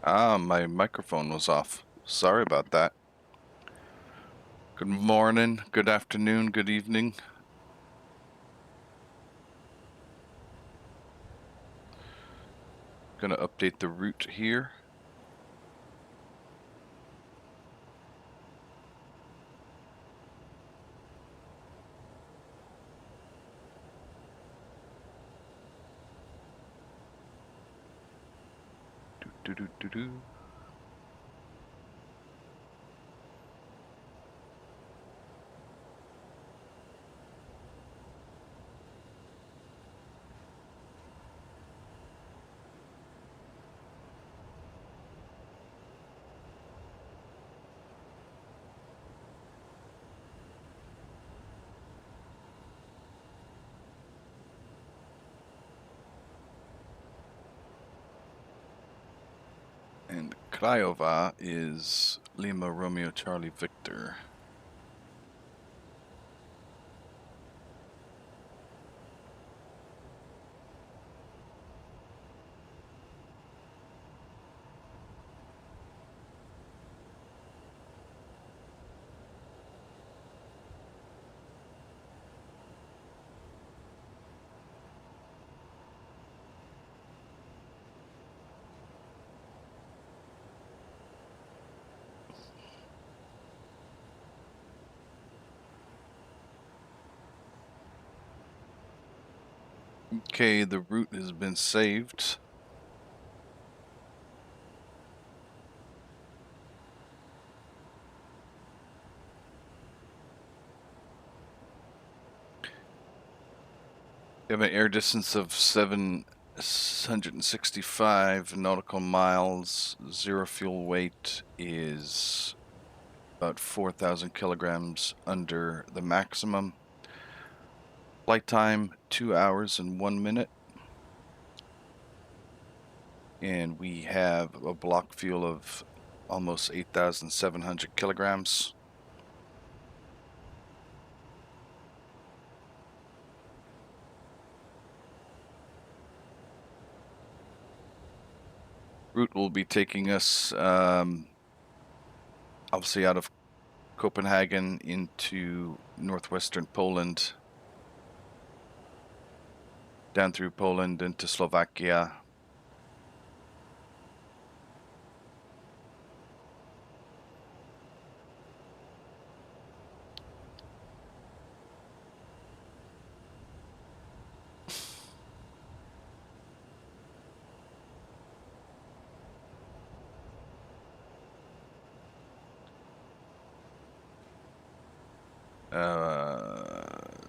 Ah, my microphone was off. Sorry about that. Good morning, good afternoon, good evening. Gonna update the route here. Do do do do. And Craiova is Lima Romeo Charlie Victor. Okay, the route has been saved. We have an air distance of 765 nautical miles. Zero fuel weight is about 4,000 kilograms under the maximum. Flight time, 2 hours and 1 minute. And we have a block fuel of almost 8,700 kilograms. Route will be taking us obviously out of Copenhagen into northwestern Poland, down through Poland into Slovakia.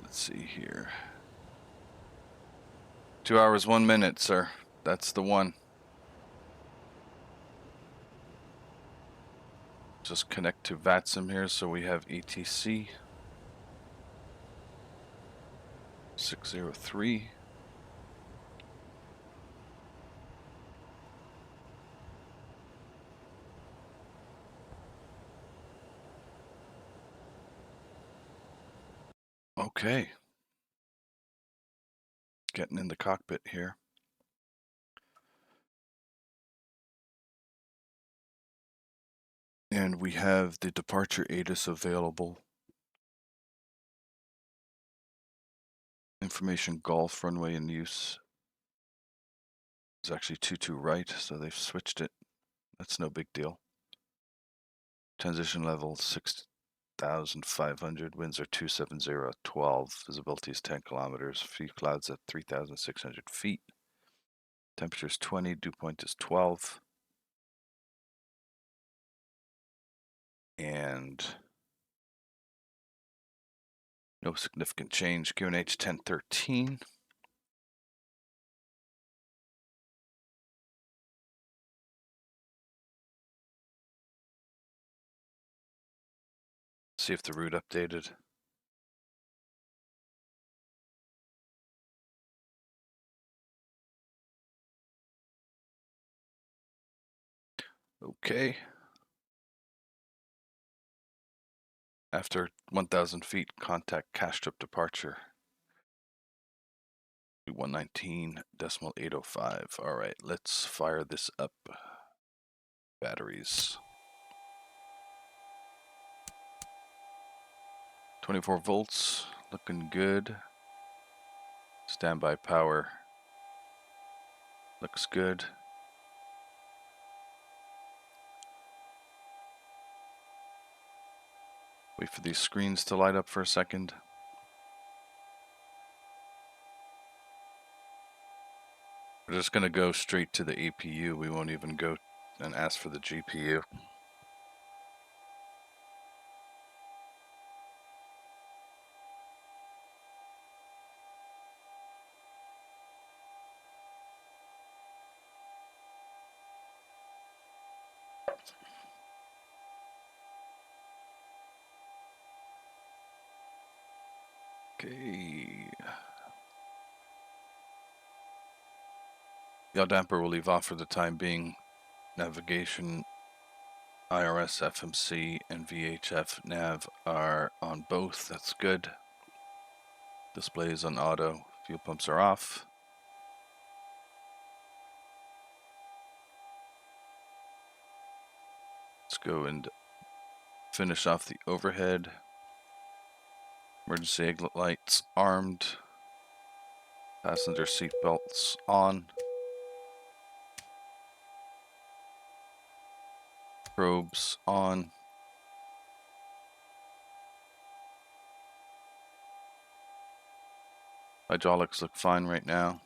Let's see here. 2 hours, 1 minute, sir. That's the one. Just connect to VATSIM here so we have ATC 603. Okay. Getting in the cockpit here. And we have the departure ATIS available. Information Golf runway in use. It's actually 22 right, so they've switched it. That's no big deal. Transition level 6,500. Winds are 270 12. Visibility is 10 kilometers. Free clouds at 3,600 feet. Temperature is 20. Dew point is 12. And no significant change. QNH 1013. See if the route updated. Okay. After 1,000 feet, contact Castrop departure. 119.805. All right, let's fire this up. batteries. 24 volts, looking good. Standby power looks good. Wait for these screens to light up for a second. We're just going to go straight to the APU. We won't even go and ask for the GPU. Okay. Yaw damper will leave off for the time being. Navigation, IRS, FMC, and VHF nav are on both. That's good. Display is on auto. Fuel pumps are off. Let's go and finish off the overhead. Emergency exit lights armed. Passenger seat belts on. Probes on. Hydraulics look fine right now.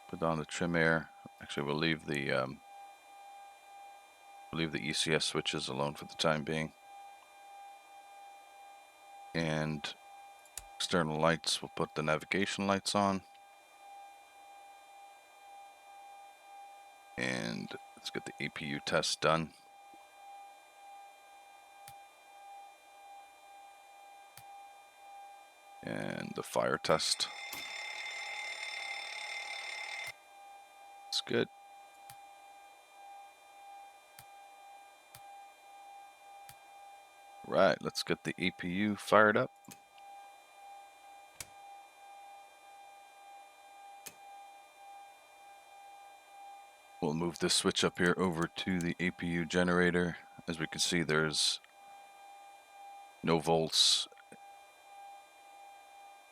Put on the trim air. Actually, we'll leave the ECS switches alone for the time being. And external lights, we'll put the navigation lights on. And let's get the APU test done. And the fire test. It's good. Right, let's get the APU fired up. We'll move this switch up here over to the APU generator. As we can see, there's no volts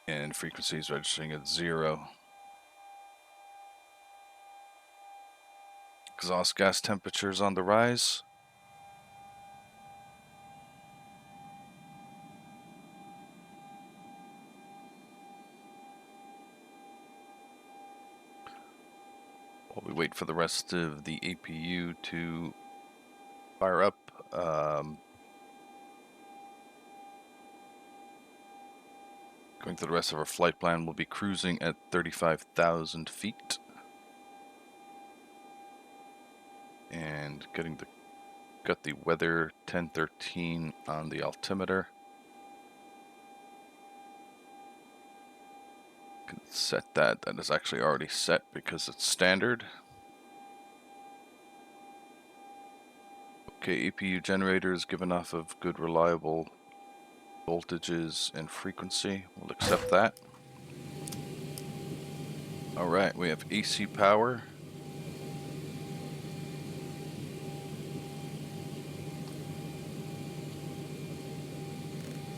and frequencies registering at 0. Exhaust gas temperatures on the rise. While we wait for the rest of the APU to fire up, going through the rest of our flight plan, we'll be cruising at 35,000 feet. And got the weather 1013 on the altimeter. Can set that. That is actually already set because it's standard. Okay, APU generator is given off of good reliable voltages and frequency. We'll accept that. Alright, we have AC power.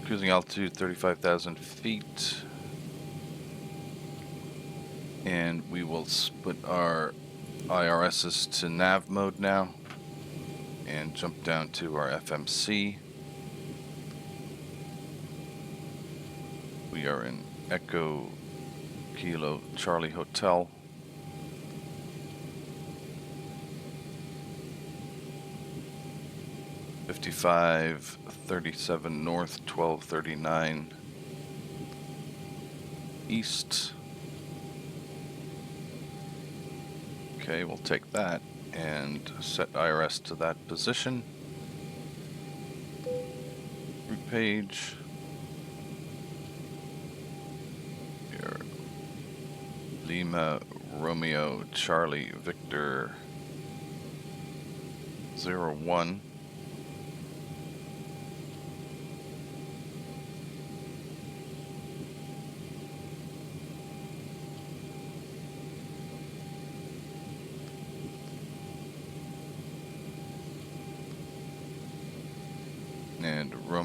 Cruising altitude 35,000 feet. And we will put our IRSs to nav mode now and jump down to our FMC. We are in Echo Kilo Charlie Hotel. $55.37 north, $12.39 east. Okay, we'll take that and set IRS to that position. Route page. Here. Lima Romeo Charlie Victor 01.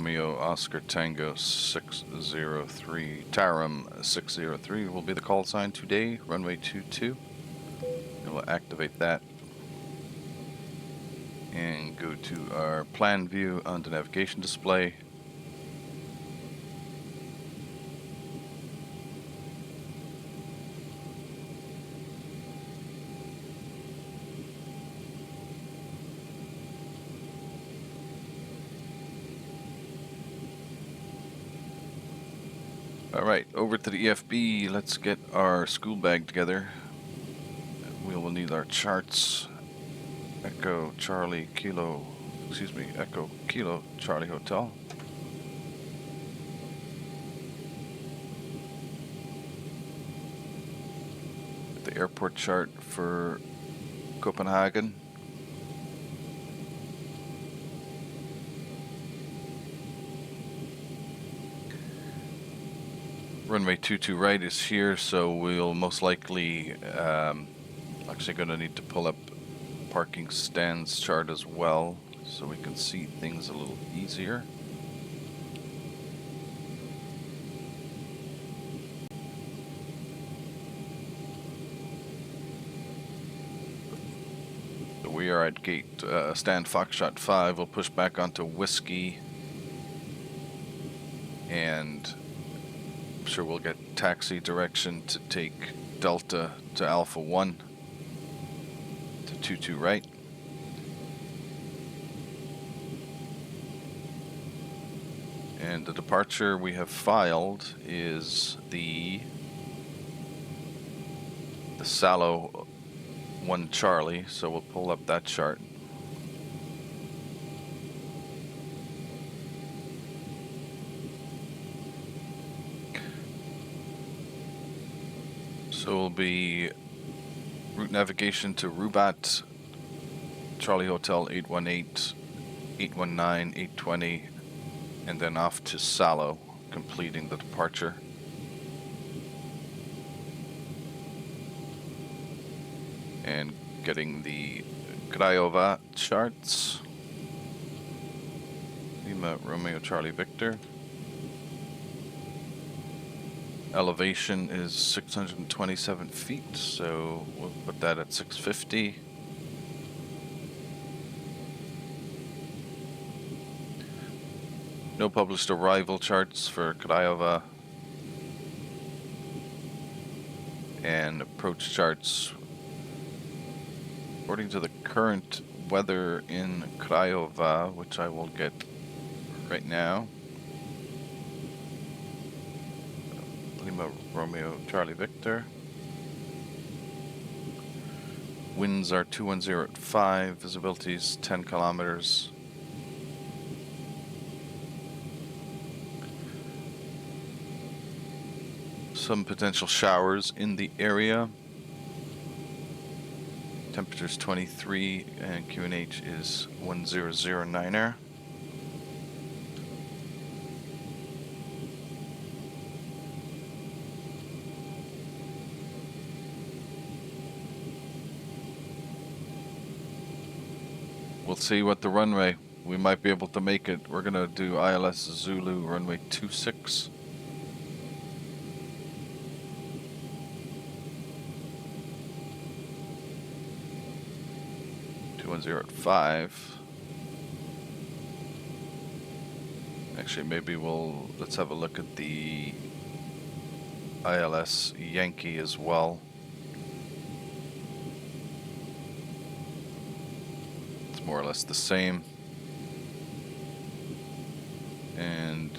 Romeo Oscar Tango 603, Taram 603 will be the call sign today, runway 22. And we'll activate that and go to our plan view on the navigation display. Alright, over to the EFB, let's get our school bag together. We will need our charts. Echo Kilo Charlie Hotel. The airport chart for Copenhagen. Runway 22 right is here, so we'll most likely actually going to need to pull up parking stands chart as well, so we can see things a little easier. So we are at gate stand Foxtrot 5. We'll push back onto Whiskey, and I'm sure we'll get taxi direction to take Delta to Alpha 1 to 22 right. And the departure we have filed is the Salo 1 Charlie, so we'll pull up that chart. So it'll be route navigation to Rubat, Charlie Hotel 818, 819, 820, and then off to Salo, completing the departure. And getting the Craiova charts. Lima Romeo Charlie Victor. Elevation is 627 feet, so we'll put that at 650. No published arrival charts for Craiova. And approach charts. According to the current weather in Craiova, which I will get right now. Lima Romeo Charlie Victor. Winds are 210 at 5, visibility is 10 kilometers. Some potential showers in the area. Temperature's 23 and QNH is 1009er. We'll see what the runway, we might be able to make it. We're gonna do ILS Zulu runway 26. At 5. Actually, maybe let's have a look at the ILS Yankee as well. It's more or less the same. And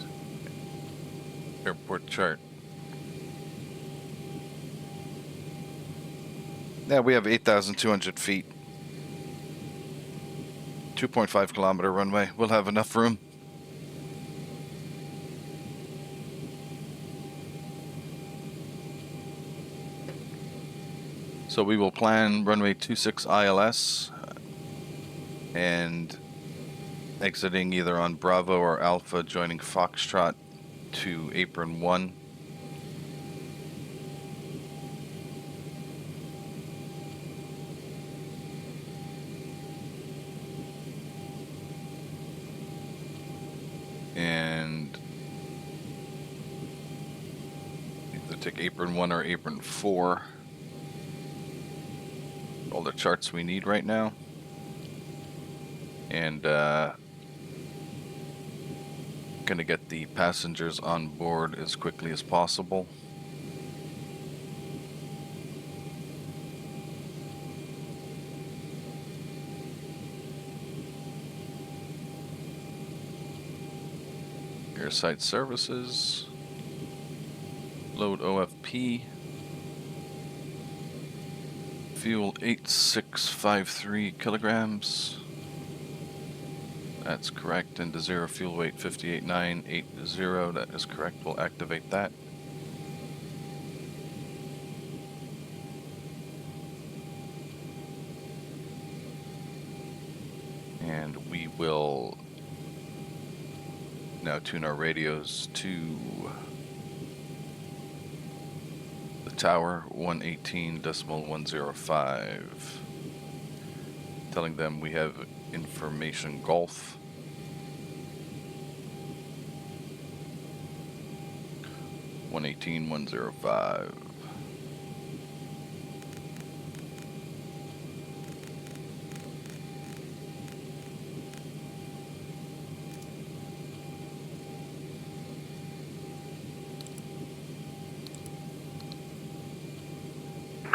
airport chart. Yeah, we have 8,200 feet. 2.5 kilometer runway. We'll have enough room. So we will plan runway 26 ILS and exiting either on Bravo or Alpha, joining Foxtrot to apron 1. either take apron 1 or apron 4. All the charts we need right now. And gonna get the passengers on board as quickly as possible. Airside services. Load OFP. Fuel 8653 kilograms. That's correct. Into 0 fuel weight 58980. That is correct. We'll activate that. And we will now tune our radios to the tower 118.105. Telling them we have information Gulf. 118.105.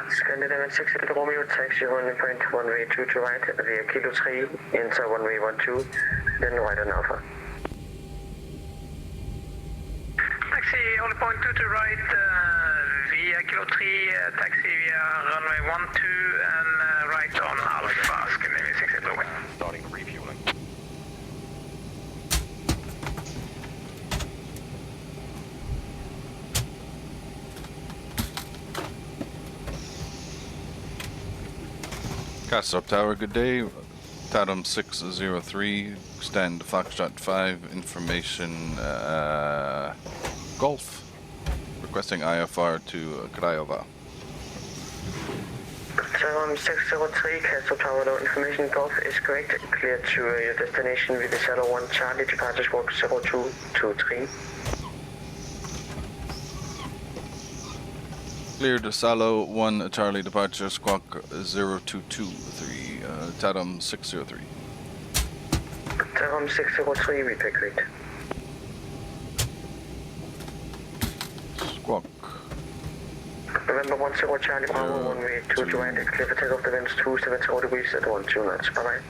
Scandinavian 60 Romeo, taxi running point runway 2 to right, via Kilo 3, enter runway 12, then right on Alpha. Taxi only point 2 to right, via Kilo 3, taxi via runway 12 and right on Alpha, Scandinavian 60 Romeo. Starting refueling. Castle Tower, good day. Tatum 603, stand Foxtrot 5, information Gulf. Requesting IFR to Craiova. Tatum 603, Castle Tower, no information Gulf is correct. Clear to your destination with the Shadow 1 Charlie, departure squawk 0223. Cleared Salo 1 Charlie, departure squawk 0223, Tatum 603. Tatum 603, repeat correct. Squawk. November 10 Charlie, Bravo, runway 2 to right, clear for takeoff the winds 270 degrees at 12 knots. Bye bye.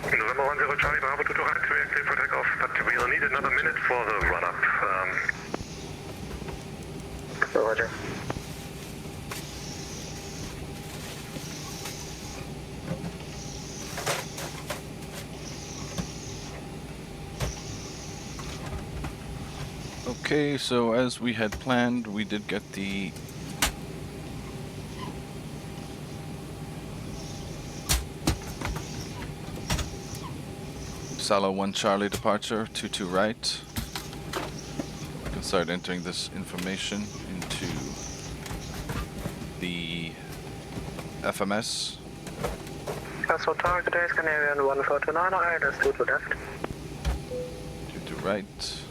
November 10 Charlie, Bravo 2 to right, we are clear for takeoff, but we'll need another minute for the run-up. Roger. Okay, so as we had planned, we did get the Salo 1 Charlie departure, 22 right. We can start entering this information into the FMS. Castle Tower, good day, Scandinavian 1429, ILS 2 to left. 22 right.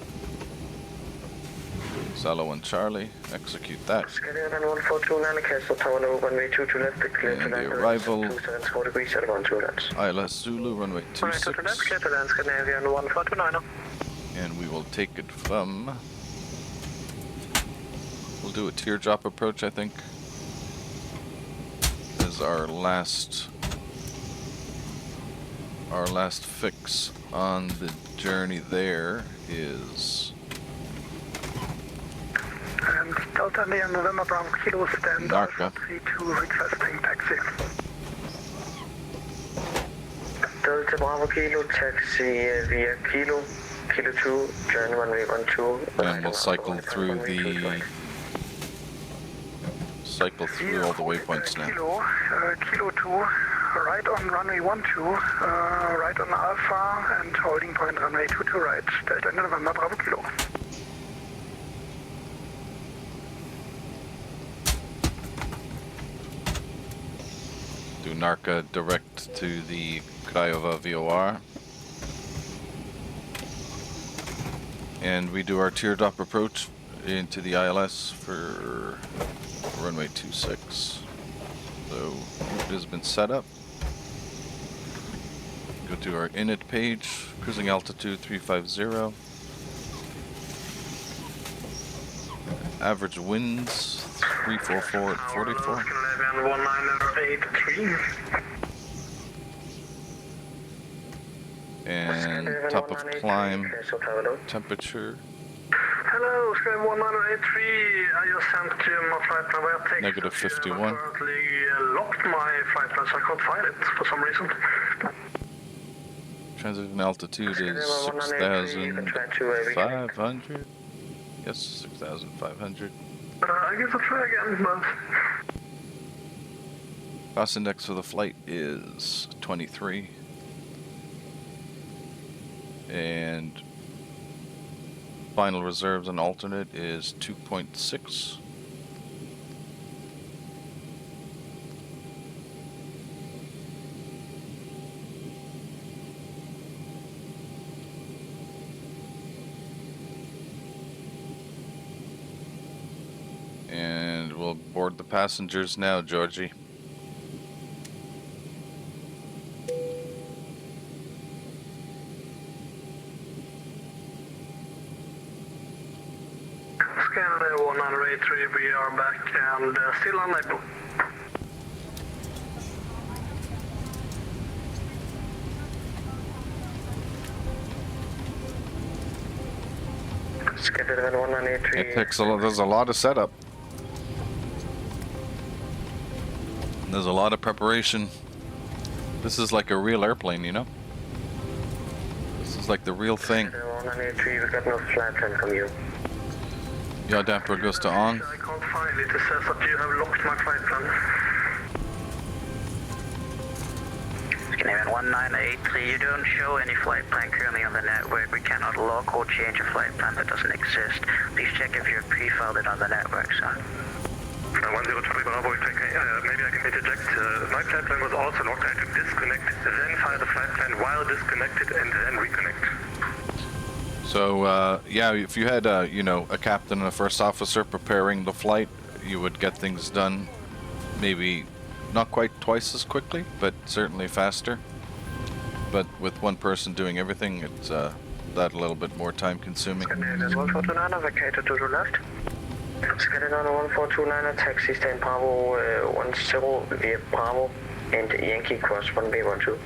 Salo 1 Charlie, execute that. Scandinavian 1429, Castle Tower, no runway 2 to left, clear to And land. the arrival, 274 degrees at 12 knots. ILS Zulu, runway Runway 2 to left, 26. clear to land, Scandinavian 1429. And we will take it from... We'll do a teardrop approach, I think. As our last fix on the journey there is... And Delta India November Bravo Kilo stand Narca. 32 requesting taxi. Delta Bravo Kilo, taxi via Kilo 2, join runway 12. And we'll cycle through all the waypoints now. Kilo 2, right on runway 12, right on Alpha, and holding point runway 2 to right. Delta India November Bravo Kilo. Do Narca direct to the Craiova VOR. And we do our teardrop approach into the ILS for runway 26. So it has been set up. Go to our init page, cruising altitude 350. Average winds 344 at 44. Scandinavian 1983. And top of climb, temperature Hello, Scandinavian 1983. I just sent you my flight plan via text. negative 51. I currently locked my flight plan, so I can't find it for some reason. Transit and altitude is 6,500. Yes, 6,500. I guess I'll try again, but... Cost index for the flight is 23. And final reserves and alternate is 2.6. And we'll board the passengers now, Georgie. Scandinavian 1983, we are back and still unable. Scandinavian 1983. It takes a lot, there's a lot of setup. There's a lot of preparation. This is like a real airplane, you know? This is like the real thing. Scandinavian 1983, we got no flight plan from you. Yaw damper goes to on. I can't find it. It says that you have locked my flight plan. Scandinavian 1983, you don't show any flight plan currently on the network. We cannot lock or change a flight plan that doesn't exist. Please check if you have pre-filed it on the network, sir. 10 Charlie Bravo, maybe I can interject. My flight plan was also locked. I had to disconnect, then fire the flight plan while disconnected, and then reconnect. So, yeah, if you had, you know, a captain and a first officer preparing the flight, you would get things done maybe not quite twice as quickly, but certainly faster. But with one person doing everything, it's that a little bit more time consuming. Scandinavian 1429, vacated to the left. Scandinavian 1429, taxi stand Bravo 10 via Bravo and Yankee cross 1B12.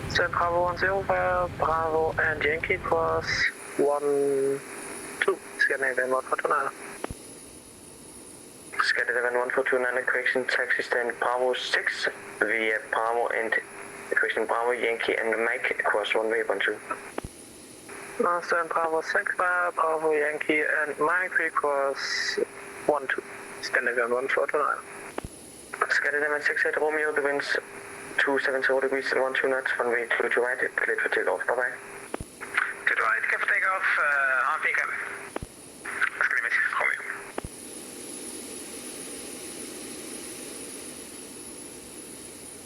Stand Bravo 10 via Bravo and Yankee cross 12. Scandinavian 1429. Scandinavian 1429, correction taxi stand Bravo 6 via Bravo and correction Bravo Yankee and Mike cross 1B12. Stand Bravo 6 via Bravo Yankee and Mike cross 12. Scandinavian 1429. Scandinavian 68 Romeo, the winds 270 degrees and 12 knots, runway 22 right, cleared for takeoff. Bye bye. Good right, clear for takeoff, on peak. Scandinavian Romeo.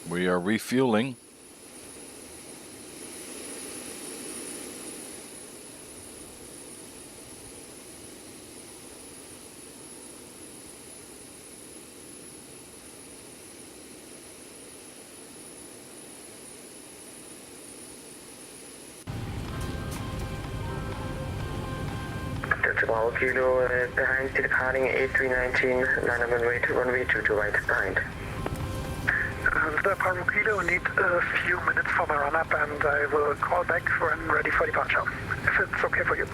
We are refueling. Delta Bravo Kilo behind, departing 8319, line up and wait, runway 22 right behind. Delta Bravo Kilo, need a few minutes for my run-up and I will call back when ready for departure, if it's okay for you.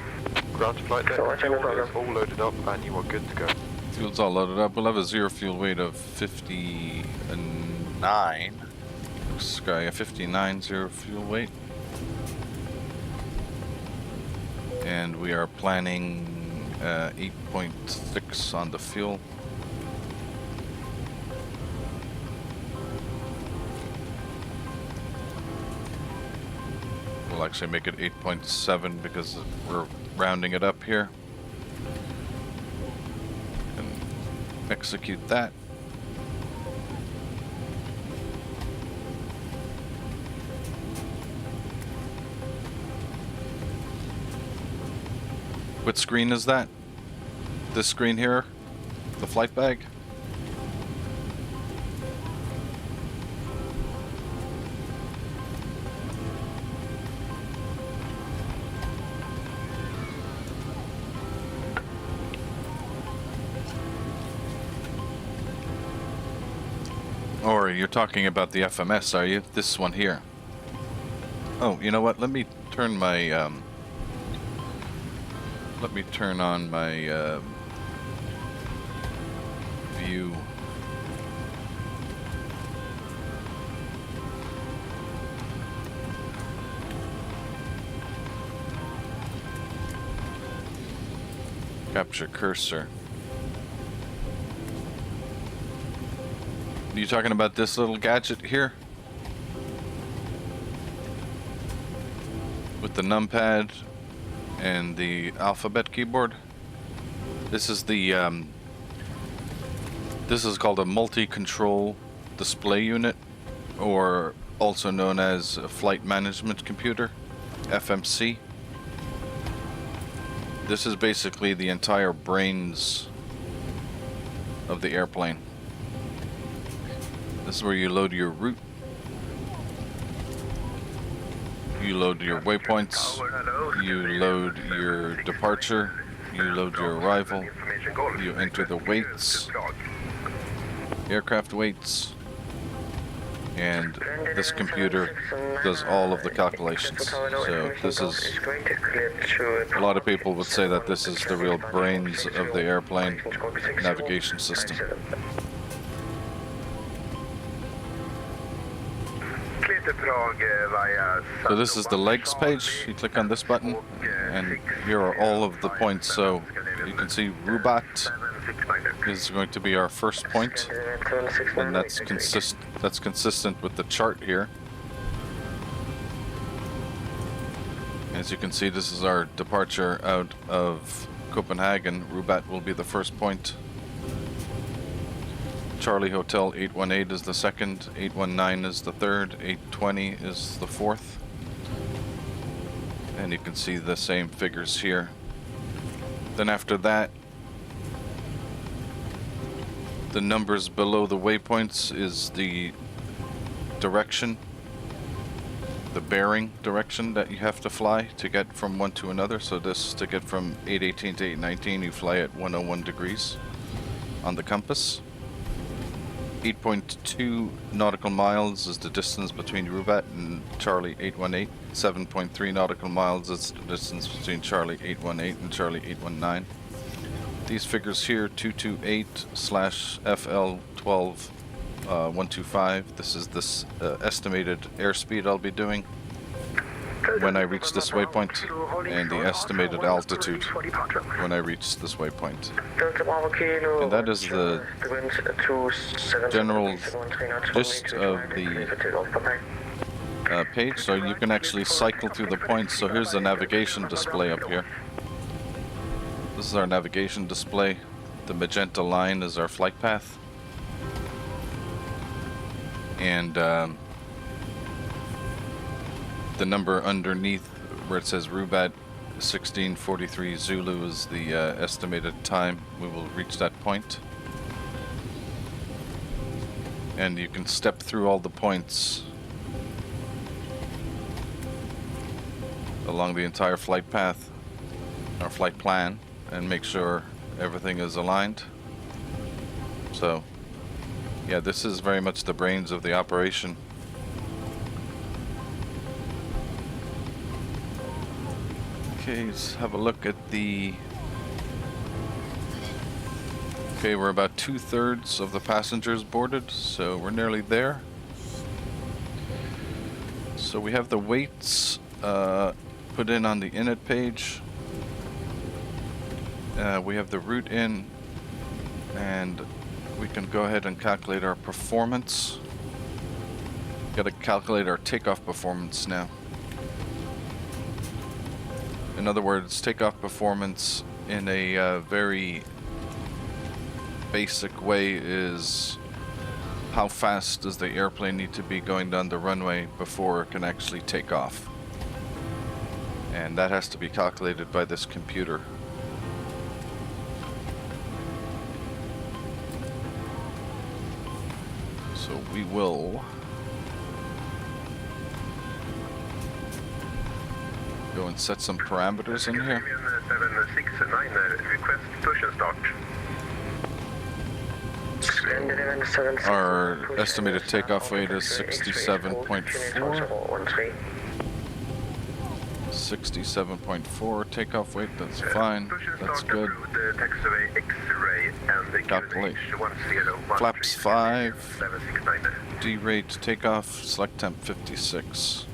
Ground to flight deck, So, fuel no is all loaded up and you are good to go. Fuel's all loaded up. We'll have a zero fuel weight of 59. Sky a 59 zero fuel weight. And we are planning 8.6 on the fuel. We'll actually make it 8.7 because we're rounding it up here. And execute that. What screen is that? This screen here, the flight bag. Or you're talking about the FMS, are you? This one here. Oh, you know what? Let me turn my let me turn on my view. Capture cursor. Are you talking about this little gadget here? With the numpad and the alphabet keyboard? This is the this is called a multi-control display unit, or also known as a flight management computer, FMC. This is basically the entire brains of the airplane. This is where you load your route, you load your waypoints, you load your departure, you load your arrival, you enter the weights, aircraft weights, and this computer does all of the calculations. So this is, a lot of people would say that this is the real brains of the airplane navigation system. So this is the legs page. You click on this button and here are all of the points. So you can see Rubat is going to be our first point, and that's consistent with the chart here. As you can see, this is our departure out of Copenhagen. Rubat will be the first point. Charlie Hotel 818 is the second, 819 is the third, 820 is the fourth. And you can see the same figures here. Then after that, the numbers below the waypoints is the direction, the bearing direction that you have to fly to get from one to another. So this, to get from 818 to 819, you fly at 101 degrees on the compass. 8.2 nautical miles is the distance between Rubat and Charlie 818. 7.3 nautical miles is the distance between Charlie 818 and Charlie 819. These figures here, 228/FL12 125. This is this estimated airspeed I'll be doing when I reach this waypoint, and the estimated altitude when I reach this waypoint. And that is the general gist of the page. So you can actually cycle through the points. So here's the navigation display up here. This is our navigation display. The magenta line is our flight path. And the number underneath where it says Rubat 1643 Zulu is the estimated time we will reach that point. And you can step through all the points along the entire flight path, or flight plan, and make sure everything is aligned. So yeah, this is very much the brains of the operation. Okay, let's have a look at the... Okay, we're about 2/3 of the passengers boarded, so we're nearly there. So we have the weights put in on the init page. We have the route in, and we can go ahead and calculate our performance. Got to calculate our takeoff performance now. In other words, takeoff performance in a very basic way is how fast does the airplane need to be going down the runway before it can actually take off. And that has to be calculated by this computer. So we will go and set some parameters in here. 769, request push and start. Our estimated takeoff weight is 67.4. 67.4 takeoff weight, that's fine, that's good. Calculate. Flaps 5, D-rate takeoff, select temp 56.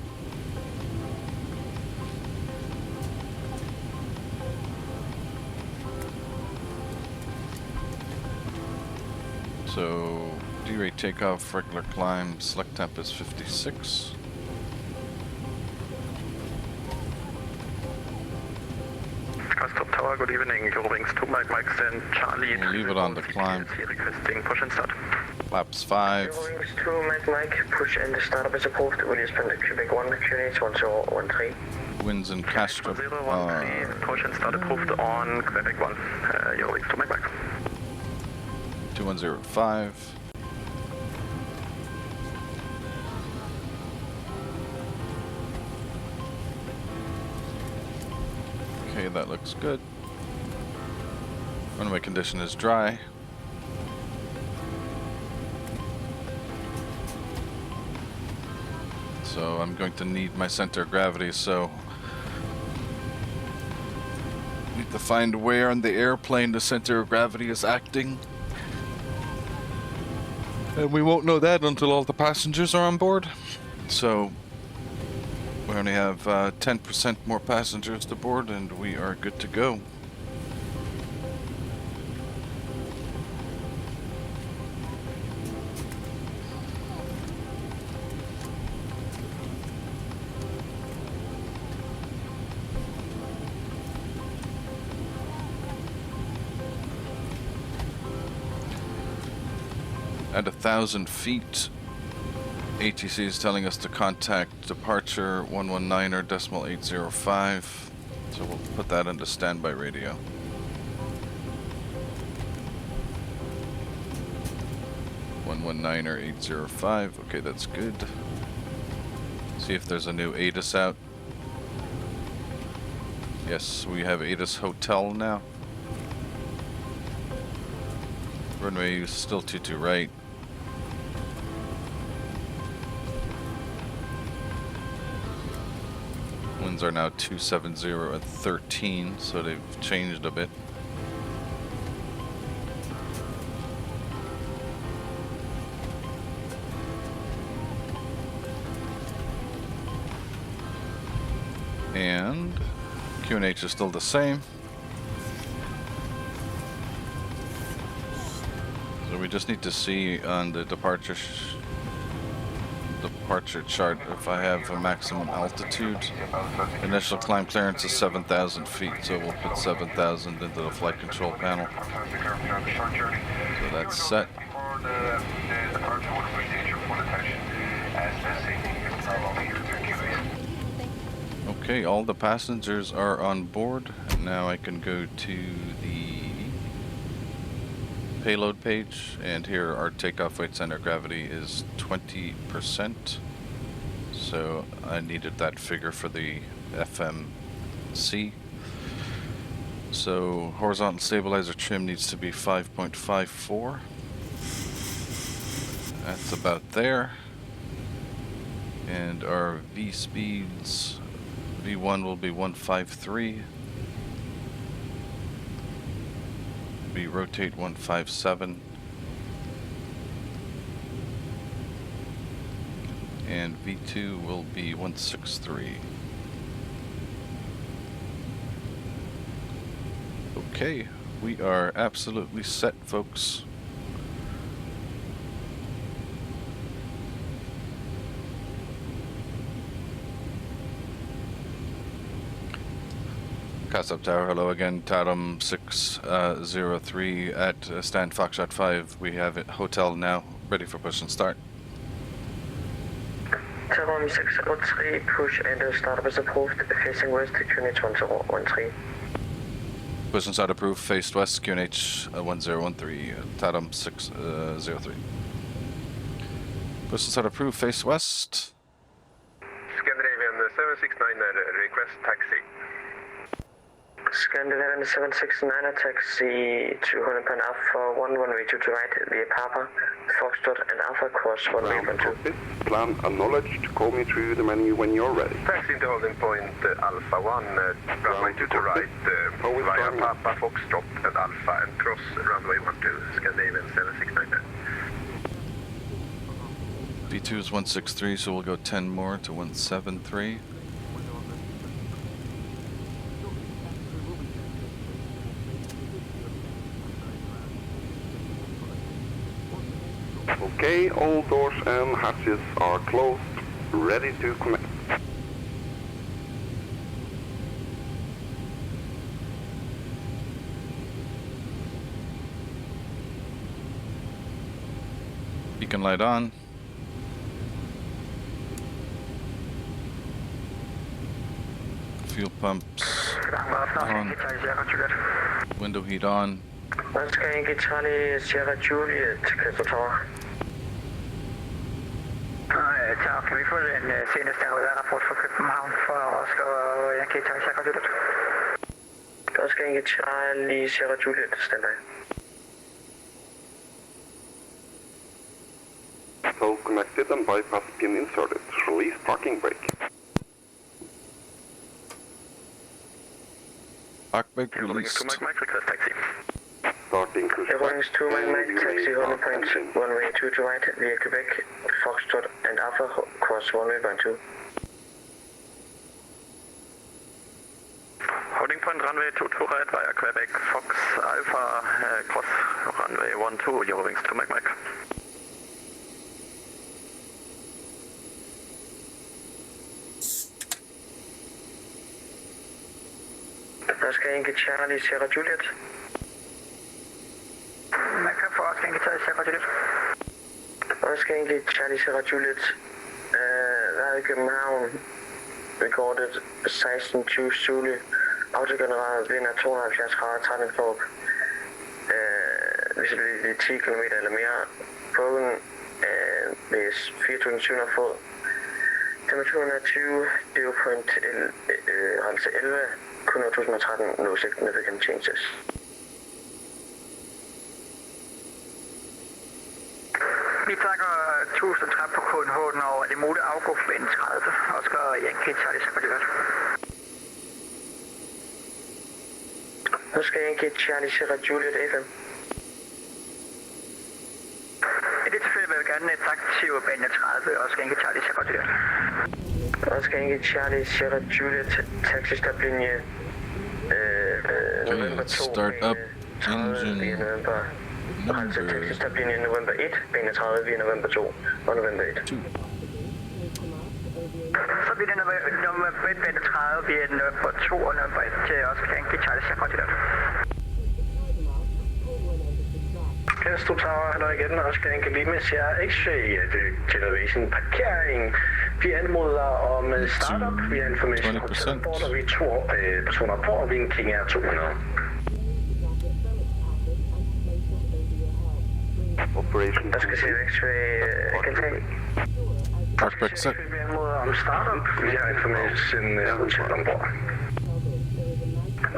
So, D-rate takeoff, regular climb, select temp is 56. Stop Tower, good evening. Your wings 2 Mike and Charlie. We'll leave it on the climb. Requesting push and start. Flaps 5. Wings 2 Mike, push and startup is approved. Release from the Quebec 1, QNH 1013. Winds in Castro. 013, push and start approved on Quebec 1. Your wings 2 Mike. 2105. Okay, that looks good. Runway condition is dry. So I'm going to need my center of gravity, so need to find where on the airplane the center of gravity is acting. And we won't know that until all the passengers are on board. So we only have 10% more passengers to board and we are good to go. At 1,000 feet, ATC is telling us to contact departure 119er decimal 805. So we'll put that into standby radio. er 805. Okay, that's good. See if there's a new ATIS out. Yes, we have ATIS Hotel now. Runway is still 22 right. Winds are now 270 at 13, so they've changed a bit. And QNH is still the same. So we just need to see on the departure chart if I have a maximum altitude. Initial climb clearance is 7,000 feet, so we'll put 7,000 into the flight control panel. So that's set. Okay, all the passengers are on board. Now I can go to the payload page, and here our takeoff weight center of gravity is 20%. So I needed that figure for the FMC. So horizontal stabilizer trim needs to be 5.54. That's about there. And our V speeds, V1 will be 153. We rotate 157. And V2 will be 163. Okay, we are absolutely set, folks. Castle Tower, hello again. Tatum 603 at Stan Foxtrot 5. We have it hotel now, ready for push and start. Tatum 603, push and startup is approved. Facing west, QNH 1013. Push and start approved, faced west, QNH 1013. Tatum 603. Push set approved, face west. Scandinavian 769 request taxi. Scandinavian 769 taxi 200 pan Alpha 1 runway 2 to right via Papa, Foxtrot and Alpha course runway 12. Cockpit, plan acknowledged. Call me through the menu when you're ready. Taxi into holding point Alpha 1, runway 2 to right, via Papa, Foxtrot and Alpha and cross runway 12, Scandinavian 769. B2 is 163, so we'll go 10 more to 173. Okay, all doors and hatches are closed. Ready to connect. Beacon light on. Fuel pumps on. Window heat on. Oscar Yankee Charlie Sierra Juliet, Crystal Tower. Så kan vi få den seneste rapport fra København for Oscar Yankee Charlie Sierra Juliet? Oscar Yankee Charlie Sierra Juliet, standby. So connected and bypass pin inserted. Release parking brake. Cockpit released. Mike request taxi. Starting to Airlines 2 Mike taxi 100 points, runway 2 to right via Quebec, Foxtrot and Alpha cross runway 12. Holding point runway 2 to right via Quebec, Fox Alpha, cross runway 12, Eurowings 2 Mike. Oscar Yankee Charlie Sierra Juliet. Mike for Oscar Yankee Charlie Sierra Juliet. Oscar Yankee Charlie Sierra Juliet. Der i København recorded 1620 Zulu. Autogeneralet vinder 270 grader 13 knop. Visibility 10 km eller mere. Broken ved 4.700 fod. Temperaturen er 20, dew-point altså 11, kun 2013, no significant changes. Vi takker 1000 træp på koden over det mulige afgå for 30, Oscar Yankee Charlie Sierra Juliet. Oscar Yankee Charlie Sierra Juliet FM. I det tilfælde vil jeg gerne taktive bane 30, Oscar Yankee Charlie Sierra Juliet. Oscar Yankee Charlie Sierra Juliet, taxi stop linje November 2, start up engine via November. Altså taxi number stop linje November 1, bane 30 via November 2 og November 1. 2. Så bliver det November 1, bane 30 via November 2 og November 1 til Oscar Yankee Charlie Sierra Juliet. Crystal Tower, hallo igen, Oscar Yankee Lima, Sierra X-ray til aviation parkering. Vi anmoder om startup, vi har information om transport, og vi er 2 personer på, og vinking er 200. Operation. Oscar Sierra X-ray, gentag. Cockpit set. Vi anmoder om startup, vi har information hotel ombord.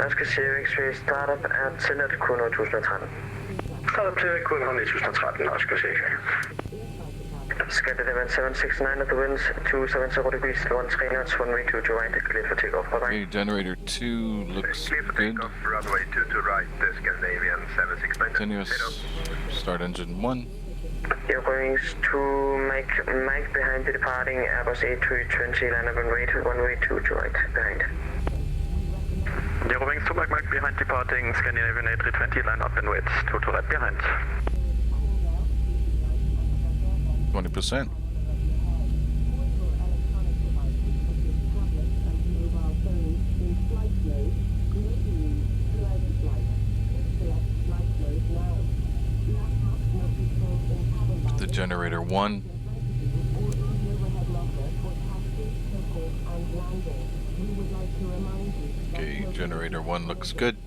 Oscar Sierra X-ray startup er tilladt kun 2013. Startup til kun 2013, Oscar Sierra. Scandinavian 769 at the winds, 270 degrees, 13 knots, runway 2 to right, cleared for takeoff. Bye-bye. Okay, generator 2 looks Clear for good. takeoff, runway 2 to right, Scandinavian 769. Continuous. Start engine 1. Eurowings 2, Mike behind the departing Airbus A320, line up and wait, runway 2 to right, behind. Eurowings 2 Mike behind departing Scandinavian A320, line up and wait, 2 to right behind. 20%. The generator 1. Okay, generator 1 looks good.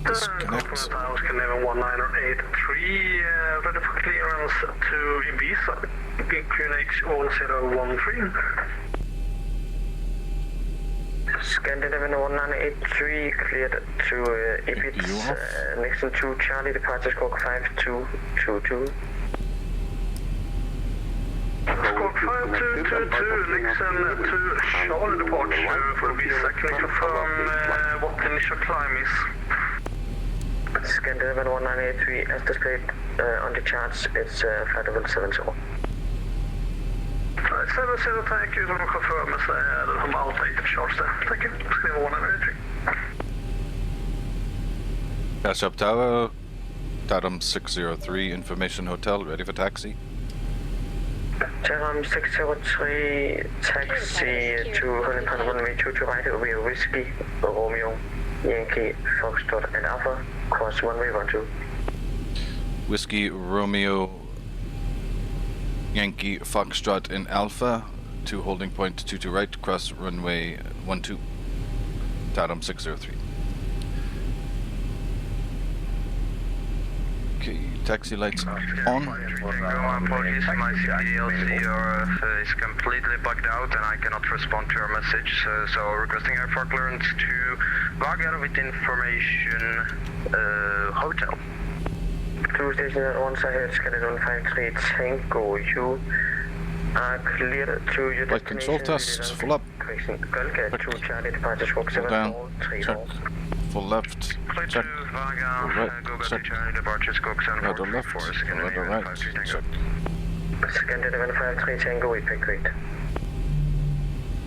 Disconnect. Scandinavian 1983, ready for clearance to Ibiza, QNH 1013. Scandinavian 1983 cleared to Ibiza, Nixon 2 Charlie, departure squawk 5222. Squawk 5222, Nixon 2 Charlie departure for Ibiza, can you confirm what the initial climb is? Scandinavian 1983 as displayed on the charts, it's flight level 70. 70, thank you. Can you confirm as the outdated charts there? Thank you. Scandinavian 1983. Dash up tower. Tatum 603, Information Hotel, ready for taxi. Tatum 603, taxi to runway 22 right over Whiskey, Romeo, Yankee, Foxtrot and Alpha, cross runway 12. Whiskey, Romeo, Yankee, Foxtrot and Alpha, to holding point 22 right, cross runway 12. Tatum 603. Okay, taxi lights on. Apologies, my CDLC is completely bugged out and I cannot respond to your message, so requesting airport clearance to Vagar with information hotel. Two stations at once, I heard Scandinavian 53 Tango, you are cleared to your Light control test, full up. Golga to Charlie, departure squawk Full down, check. 7434. Full left, Flight check. to Vagar, Right, go back check. to Charlie, departure squawk Ladder left, 7434, ladder right, check. Scandinavian 53 Tango, we pick great.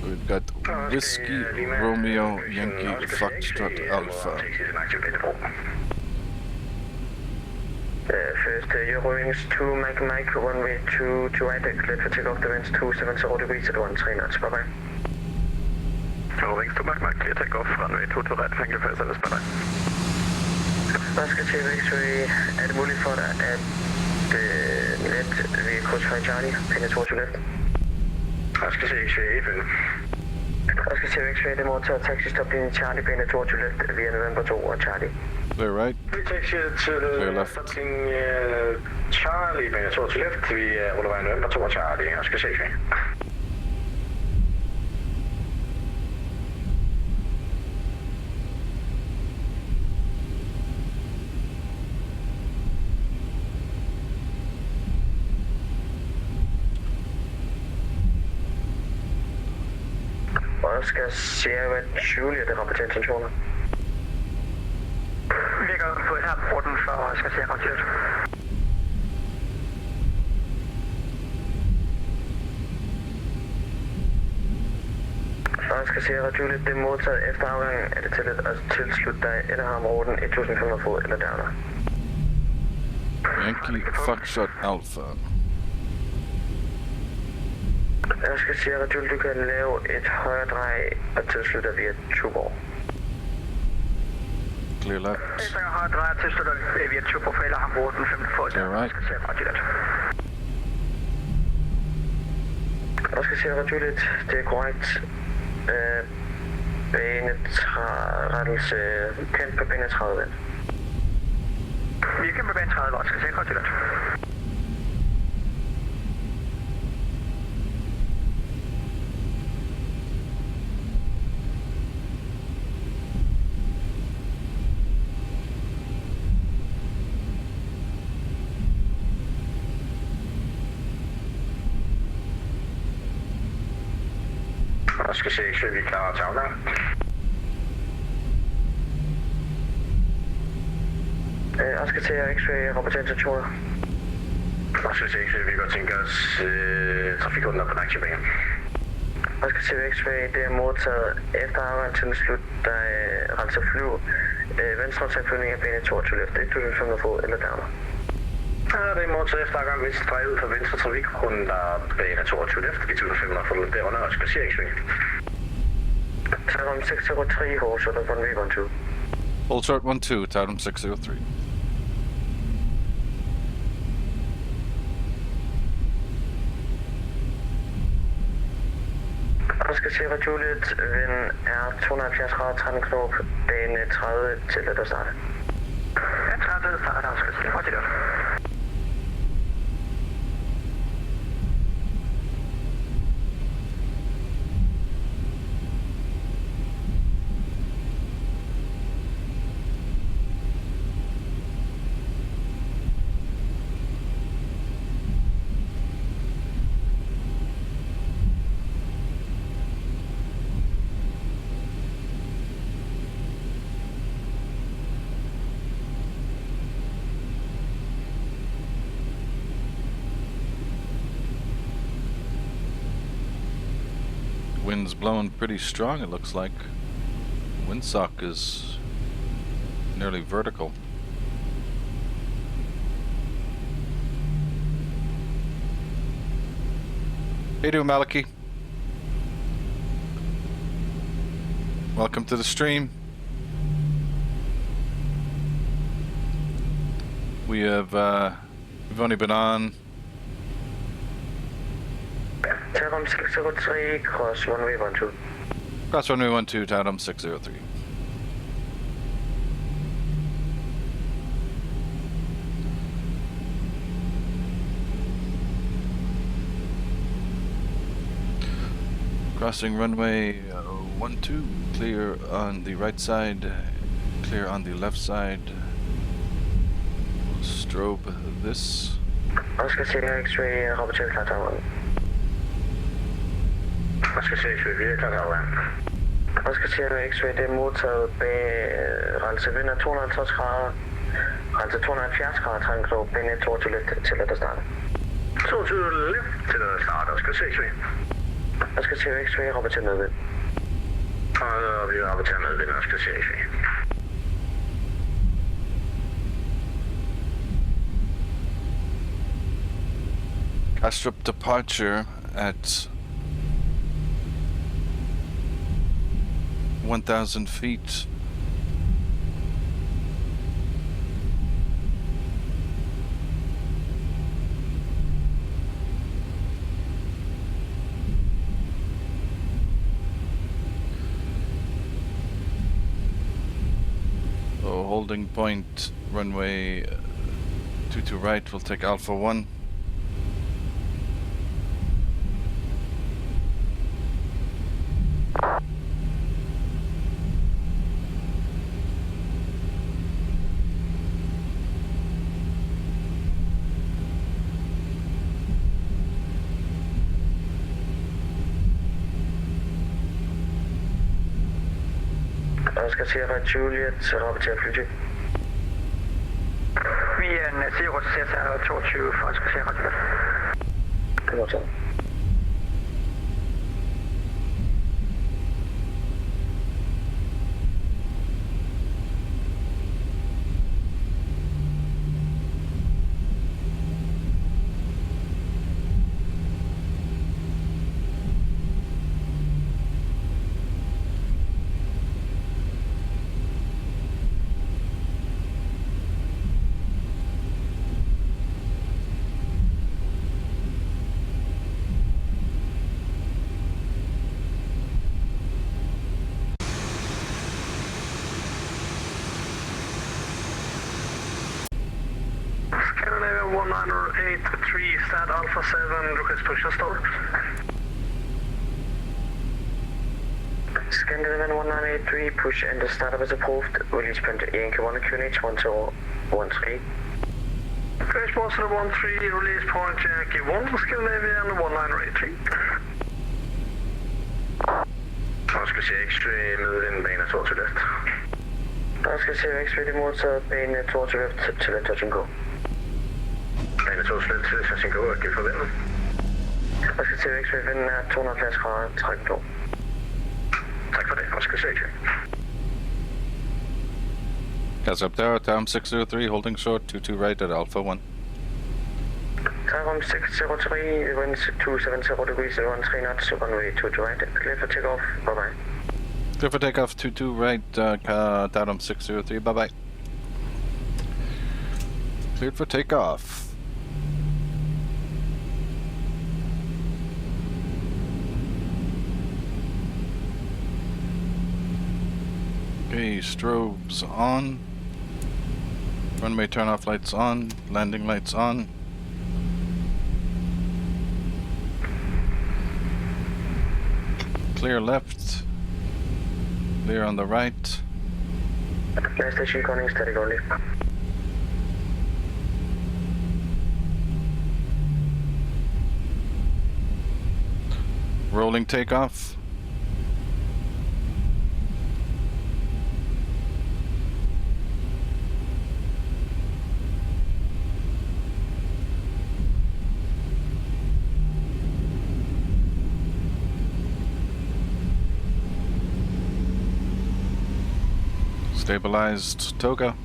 We've got Whiskey, Romeo, Yankee, Foxtrot, Alpha. First, Euro wings 2, Mike, runway 2 to right, cleared for takeoff the winds 270 degrees at 13 knots, bye bye. Euro wings 2, Mike, clear takeoff, runway 2 to right, thank you for your service, bye bye. Oscar TV X-ray, er det muligt for dig at let ved krydsfejl Charlie, pinde 22 left? Oscar TV X-ray, følge. Oscar TV X-ray, det modtaget taxi-stop linje Charlie, pinde 22 left, via November 2 og Charlie. Clear right, Taxi til clear left. Charlie, pinde 22 left, via Undervej November 2 og Charlie, Oscar TV X-ray. Oscar Sierra Juliet, det rapporterer intentioner. Vi kan få et her rapporten for Oscar Sierra Juliet. Oscar Sierra Juliet, det er modtaget efter afgangen. Er det tilladt at tilslutte dig eller har ruten 1500 fod eller dernere? Yankee, Foxtrot, Alpha. Oscar Sierra Juliet, du kan lave et højre drej og tilslutte dig via Tuborg. Clear left, Hvis der er højre drej og tilslutter dig via Tuborg, for eller har ruten 15 fod. clear right. Oscar Sierra Juliet. Oscar Sierra Juliet, det er korrekt. Banerettelse, kendt på bane 30. Vi er kendt på bane 30, Oscar Sierra Juliet. Oscar Sierra, vi er klar til afgang. Oscar Sierra X-ray, rapporterer til Tora. Oscar Sierra, vi kan godt tænke os trafikunder på den aktive bane. Oscar Sierra X-ray, det er modtaget efter afgang til slut, der renser flyv. Venstre tilflyvning af bane 22 left, 1500 fod eller dernere. Ja, det er modtaget efter afgang venstre drej ud for venstre trafikrunden, der er bane 22 left, 1500 fod derunder Oscar Sierra X-ray. Tatum 603, horse, og der får den V12. Full short 12, Tatum 603. Oscar Sierra Juliet, vind er 270 grader 13 knop, bane 30 til at starte. Ja, 30 starter, skal sige. Roger det. Wind's blowing pretty strong, it looks like. Windsock is nearly vertical. How you doing, Maliki? Welcome to the stream. We have we've only been on Takeoff 603, cross runway 12. cross runway 12, Tatum 603. Crossing runway 12, clear on the right side, clear on the left side. We'll strobe this. Oscar Sierra X-ray, rapporter klar til afgang. Oscar X-ray, vi er klar til afgang. Oscar Sierra X-ray, det er modtaget bag rense vind af 250 grader. Rense 270 grader, trængklog, bane 22 lidt til at starte. 22 lidt til at starte, Oscar X-ray. Oscar Sierra X-ray, rapporter medvind. Og vi rapporterer medvind, Oscar X-ray. Astrup departure at 1,000 feet. So holding point runway 22 right, we'll take Alpha 1. Oscar Sierra Juliet, rapporter flytyp. Vi er en Zero til CSR 22 for Oscar Sierra Juliet. Det er modtaget. Scandinavian 1983, start Alpha 7, request position start. Scandinavian 1983, push and the startup is approved. Release point Yankee 1 QNH 1013. Crash Monster 13, release point Yankee 1, Scandinavian 1983. Oscar X-ray, medvind, bane 22 left. Oscar Sierra X-ray, det er modtaget bane 22 left til at touch and go. Bane 22 left til at touch and go, ikke forventet. Oscar Sierra X-ray, vinden er 270 grader, træk blå. Tak for det, Oscar X-ray. Guys up there, Tom 603, holding short, 22 right at Alpha 1. Takeoff 603, wind 270 degrees, 13 knots, runway 22 right, clear for takeoff, bye bye. Clear for takeoff, 22 right, Tatum 603, bye bye. Cleared for takeoff. Okay, strobes on. Runway turn-off lights on. Landing lights on. Clear left. Clear on the right. Gas station calling static only. Rolling takeoff. Stabilized toga.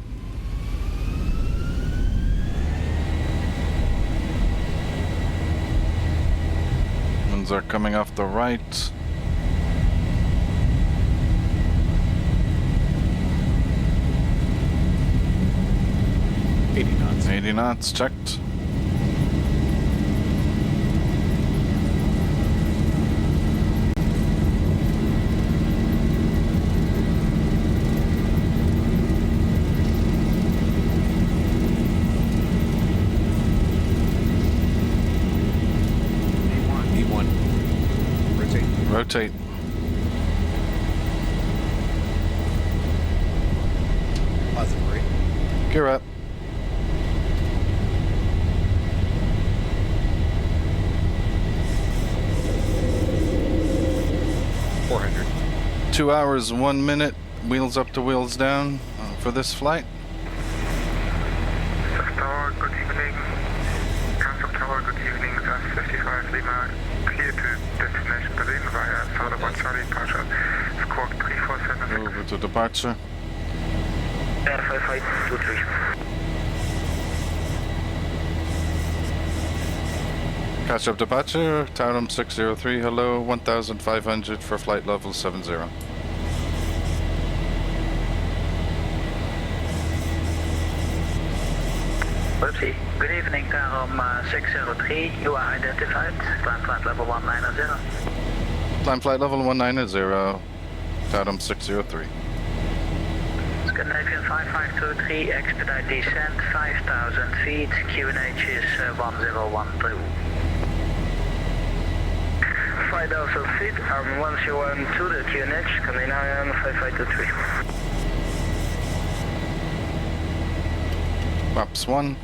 Winds are coming off the right. knots. 80 knots, checked. E1. Rotate. Rotate. Positive rate. Gear up. .400. 2 hours, 1 minute, wheels up to wheels down for this flight. Tower, good evening. Council Tower, good evening. SAS 55 Lima, clear to destination Berlin via Southern Charlie departure. Squawk 3476. Over to departure. Air 5523. Catch up departure, Tarum 603, hello, 1500 for flight level 70. Whoopsie. Good evening, Tarum 603. You are identified. Climb flight level 190. Climb flight level 190, Tarum 603. Scandinavian 5523, expedite descent 5,000 feet. QNH is 1012. 5,000 feet, once you want to the QNH, Scandinavian 5523. Flaps 1.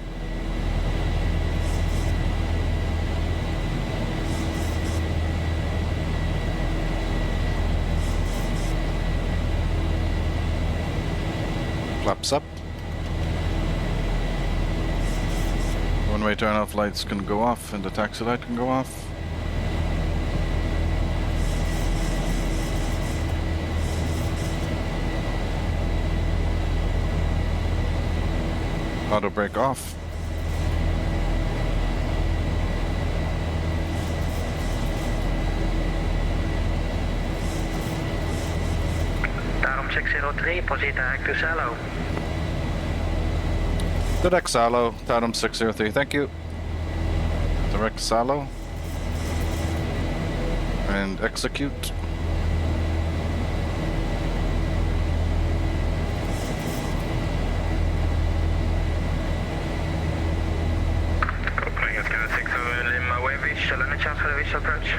Flaps up. One-way turn-off lights can go off and the taxi light can go off. Auto brake off. Tarum 603, proceed direct to Salo. Direct Salo, Tatum 603, thank you. Direct Salo. And execute. Copenhagen Sky 60 Lima, wave visual, any chance for the visual approach?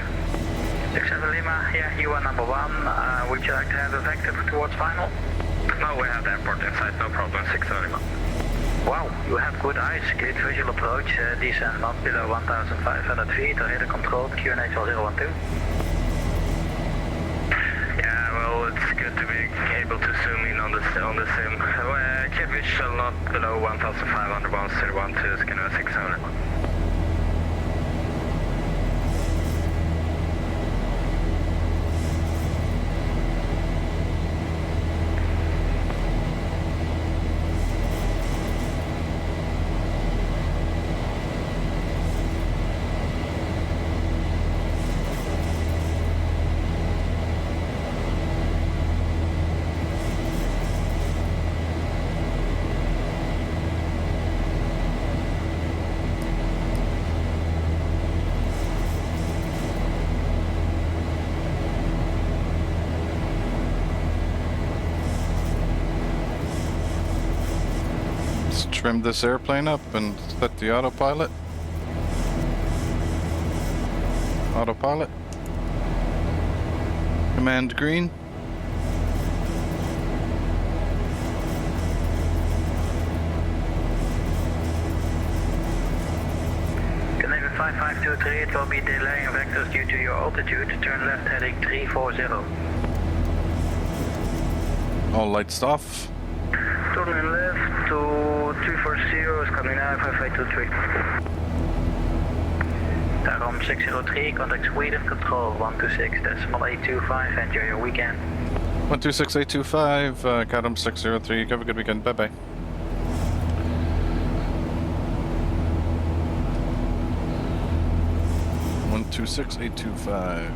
67 Lima, yeah, you are number 1. Would you like to have a vector towards final? No, we have the airport inside, no problem, 60 Lima. Wow, you have good eyes. Good visual approach. Descent not below 1,500 feet. Radar controlled. QNH 012. Yeah, well, it's good to be able to zoom in on the sim. Keep visual not below 1,500, 1012, scanner 600. Let's trim this airplane up and set the autopilot. Autopilot. Command green. Canadian 5523, it will be delaying vectors due to your altitude. Turn left heading 340. All lights off. Turning left to 240 is coming now, 5823. Tarom 603, contact Sweden, control 126.825, enjoy your weekend. 126825, Tarom 603, have a good weekend, bye-bye. One 26825.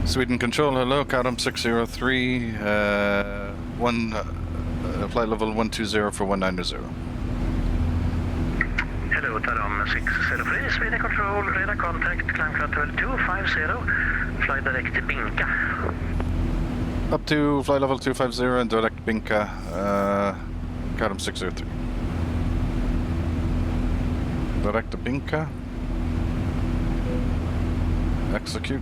Sweden Control, hello, Tarom 603, flight level 120 for 190. Hello, Tarom 603, Sweden Control, radar contact, climb control 250, fly direct to Binka. Up to flight level 250 and direct Binka, Tarom 603. Direct to Binka. Execute.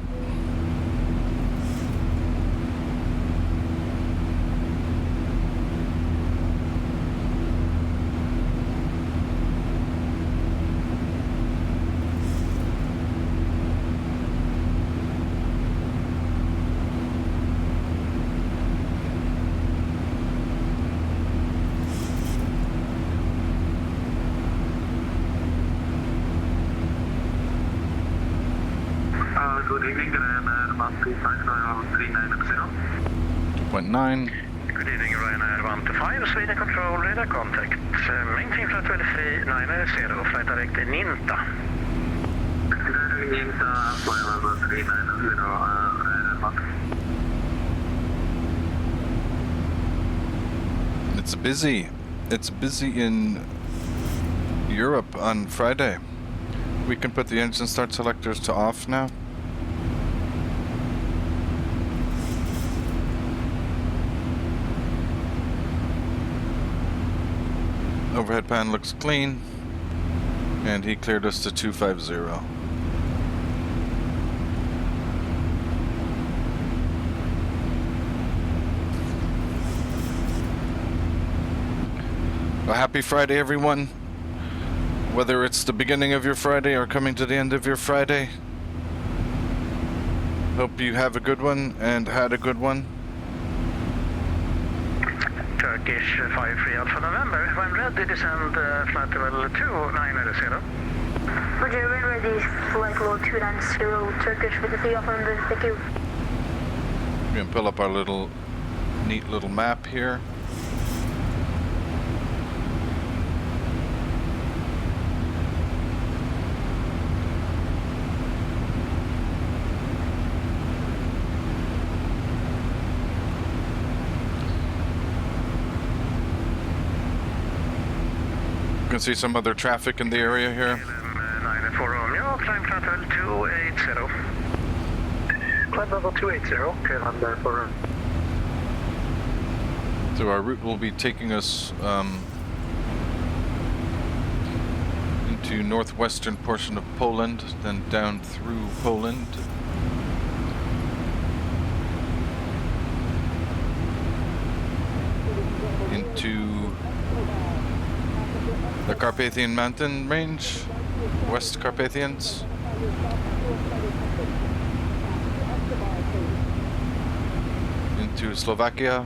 Good evening, Ryanair 2.9. Good evening, Ryanair 125, Sweden Control, radar contact, maintain flight 2390, flight direct to Ninta. Ninta, flight level 390, It's busy. It's busy in Europe on Friday. We can put the engine start selectors to off now. Overhead pan looks clean, and he cleared us to 250. A happy Friday, everyone. Whether it's the beginning of your Friday or coming to the end of your Friday. Hope you have a good one and had a good one. Turkish 53 Alpha November, when ready, descend flight level 290. Roger, when ready, flight level 290, Turkish 53 Alpha November, thank you. We can pull up our neat little map here. You can see some other traffic in the area here. 94 Romeo, climb flight level 280. Flight level 280, KLM 94. So our route will be taking us into northwestern portion of Poland, then down through Poland. Into the Carpathian mountain range, West Carpathians. Into Slovakia.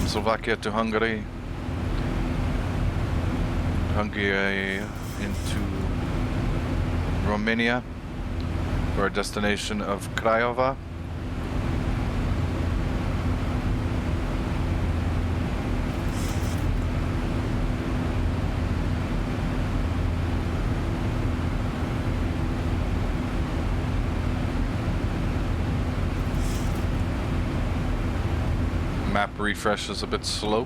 Slovakia to Hungary. Hungary into Romania for a destination of Craiova. map refresh is a bit slow.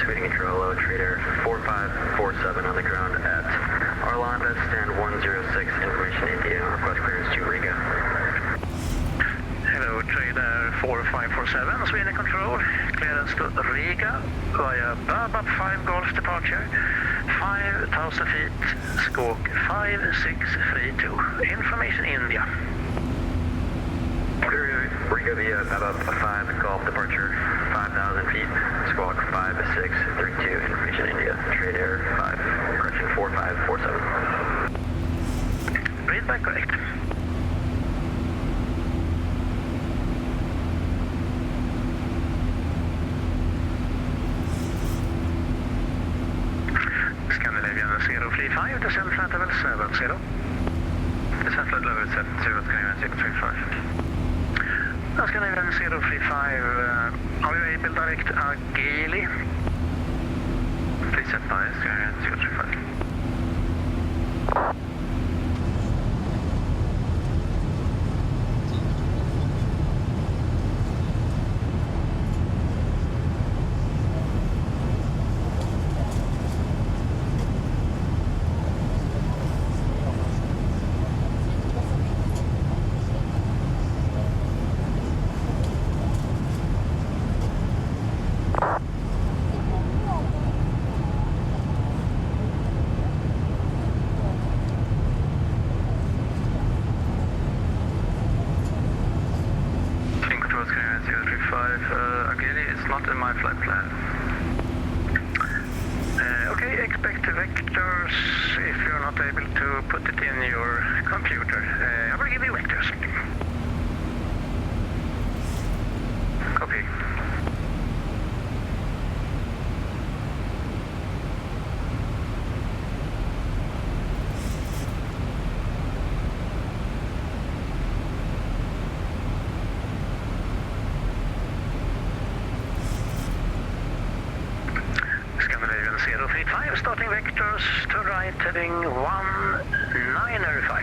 Sweden control, low trader 4547 on the ground at Arlanda, stand 106, information India, request clearance to Riga. Hello, trader 4547, Sweden control, clearance to Riga via Baba 5 Golf departure, 5,000 feet, squawk 5632, information India. Riga via Baba 5 Golf departure, 5,000 feet, squawk 5632, information India, trade air 5, correction 4547. Read back correct. Scandinavian 035, descent flight level 70. Descent flight level 70, Scandinavian 035. Scandinavian 035, are you able direct Agili? Please set by Scandinavian 035. Starting vectors to right, heading 1905.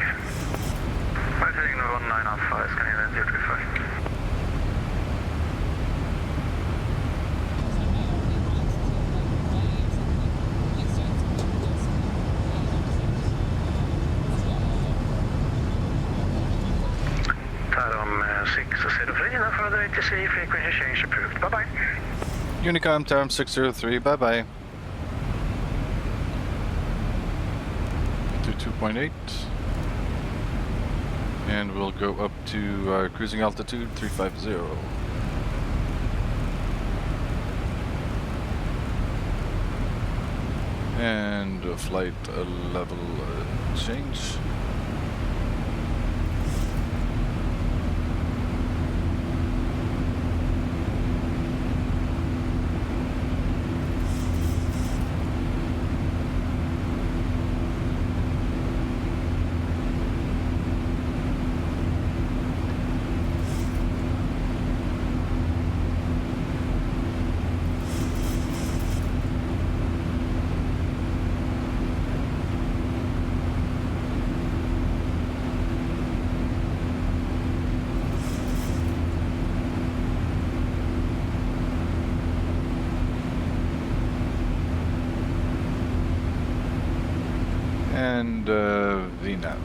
Right, heading 1905, Scandinavian 035. Tarom 603, no further ATC, frequency change approved. Bye-bye. Unicom Tarom 603, bye-bye. 2.8, and we'll go up to our cruising altitude 350. And a flight level change. And VNAV.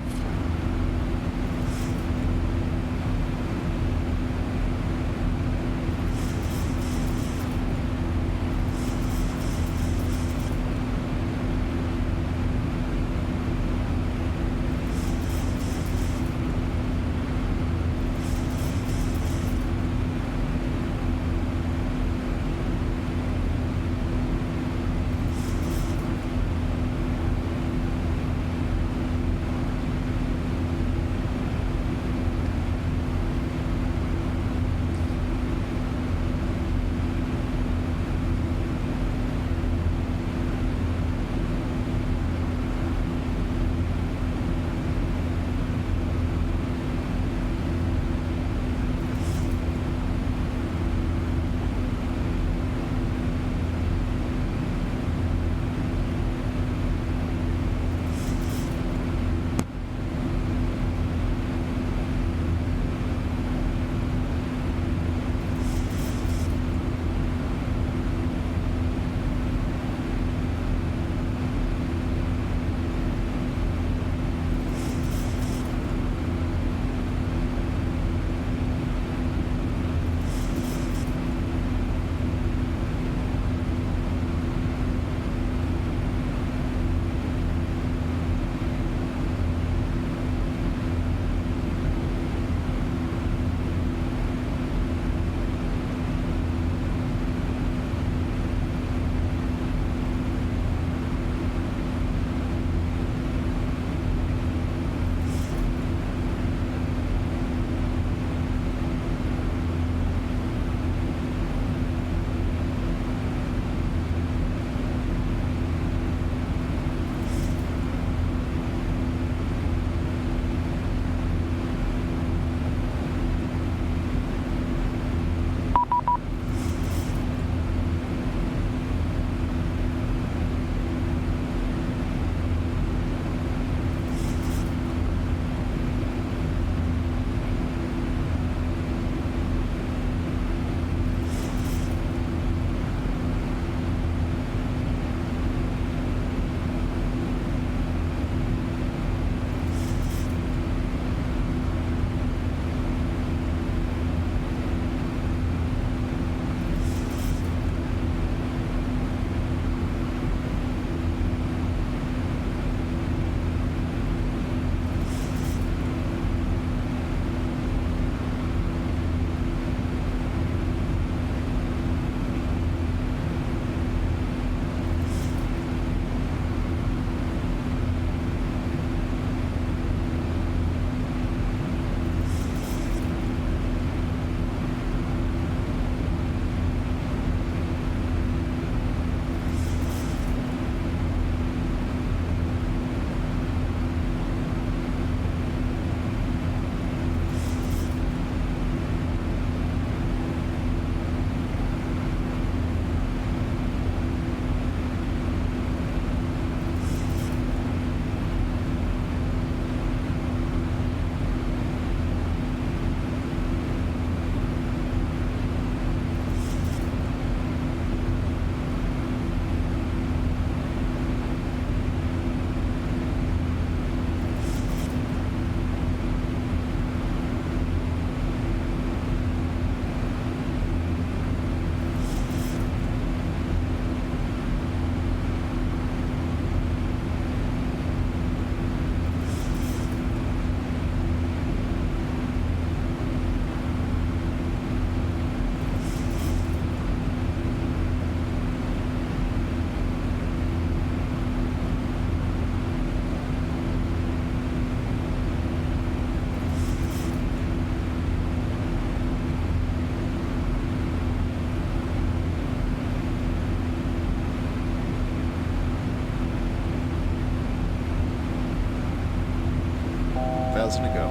dozen to go.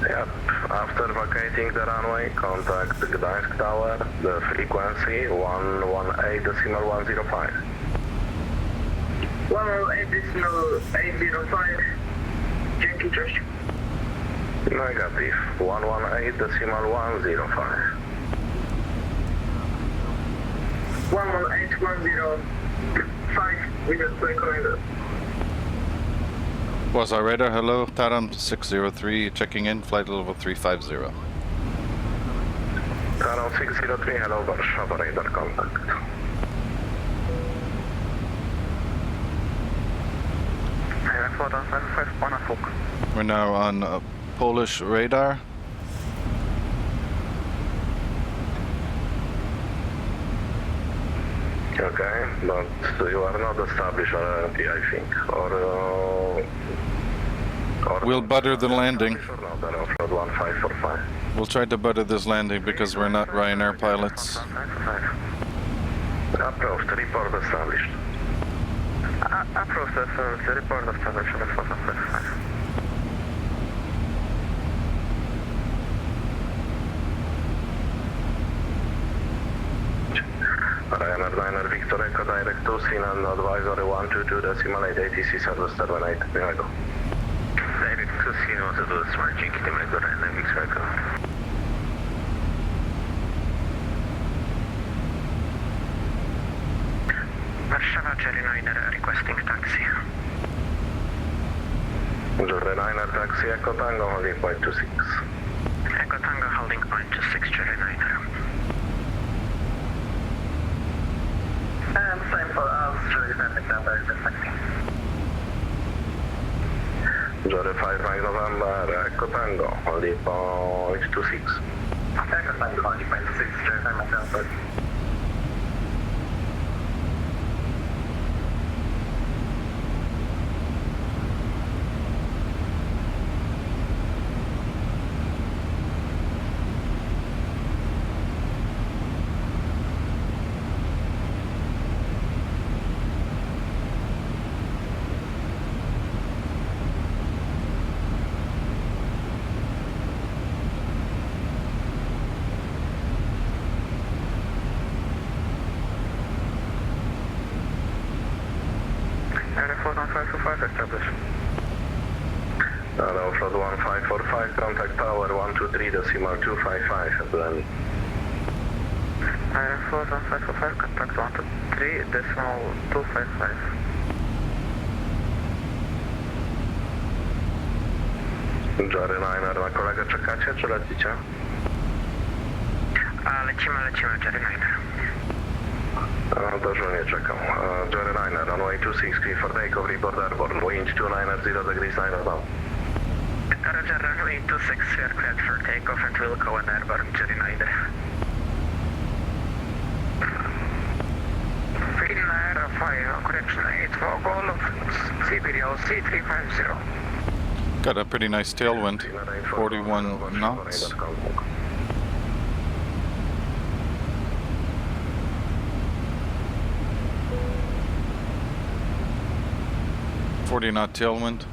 Yep. After vacating the runway, contact Gdańsk Tower, the frequency 118.105. 118.805. Dzięki, cześć. Negative 118.105. 118.105. We just play Craiova. Was our radar, hello, Taram 603, checking in, flight level 350. Taram 603, hello, Warszawa, radar contact. We're now on Polish radar. Okay, but you are not established already, I think, or We'll butter the landing. Sure, no, then offload 1545. We'll try to butter this landing because we're not Ryanair pilots. Approach, report established. Approach, report established. Ryanair 9 Victor Echo Direct 2, scene and advisory 122.8 ATC service 78. There I go. Direct 2, scene 122, smart dzięki tym Ryanair Victor Echo. Warszawa, Jerry 9 requesting taxi. Jerry 9 taxi Echo Tango holding point 26. Echo Tango holding point 26, Jerry 9. Same for us, Jerry 9 November, taxi. Jerry 5 Mike November Echo Tango holding point 26. Echo Tango holding point 26, Jerry 9 November. Offload 1545, contact tower 123.255 and then Airflow 1545, contact 123.255. Jerry 9 na kolegę czekacie, czy lecicie? Lecimy, Jerry 9. Dobrze, nie czekam. Jerry 9, runway 26, clear for takeoff, report airborne, wind 290 degrees 9 knots. Roger, runway 26, we are cleared for takeoff and we'll go on airborne, Jerry 9. Finnair 5, correction 8 for goal of Siberia C350. Got a pretty nice tailwind, 41 knots. .40 knot tailwind.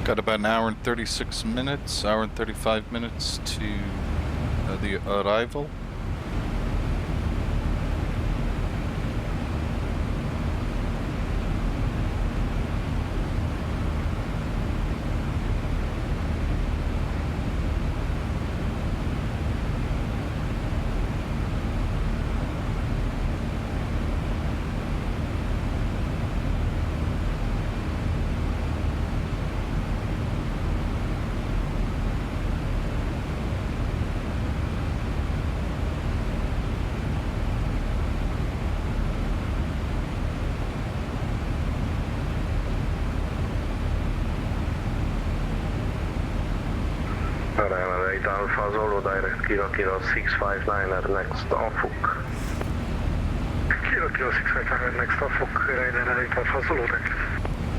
Got about an hour and 36 minutes, hour and 35 minutes to the arrival. Ryanair 8 Alpha Zulu, direct Kilo 659 next stop Hook. Kilo 659 next stop Hook, Ryanair 8 Alpha Zulu, thank you.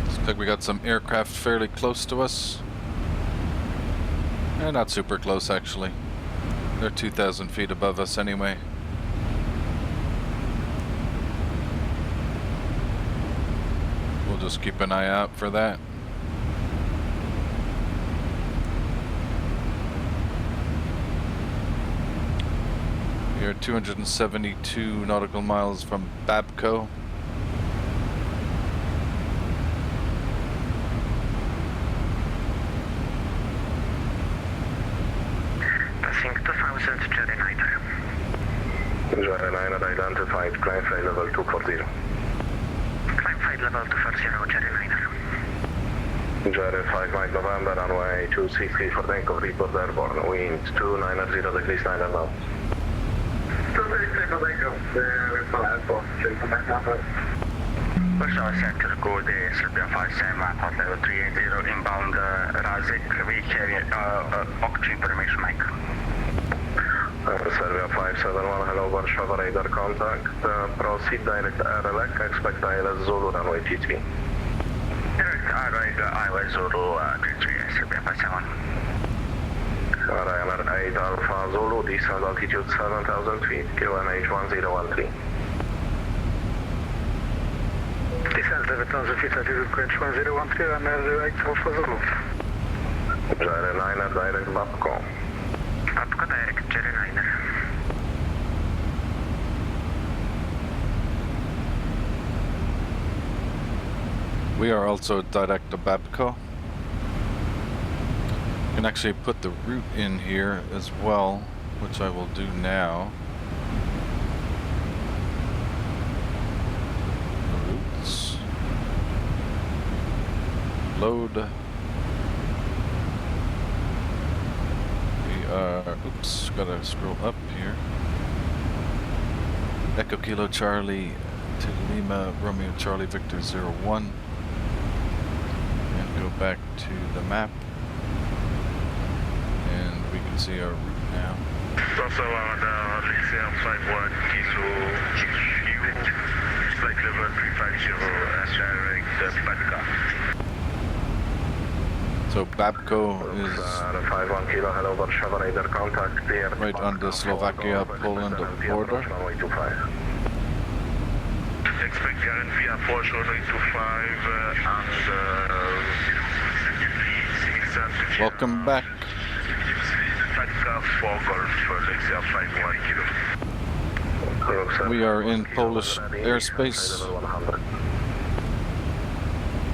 Looks like we got some aircraft fairly close to us. Not super close actually. They're 2,000 feet above us anyway. We'll just keep an eye out for that. We are 272 nautical miles from Babco. Passing 2000 to Jerry Niner. Jerry Niner identified, climb flight level 240. Climb flight level 240, Jerry Niner. Jerry 5 Mike November, runway 263 for takeoff, report airborne, wind 290 degrees 9 knots. Warsaw Center, code Serbia 57, hot level 380, inbound Razik, we carry oxygen information, Mike. Serbia 571, hello, Warsaw radar contact, proceed direct RLEC, expect ILS Zulu, runway T3. Direct ILS Zulu, T3, Serbia 57. Ryanair 8 Alpha Zulu, descent altitude 7,000 feet, QNH 1013. Descent 7,000 feet, altitude QNH 1013, Ryanair 8 Alpha Zulu. Jerry Niner, direct Babco. Babco direct, Jerry Niner. We are also direct to Babco. You can actually put the route in here as well, which I will do now. Routes. Load. We are, oops, gotta scroll up here. Echo Kilo Charlie to Lima, Romeo Charlie Victor 01. And go back to the map. And we can see our route now. Also on Lyceum Flight 1, Kilo GQ, flight level 350, direct Takeoff. So Babco is 51 Kilo, hello, Warsaw radar contact, clear. right on the Slovakia-Poland border. Runway 25. Expect current via Porsche runway 25 and Welcome back. Takeoff for Golf, Lyceum Flight 1 Kilo. We are in Polish airspace.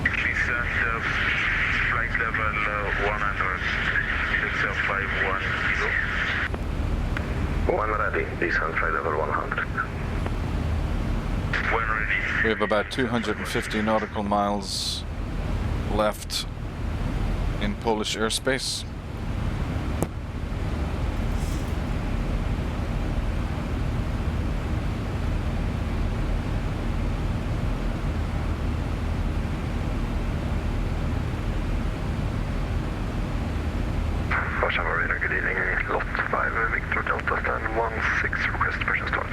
Descent flight level 100, Lyceum Flight 1 Kilo. One ready, descent flight level 100. When ready. We have about 250 nautical miles left in Polish airspace. Warsaw radar, good evening, lot 5 Victor Delta stand 16, request version start.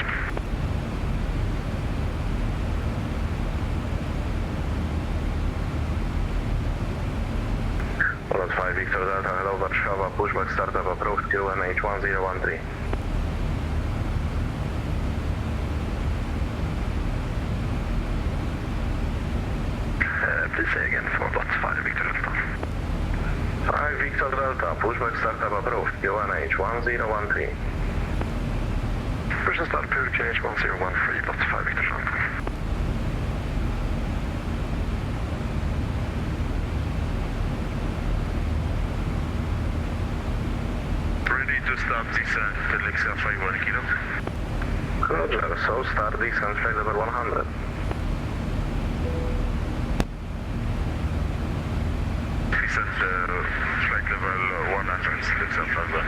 Lot 5 Victor Delta, hello, Warszawa, pushback startup approved, QNH 1013. Please say again for lot 5 Victor Delta. pushback startup approved, QNH 1013. Push and start approved, QNH 1013, lots 5 Victor Trump. Ready to start descent, Alexa 51 kilo. Roger, so start descent flight level 100. Descent flight level 100, Alexa 51 kilo.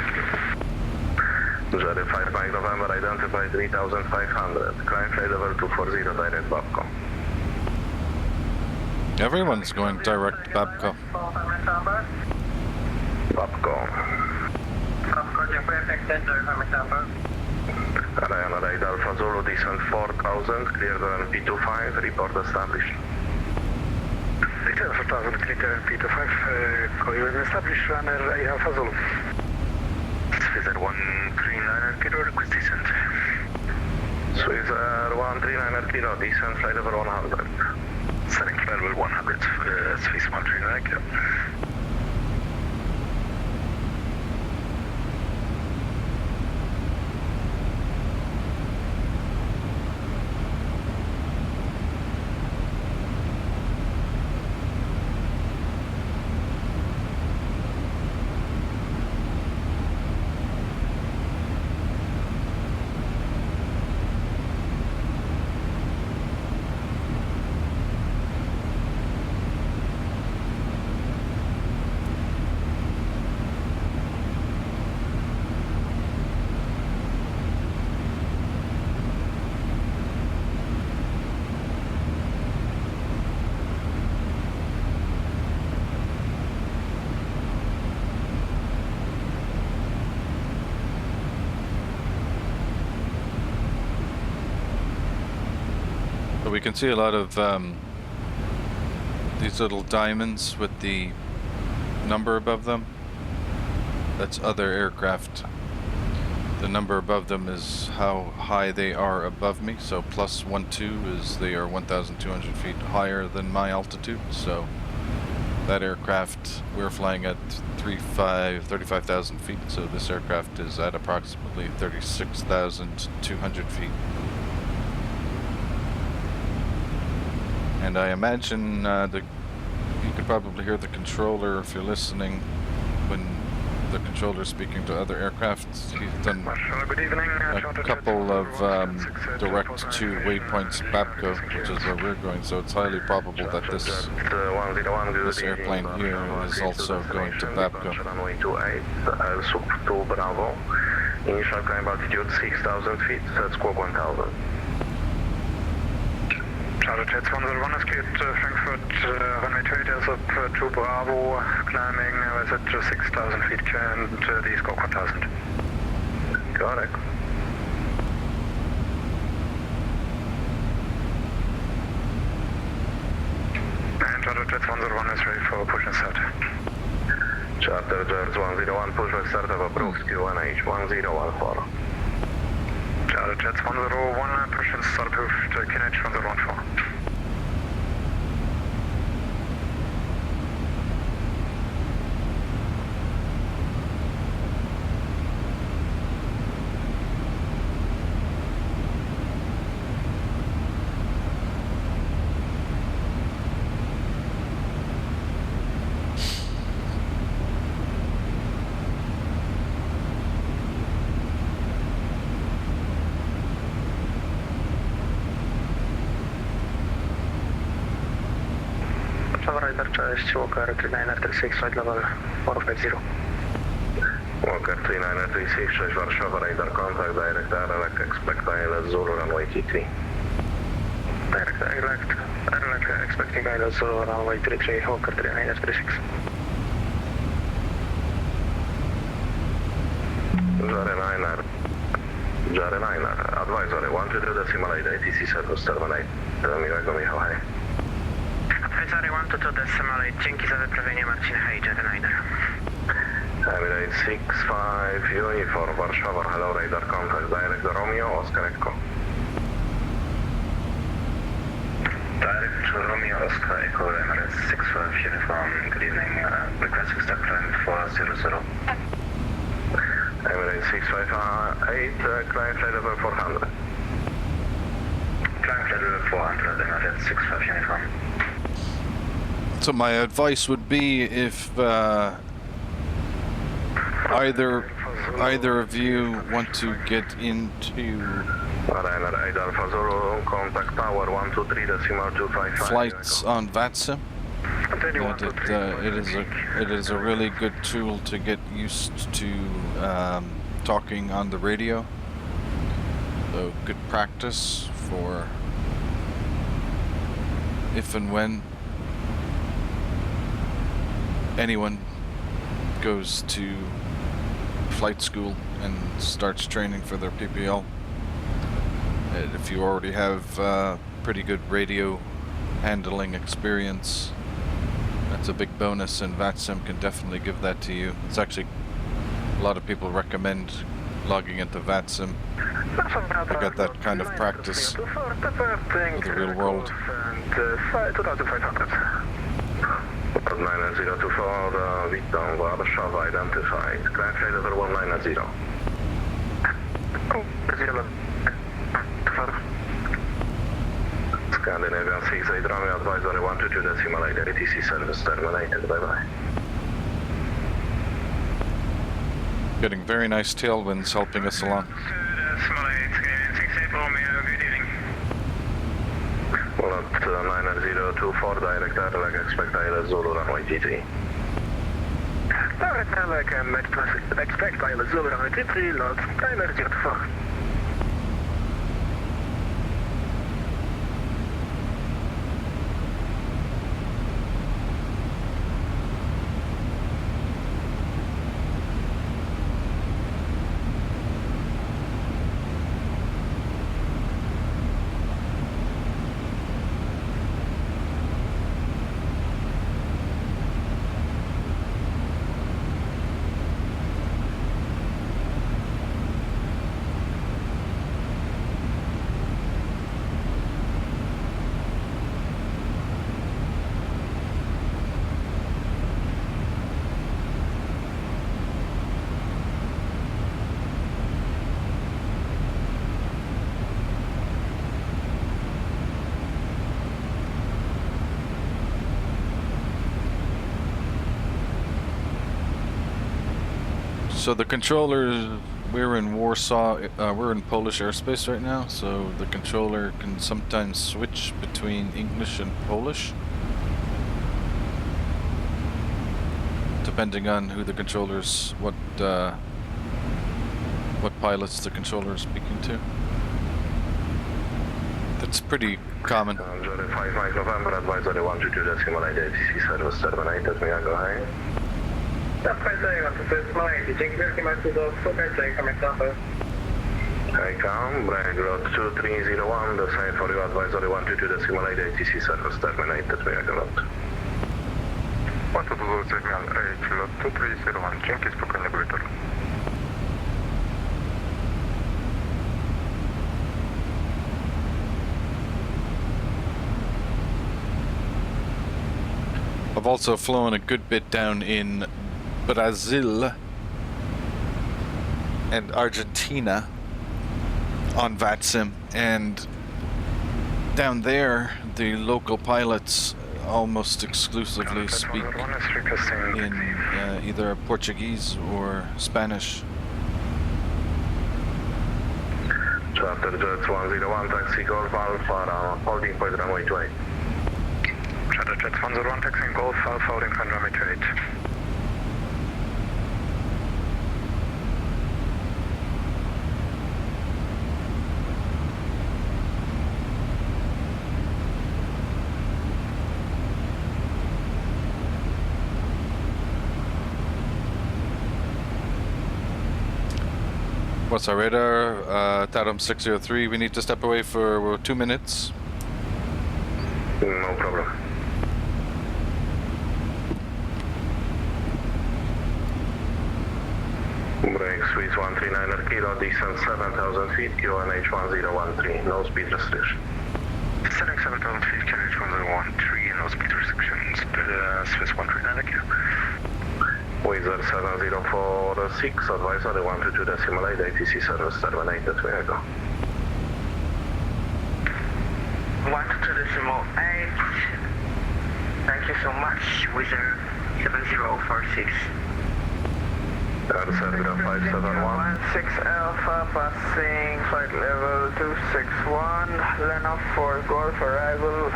Jerry 5 Mike November, identify 3500. Climb flight level 240, direct Babco. Everyone's going direct Babco. Babco. Ryan Raid Alpha Zulu, descent 4000, clear the P25, report established. Victor 4000, clear P25, call you established, runner 8 Alpha Zulu. Swizzer 139 kilo, request descent. Swizzer 139 kilo, descent flight level 100. Select level 100, Swiss 139 kilo. But we can see a lot of these little diamonds with the number above them. That's other aircraft. The number above them is how high they are above me. So plus 12 is they are 1,200 feet higher than my altitude. So that aircraft, we're flying at 35,000 feet. So this aircraft is at approximately 36,200 feet. And I imagine you could probably hear the controller if you're listening when the controller is speaking to other aircraft. He's done Good evening, a couple of direct to waypoints Babco, which is where we're going. So it's highly probable that this airplane here is also going to Babco. Runway 28, to Bravo. Initial climb altitude 6,000 feet, set squawk 1,000. Charter Jets 101 has cleared Frankfurt, runway 28 is up to Bravo, climbing is at 6,000 feet and the squawk 1,000. Correct. And Charter Jets 101 is ready for push and start. Charter Jets 101, pushback startup approved, QNH 1014. Charter Jets 101, push and start approved, QNH 1014. Cześć, Walker 3936, flight level 450. Walker 3936, Warszawa, radar contact, direct airlock, expect ILS Zulu, runway T3. Direct airlock, expecting ILS Zulu, runway 33, Walker 3936. Jerry Niner, advisory, 122.8, ATC service terminate. Miłego Michał, hej. Advisory 122.8, dzięki za wyprawienie Marcin, hej, Jerry Niner. Emirates 65, uniform, Warszawa, hello, radar contact, direct Romeo, Oscar Echo. Direct Romeo Oscar Echo Emirates 65 uniform. Good evening. Request to start climb 400. Emirates 658, climb flight level 400. Climb flight level 400, Emirates 65 uniform. So my advice would be if either of you want to get into Ryanair 8 Alpha Zulu, contact tower 123.255. flights on VATSIM, that it is a really good tool to get used to talking on the radio. So good practice for if and when anyone goes to flight school and starts training for their PPL. And if you already have pretty good radio handling experience, that's a big bonus, and VATSIM can definitely give that to you. It's actually, a lot of people recommend logging into VATSIM to get that kind of practice with the real world. 9024, witam Warszawa, identified. Climb flight level 190. Scandinavian 68 Romeo advisory 122.8 ATC service terminated. Bye bye. Getting very nice tailwinds helping us along. Bullet 9024, direct airlag, expect ILS Zulu runway GT. Direct airlag, expect ILS Zulu runway GT, load, 9024. So the controller, we're in Warsaw, we're in Polish airspace right now, so the controller can sometimes switch between English and Polish, depending on who the controller's, what pilots the controller is speaking to. That's pretty common. 5 Mike November, advisory 122.8 ATC service terminated. May I go ahead? Dzięki wielkie, Marku, do współpracy, komentarze. Takeoff, break road 2301, the same for you, advisory 122.8 ATC service terminated. May I go out? 122.8, lot 2301, dzięki, spokojnego wieczoru. I've also flown a good bit down in Brazil and Argentina on VATSIM, and down there the local pilots almost exclusively speak in either Portuguese or Spanish. Charter Jets 101, taxi Golf Alpha, holding point runway 28. Charter Jets 101, taxi Golf Alpha, holding point runway 28. What's our radar? Tatum 603, we need to step away for 2 minutes. No problem. Break Swiss 139 kilo, descent 7,000 feet, QNH 1013, no speed restriction. Setting 7000 feet, carriage 1013 in those speed restrictions, Swiss 139 kilo. Wizard 7046, advisory 122.8, ATC service terminated, may I go? 122.8. Thank you so much, Wizard 7046. Air Serbia 571. 16 Alpha, passing flight level 261, Lenox for Golf arrival,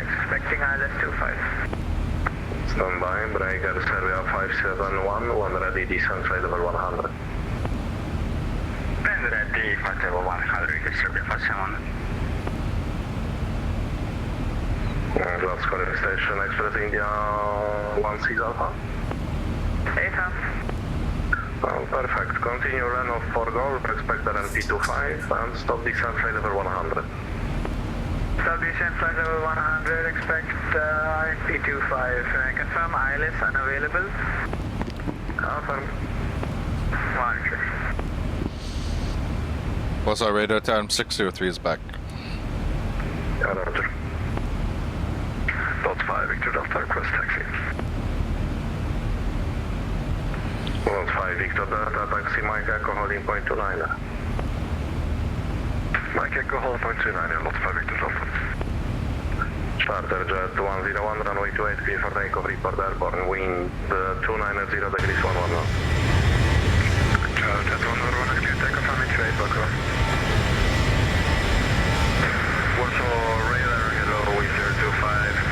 expecting ILS 25. Stand by, break Air Serbia 571, one ready, descent flight level 100. And ready, flight level 100, Serbia 571. Glasgow station, Express India 16 Alpha. 8 half. Perfect. Continue runoff for Golf, expect RNP25 and stop descent flight level 100. Stop descent flight level 100, expect RNP25. Confirm ILS unavailable. Confirm. Monitor. What's our radar time? 603 is back. Roger. Dot 5, Victor Delta, request taxi. 5 Victor Delta, taxi Mike Echo holding point 29. Mike Echo, hold point 29, lot 5 Victor Delta. Charter jet 101, runway 28, clear for takeoff, report airborne, wind 290 degrees 110. Charter jet 101 is clear, takeoff, runway 28, Bucko. Warsaw radar, hello, Wizard 25,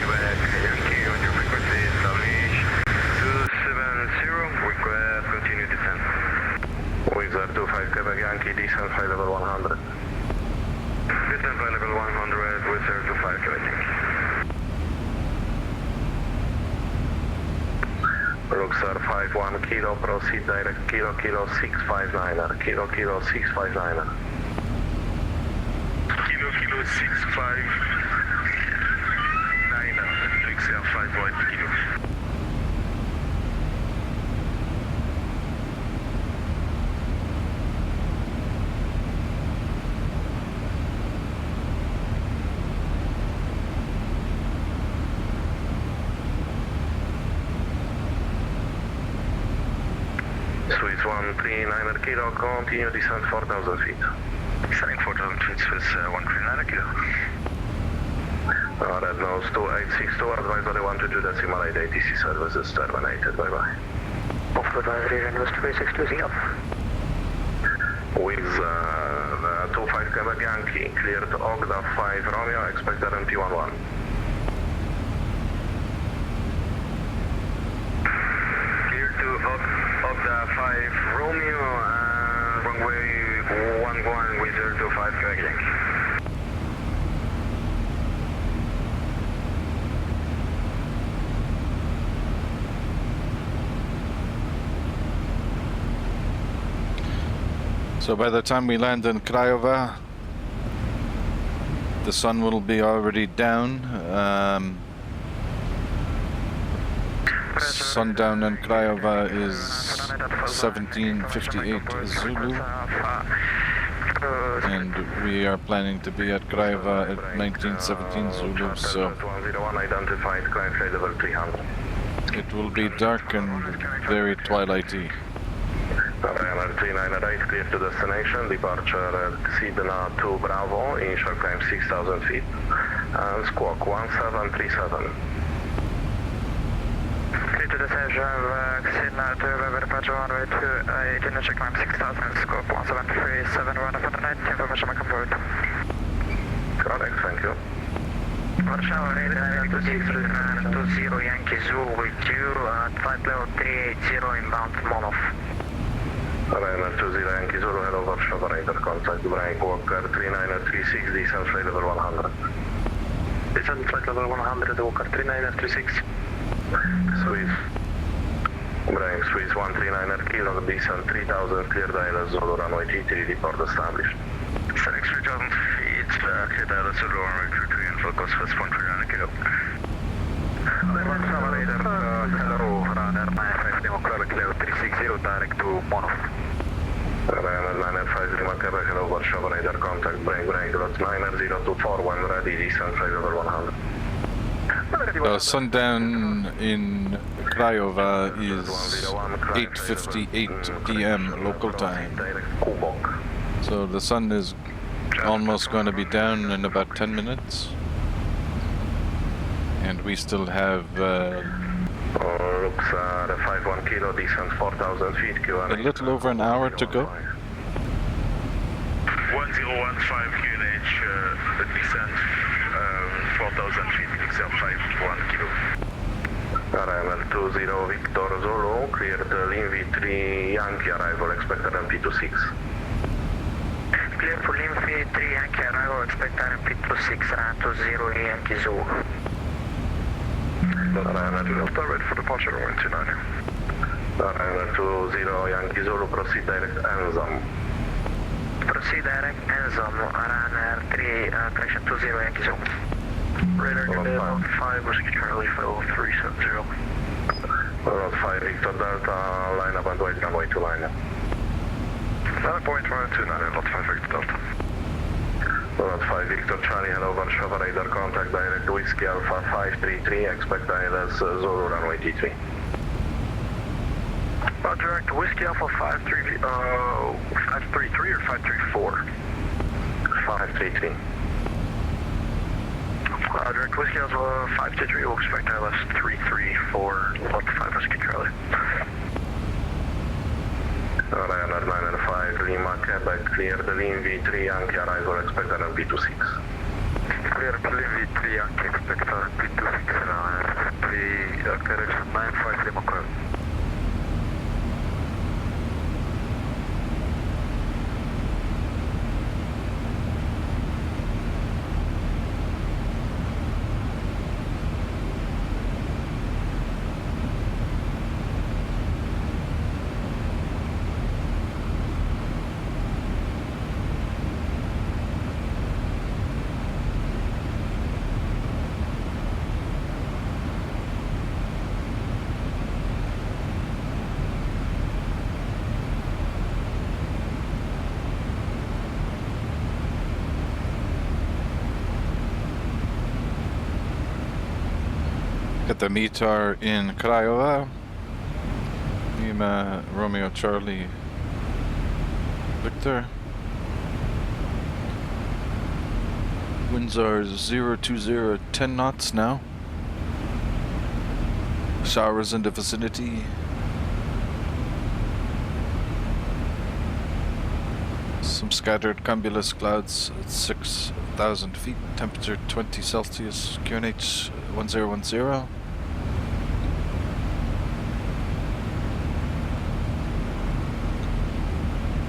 Quebec, Yankee, on your frequency, establish 270, request continue descent. Wizard 25, Quebec, Yankee, descent flight level 100. Descent flight level 100, Wizard 25, Quebec, Yankee. Rockstar 51 kilo, proceed direct kilo 659er, kilo 659er. Kilo 659, Lexia 5 white kilo. Swiss 139er kilo, continue descent 4,000 feet. Setting 4,000 feet, Swiss 139 kilo. Red nose 2862, advisory 122.8, ATC services terminated, bye bye. Off advisory, Red nose 2862 up. With 25 Quebec Yankee, cleared Ogda 5 Romeo, expect RNP11. Clear to Ogda 5 Romeo, runway 11 Wizard 25 Quebec Yankee. So by the time we land in Craiova, the sun will be already down. Sundown in Craiova is 17:58 Zulu, and we are planning to be at Craiova at 19:17 Zulu, so 101 identified, climb flight level 300. it will be dark and very twilighty. Ryanair 398, clear to destination, departure Sidna to Bravo, initial climb 6,000 feet, and squawk 1737. Clear to destination, Sidna to Bravo, departure runway 28, initial climb 6,000, scope 1737, runway for the night, information confirmed. Correct, thank you. Warsaw radar 20 Yankee Zulu with you at flight level 380 inbound Monov. Ryanair 20 Yankee Zulu, hello Warsaw radar, contact Brian Walker 3936, descent flight level 100. Descent flight level 100, Walker 3936. Swiss. Brian Swiss 139er kilo, descent 3000, cleared ILS Zulu, runway T3, report established. Setting 3,000 feet, cleared ILS Zulu, runway 23 and full course Swiss 139 kilo. Warsaw radar, hello, Ryanair 95 Lima, Quebec, level 360, direct to Monov. Ryanair 905 Lima Quebec, hello, Warszawa, radar contact, break, lot 90241, ready, descent, flight level 100. Sundown in Craiova is 8:58 p.m. local time. So the sun is almost going to be down in about 10 minutes. And we still have looks at 51 kilo, descent 4,000 feet, a little over an hour to go. 1015 QNH, descent 4,000 feet, except 51 kilo. Ryanair 20 Victor Zulu, cleared Lin V3 Yankee arrival, expected MP26. Clear for Lin V3 Yankee arrival, expected MP26, Rato 0 Yankee Zulu. Ryanair 2 Delta, ready for departure, runway 29. Ryanair 20 Yankee Zulu, proceed direct Enzam. Proceed direct Enzam, Ryanair 3, correction 20 Yankee Zulu. Radar condition 5, Whiskey Charlie, fill 370. Lot 5 Victor Delta, line up and wait, runway 29. 9.129, lot 5 Victor Delta. Lot 5 Victor Charlie, hello, Warszawa, radar contact, direct Whiskey Alpha 533, expect ILS Zulu, runway T3. Direct Whiskey Alpha 533 or 534? 533. Direct Whiskey Alpha 523, we'll expect ILS 334, lot 5 Whiskey Charlie. Ryanair 905 Lima Quebec, cleared Lin V3 Yankee arrival, expected MP26. Clear Lin V3 Yankee, expected MP26, correction 95 Lima Quebec. Got the METAR in Craiova. Lima Romeo Charlie Victor. Winds are 020, 10 knots now. Showers in the vicinity. Some scattered cumulus clouds at 6,000 feet. Temperature 20 Celsius. QNH 1010.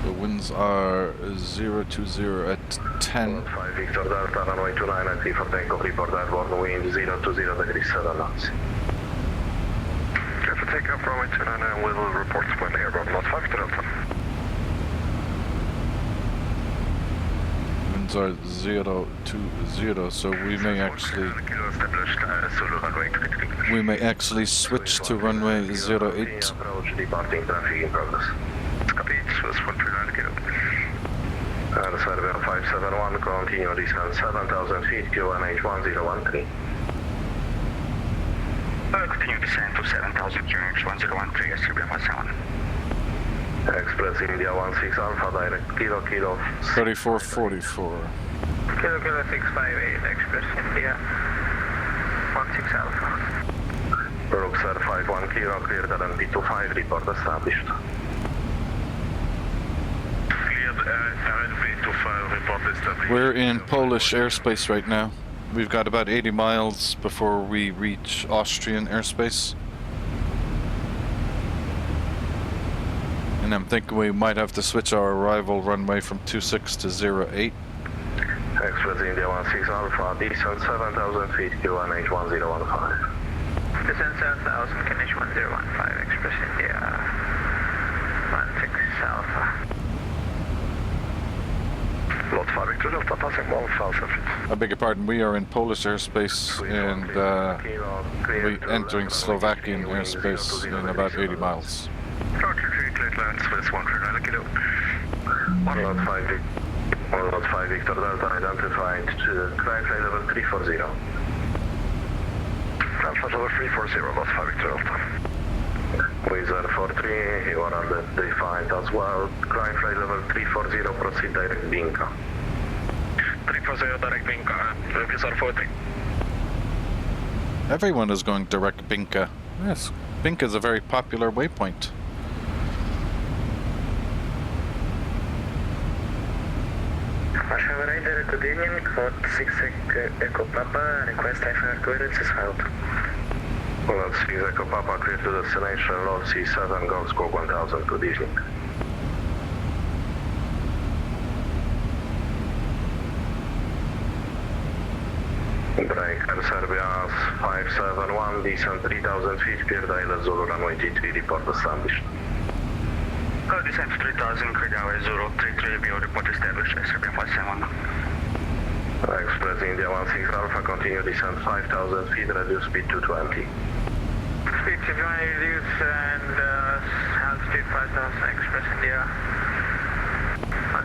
The winds are 020 at 10. 5 Victor Delta, runway 29 at clear for takeoff, report airborne wind 020 degrees 7 knots. Clear for takeoff, runway 29 and we'll report when airborne, lot 5 Victor Delta. Winds are 020, so we may actually switch to runway 08. Approach departing traffic in progress. Copy, Swiss 139 kilo. Server 571, continue descent 7,000 feet, QNH 1013. Continue descent to 7,000 QNH 1013, SUBM 7. Express India 16 Alpha, direct Kilo Kilo 3444. Kilo Kilo 658, Express India 16 Alpha. Luxor 51 Kilo, cleared LNP25, report established. We're in Polish airspace right now. We've got about 80 miles before we reach Austrian airspace. And I'm thinking we might have to switch our arrival runway from 26 to 08. Express India 16 Alpha, descent 7,000 feet, QNH 1015. Descent 7,000, QNH 1015, Express India 16 Alpha. Lot 5 Victor Delta, passing 1,000 feet. I beg your pardon, we are in Polish airspace and we're entering Slovakian airspace in about 80 miles. Roger, cleared land, Swiss 139 kilo. Lot 5 Victor Delta identified to climb flight level 340. Climb flight level 340, Lot 5 Victor Delta. Wizard 43, you are defined as well. Climb flight level 340, proceed direct Binka. 340 direct Binka, Wizard 43. Everyone is going direct Binka. Yes, Binka is a very popular waypoint. Asheva Rider, good evening. Lot 6 Echo Papa, request IFR clearance is filed. Lot 6 Echo Papa, clear to destination, Lot C7, Golf Squawk 1000, good evening. Breaker Serbia 571, descent 3000 feet, clear dial Zulu runway T3, report established. Descent 3000, Craiova, Zulu 33, BO report established, Serbia 571. Express India 16 Alpha, continue descent 5000 feet, reduce speed to 20. Speed to 20 reduce and altitude 5000, Express India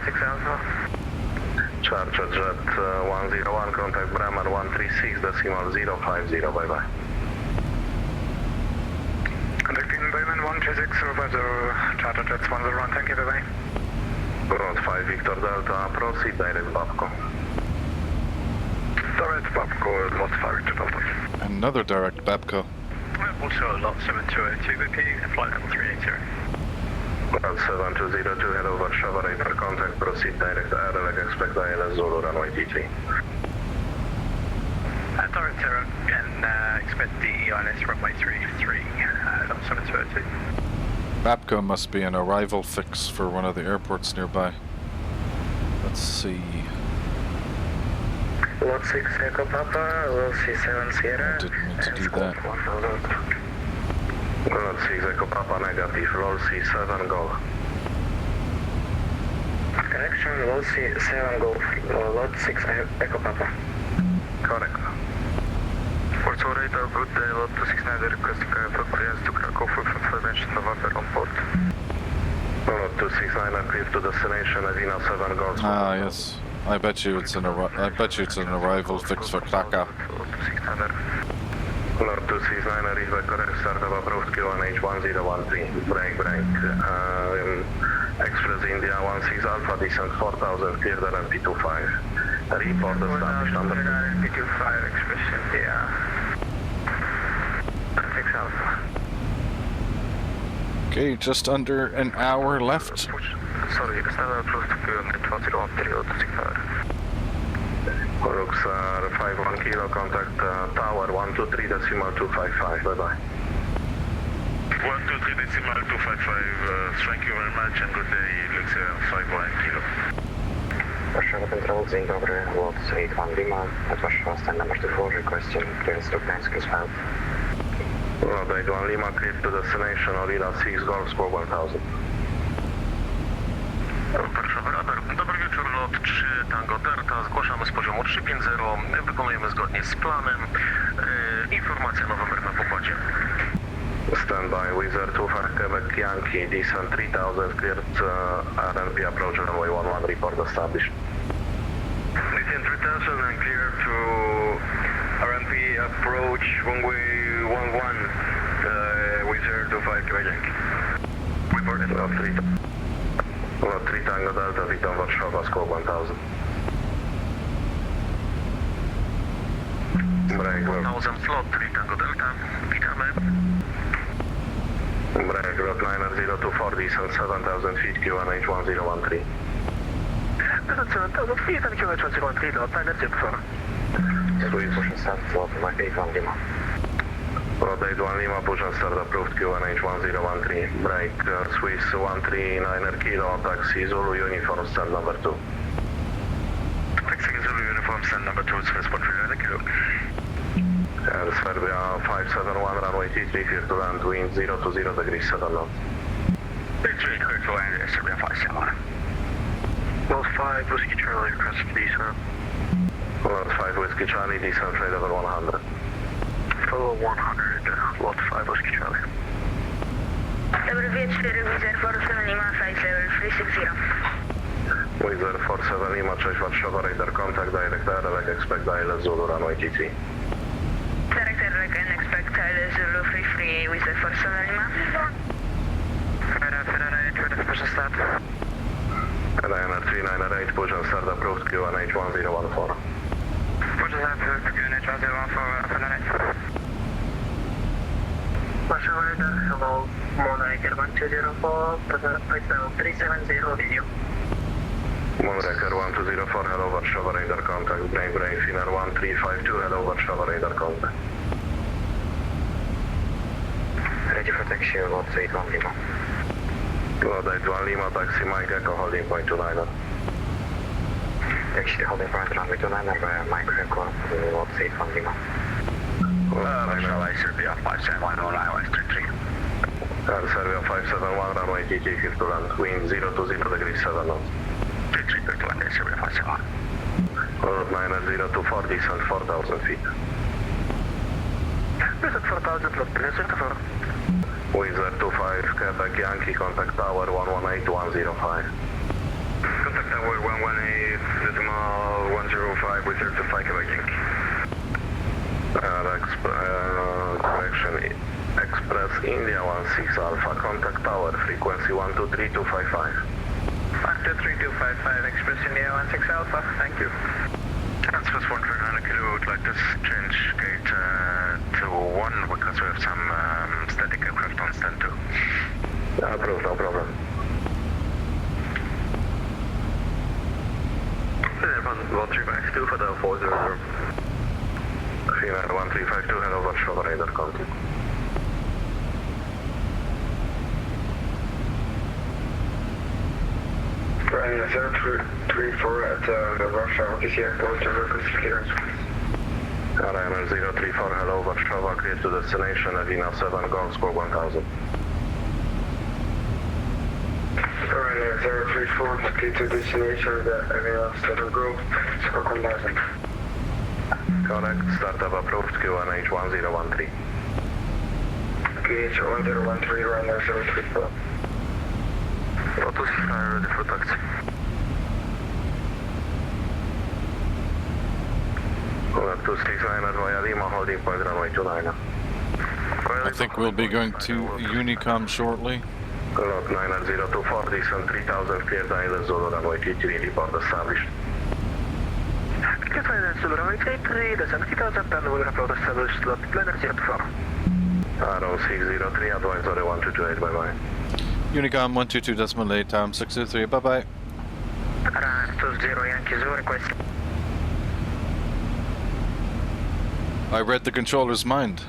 16 Alpha. Charger Jet 101, contact Bremen 136, decimal 050, bye bye. Contacting Bremen 136, Charter Jets 101, thank you, bye bye. Lot 5 Victor Delta, proceed direct Babco. Direct Babco, Lot 5 Victor Delta. Another direct Babco. Also Lot 7202 BP, flight level 380. Lot 7202, head over Warszawa, radar contact, proceed direct airlock, expect ILS Zulu runway T3. Direct Terror, and expect the ILS runway 33, Lot 7202. Babco must be an arrival fix for one of the airports nearby. Let's see. Lot 6 Echo Papa, Will C7 Sierra. I didn't mean to do that. Lot 6 Echo Papa, negative, roll C7 Golf. Correction, Will C7 Golf, Lot 6 Echo Papa. Correct. Warsaw Radar, good day, Lot 269, requesting for clearance to Krakow with information November on board. Lot 269, clear to destination, Avina 7 Golf. Ah, yes. I bet you it's an arrival fix for Krakow. Lot 269, reach back correct, start of approved Q1H 1013, break. Express India 16 Alpha, descent 4000, clear the RMP25. Report established number. RMP25, Express India 6 Alpha. Okay, just under an hour left. Sorry, standard approved Q1H 1013, Looks 51 kilo, contact tower 123 decimal 255, bye bye. 123 decimal 255, thank you very much and good day, looks 51 kilo. Warszawa Control, dzień dobry, Lot 81 Lima, at Warszawa stand number 24, requesting clearance to Gdańsk is filed. Lot 81 Lima, clear to destination, Olila 6 Golf Squawk 1000. Warszawa Radar, dobry wieczór, Lot 3 Tango Delta, zgłaszamy z poziomu 350, wykonujemy zgodnie z planem, informacja November na pokładzie. Standby, Wizard 2 Quebec Yankee, descent 3000, cleared RNP approach runway 11, report established. Descent 3000 and clear to RMP approach runway 11, Wizard 25 Quebec Yankee. Report established. Lot 3 Tango Delta, witam Warszawa, Squawk 1000. Break, 1000 slot, 3 Tango Delta, witamy. Break, Lot 9024, descent 7000 feet, Q1H 1013. Descent 7000 feet and Q1H 1013, Lot 9024. Swiss. Push and start, Lot 81 Lima. Lot 81 Lima, push and start approved, Q1H 1013. Break, Swiss 139 kilo, taxi Zulu uniform, stand number 2. Taxi Zulu uniform, stand number 2, Swiss 139 kilo. Air Serbia 571, runway T3, clear to land, wind 020 degrees 7 knots. Clear to land, Serbia 571. Lot 5, Whiskey Charlie, requesting descent. Lot 5 Whiskey Charlie, descent flight level 100. Follow 100, Lot 5, Whiskey Charlie. Dobry wieczór, Wizard 47 Lima, flight level 360. Wizard 47 Lima, 6 Warszawa, radar contact, direct airline, expect ILS Zulu, runway T3. Direct airline and expect ILS Zulu, free, Wizard 47 Lima. Ready for start. Ryanair 398, push and start approved, QNH 1014. Push and start approved, QNH 1014, Federate. Warszawa radar, hello, Moonraker 1204, flight level 370, video. Moonraker 1204, hello, Warszawa, radar contact, brain, Finnair 1352, hello, Warszawa, radar contact. Ready for taxi, load 81 Lima. Load 81 Lima, taxi Mike, Echo, holding point 29er. Taxi holding point runway 29er, Mike Echo, load 81 Lima. Warszawa, Serbia 57109, West 33. Air Serbia 571, runway TT, here to land, wind 020 degrees 7 knots. 3331, Air Serbia 571. Road 90240, descent 4,000 feet. Descent 4,000, load descent 4. Wizard 25, Quebec Yankee, contact tower 118105. Contact tower 118, decimal 105, Wizard 25, Quebec Yankee. Correction, Express India 16 Alpha, contact tower, frequency 123255. 123255, Express India 16 Alpha, thank you. Transfer 1 kilo, would like to change gate to 1 because we have some static aircraft on stand 2. Approved, no problem. Finnair 1352 for the 400. Finnair 1352, hello, Warszawa, radar contact. Ryanair 034 at the Warsaw OTC airport to request clearance. Ryanair 034, hello, Warszawa, clear to destination, Avina 7, Golf score 1000. Ryanair 034, clear to destination, the Avina 7 Golf score 1000. Correct, startup approved, QNH 1013. QH 1013, Ryanair 034. Lotus ready for taxi. Left 269 via Lima, holding point runway 29. I think we'll be going to Unicom shortly. Lot 90240, descent 3000, cleared ILS Zulu, runway T3, report established. Cleared ILS Zulu, runway T3, descent 3000, and we'll report established, lot planner 04. Arrow 603, advisory 1228, bye-bye. Unicom 122.8, Tom 623, bye-bye. Runner 20 Yankee Zoo, request. I read the controller's mind.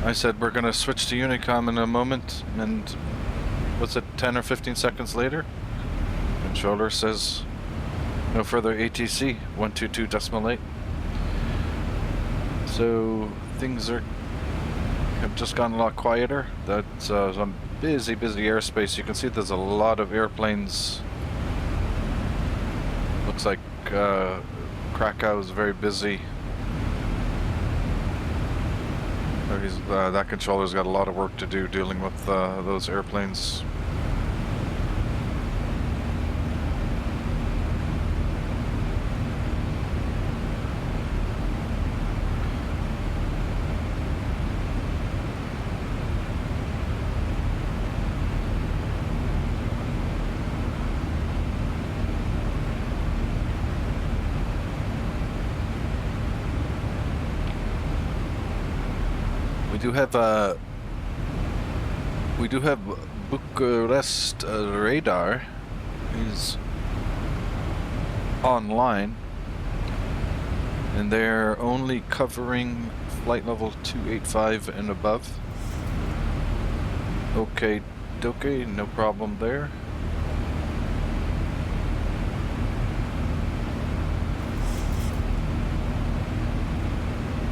I said we're gonna switch to Unicom in a moment, and what's it, 10 or 15 seconds later? Controller says no further ATC, 122.8. So things have just gotten a lot quieter. That's some busy airspace. You can see there's a lot of airplanes. Looks like Krakow is very busy. That controller's got a lot of work to do dealing with those airplanes. We do have Bucharest radar is online, and they're only covering flight level 285 and above. Okay, no problem there.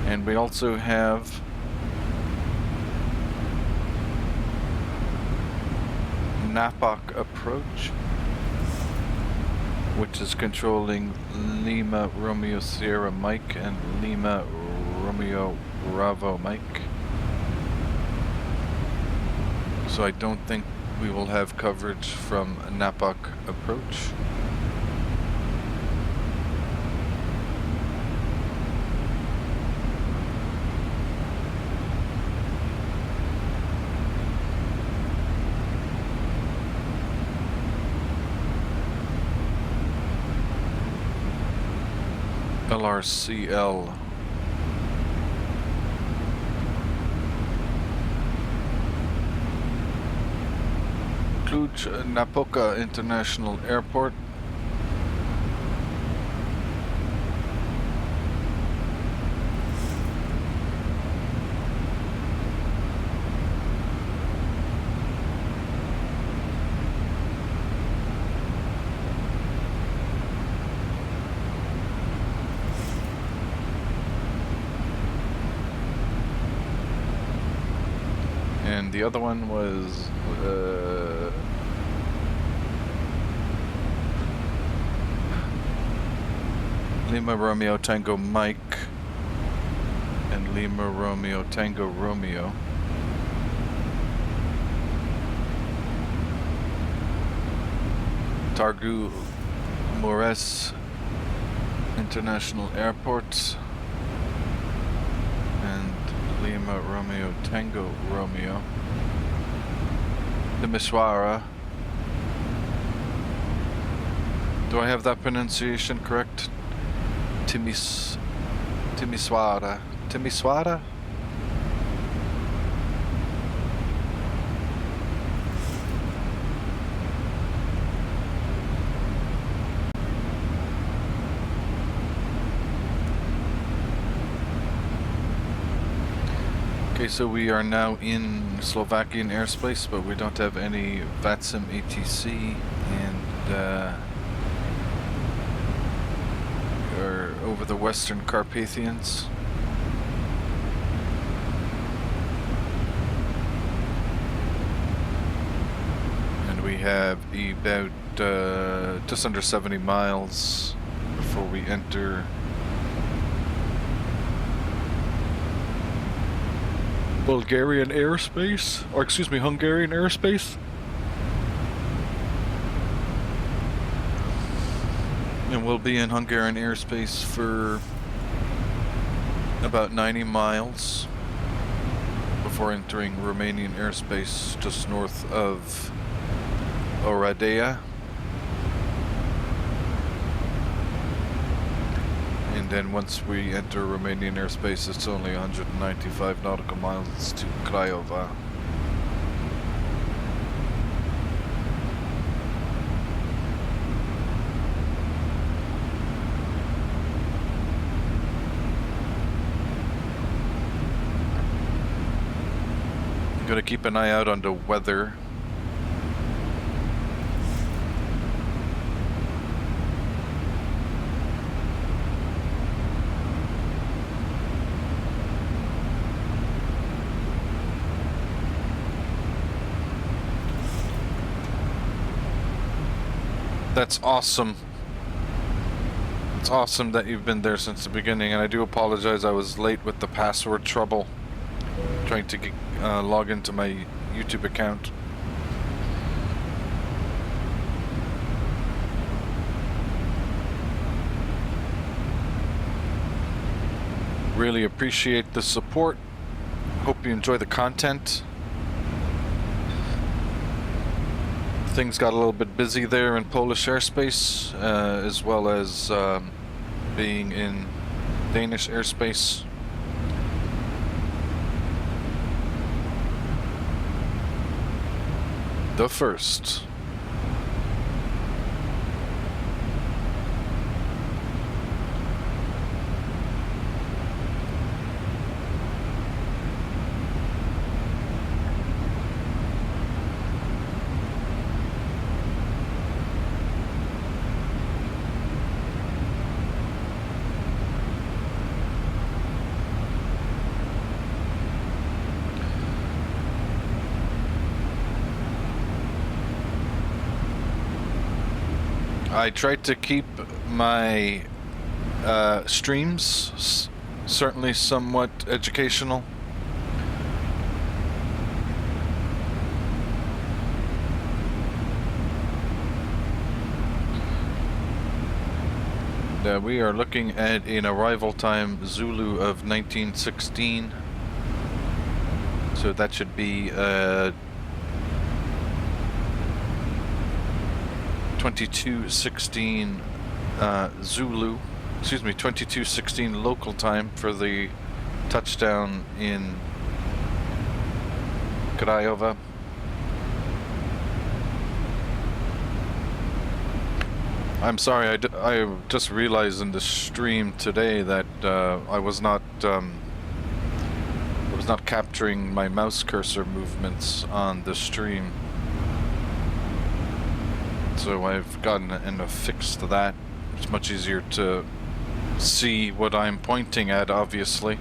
And we also have Napak approach, which is controlling Lima Romeo Sierra Mike and Lima Romeo Bravo Mike. So I don't think we will have coverage from Napak approach. LRCL. Cluj-Napoca International Airport. And the other one was Lima Romeo Tango Mike and Lima Romeo Tango Romeo. Targu Mores International Airport and Lima Romeo Tango Romeo. Timisoara. Do I have that pronunciation correct? Timisoara. Timisoara? Okay, so we are now in Slovakian airspace, but we don't have any VATSIM ATC, and we're over the Western Carpathians. And we have about just under 70 miles before we enter Bulgarian airspace, or excuse me, Hungarian airspace. And we'll be in Hungarian airspace for about 90 miles before entering Romanian airspace just north of Oradea. And then once we enter Romanian airspace, it's only 195 nautical miles to Craiova. I'm gonna keep an eye out on the weather. That's awesome. It's awesome that you've been there since the beginning, and I do apologize I was late with the password trouble trying to log into my YouTube account. Really appreciate the support. Hope you enjoy the content. Things got a little bit busy there in Polish airspace, as well as being in Danish airspace. The first. I tried to keep my streams certainly somewhat educational. We are looking at an arrival time Zulu of 1916. So that should be 2216 Zulu, excuse me, 22:16 local time for the touchdown in Craiova. I'm sorry, I just realized in the stream today that I was not capturing my mouse cursor movements on the stream. So I've gotten and fixed that. It's much easier to see what I'm pointing at, obviously,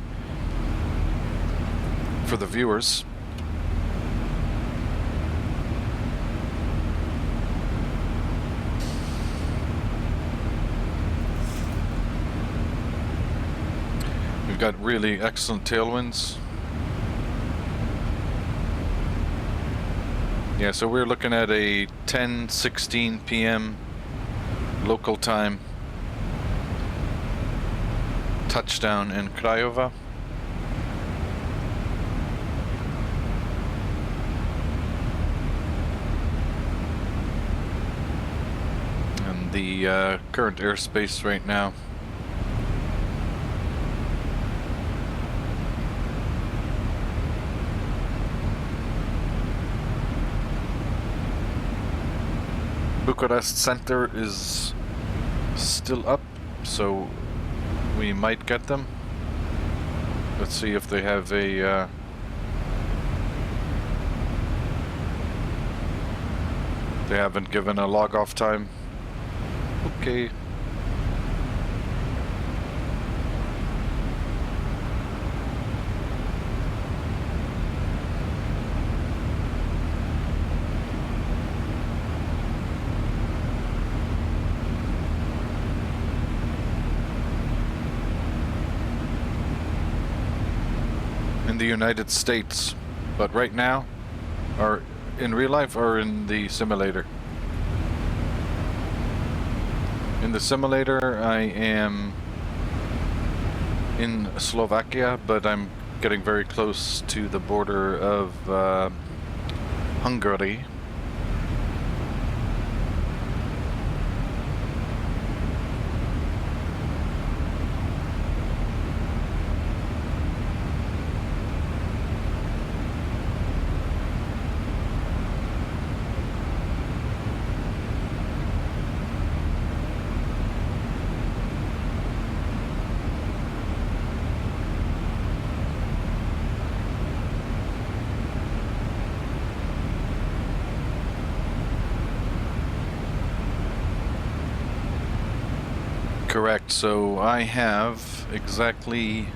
for the viewers. We've got really excellent tailwinds. Yeah, so we're looking at a 10:16 p.m. local time touchdown in Craiova. And the current airspace right now, Bucharest Center is still up, so we might get them. Let's see if they have a they haven't given a log off time. Okay. In the United States, but right now, or in real life or in the simulator? In the simulator, I am in Slovakia, but I'm getting very close to the border of Hungary. Correct, so I have exactly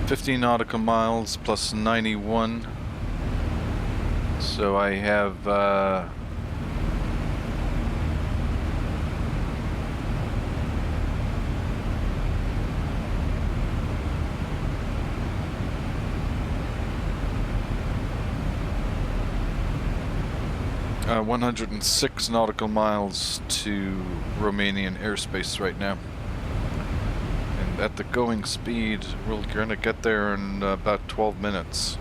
50 nautical miles plus 91. So I have 106 nautical miles to Romanian airspace right now. And at the going speed, we're gonna get there in about 12 minutes.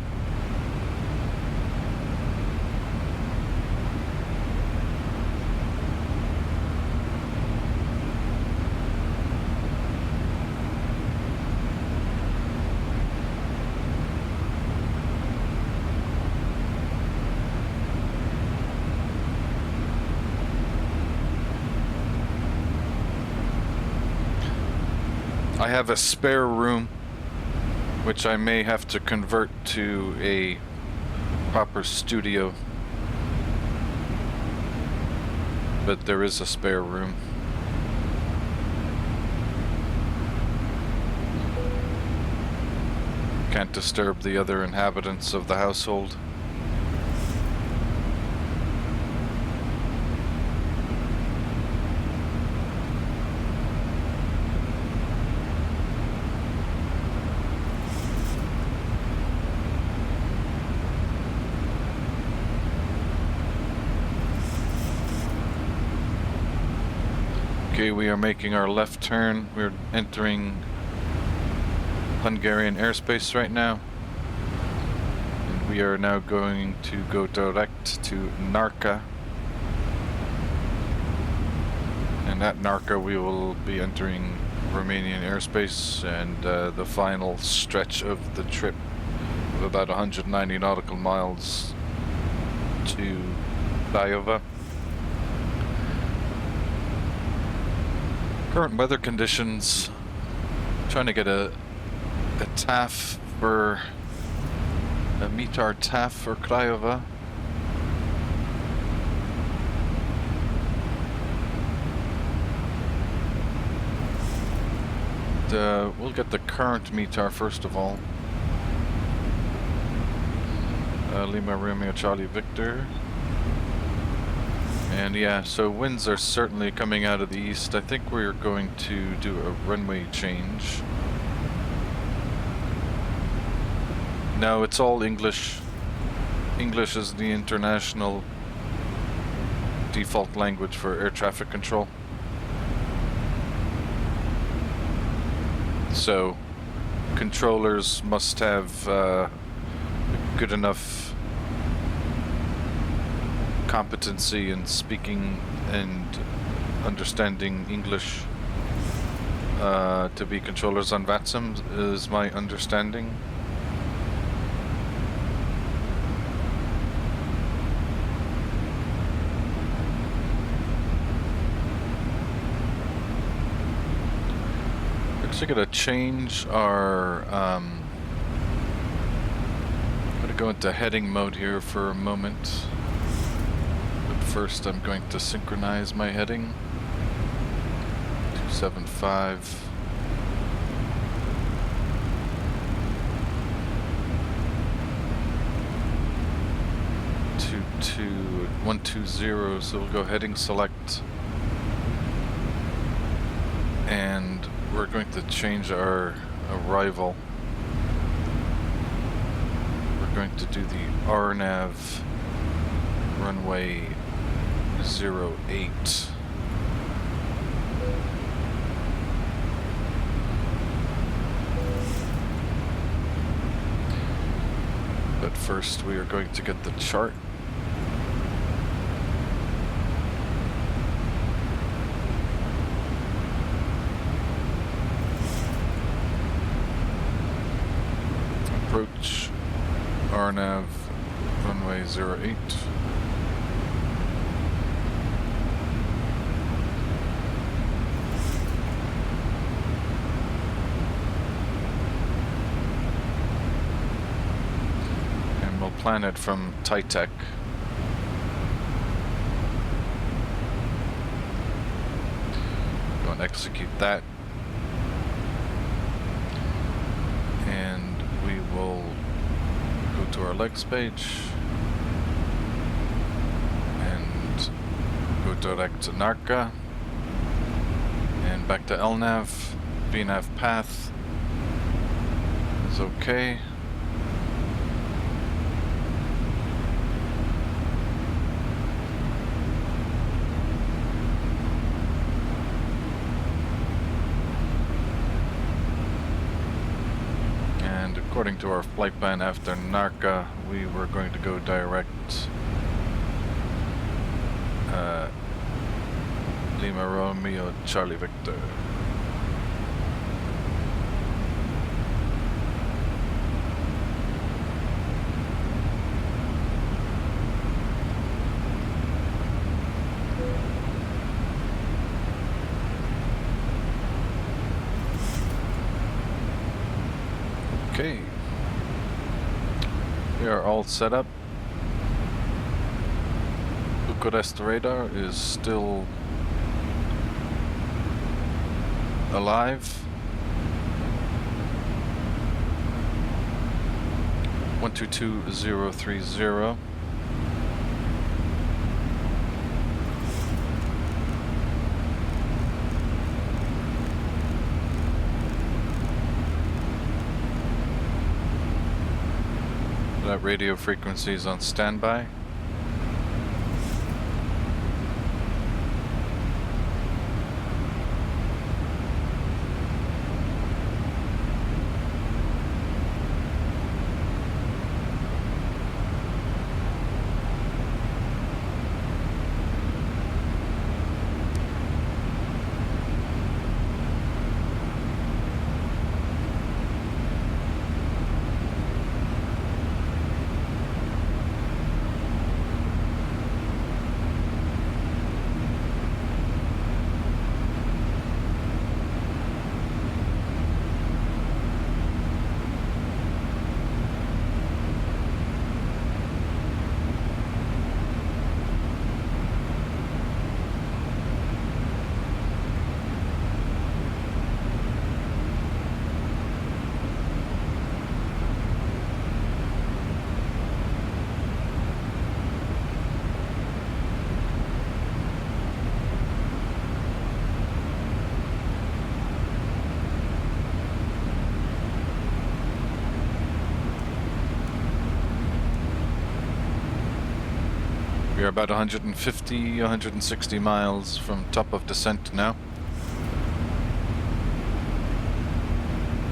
I have a spare room, which I may have to convert to a proper studio, but there is a spare room. Can't disturb the other inhabitants of the household. Okay, we are making our left turn. We're entering Hungarian airspace right now. And we are now going to go direct to Narca. And at Narca we will be entering Romanian airspace, and the final stretch of the trip of about 190 nautical miles to Craiova. Current weather conditions, trying to get a TAF for a METAR TAF for Craiova. We'll get the current METAR first of all. Lima Romeo Charlie Victor. And yeah, so winds are certainly coming out of the east. I think we're going to do a runway change. No, it's all English. English is the international default language for air traffic control. So, controllers must have good enough competency in speaking and understanding English to be controllers on VATSIM, is my understanding. We're gonna change our gonna go into heading mode here for a moment, but first I'm going to synchronize my heading. 275 120, so we'll go heading select, and we're going to change our arrival. We're going to do the RNAV runway 08. But first we are going to get the chart. Approach RNAV runway 08. And we'll plan it from Titec. Go and execute that. We'll go to our legs page and go direct to Narca and back to LNAV. VNAV path is okay. According to our flight plan after Narca, we were going to go direct Lima Romeo Charlie Victor. Okay, we are all set up. Bucharest radar is still alive. 122030. That radio frequency is on standby. We're about 150, 160 miles from top of descent now.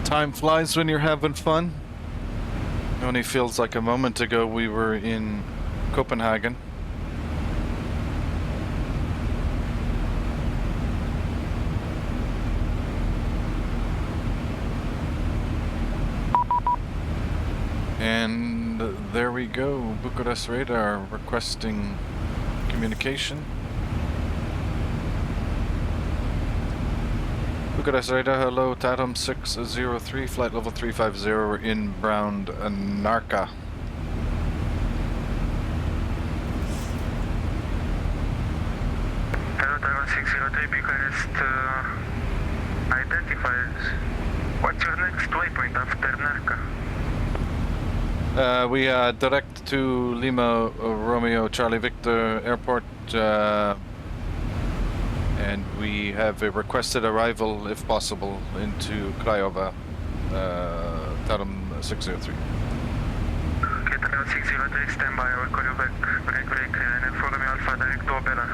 Time flies when you're having fun. It only feels like a moment ago we were in Copenhagen. And there we go, Bucharest radar requesting communication. Bucharest radar, hello, Tatum 603, flight level 350, we're inbound Narca. Hello, Tatum 603, Bucharest identifies. What's your next waypoint after Narca? We direct to Lima Romeo Charlie Victor Airport, and we have a requested arrival, if possible, into Craiova, Tarum 603. Okay, Tatum 603, stand by, I will call you back. Break, and follow me Alpha, direct to Bella.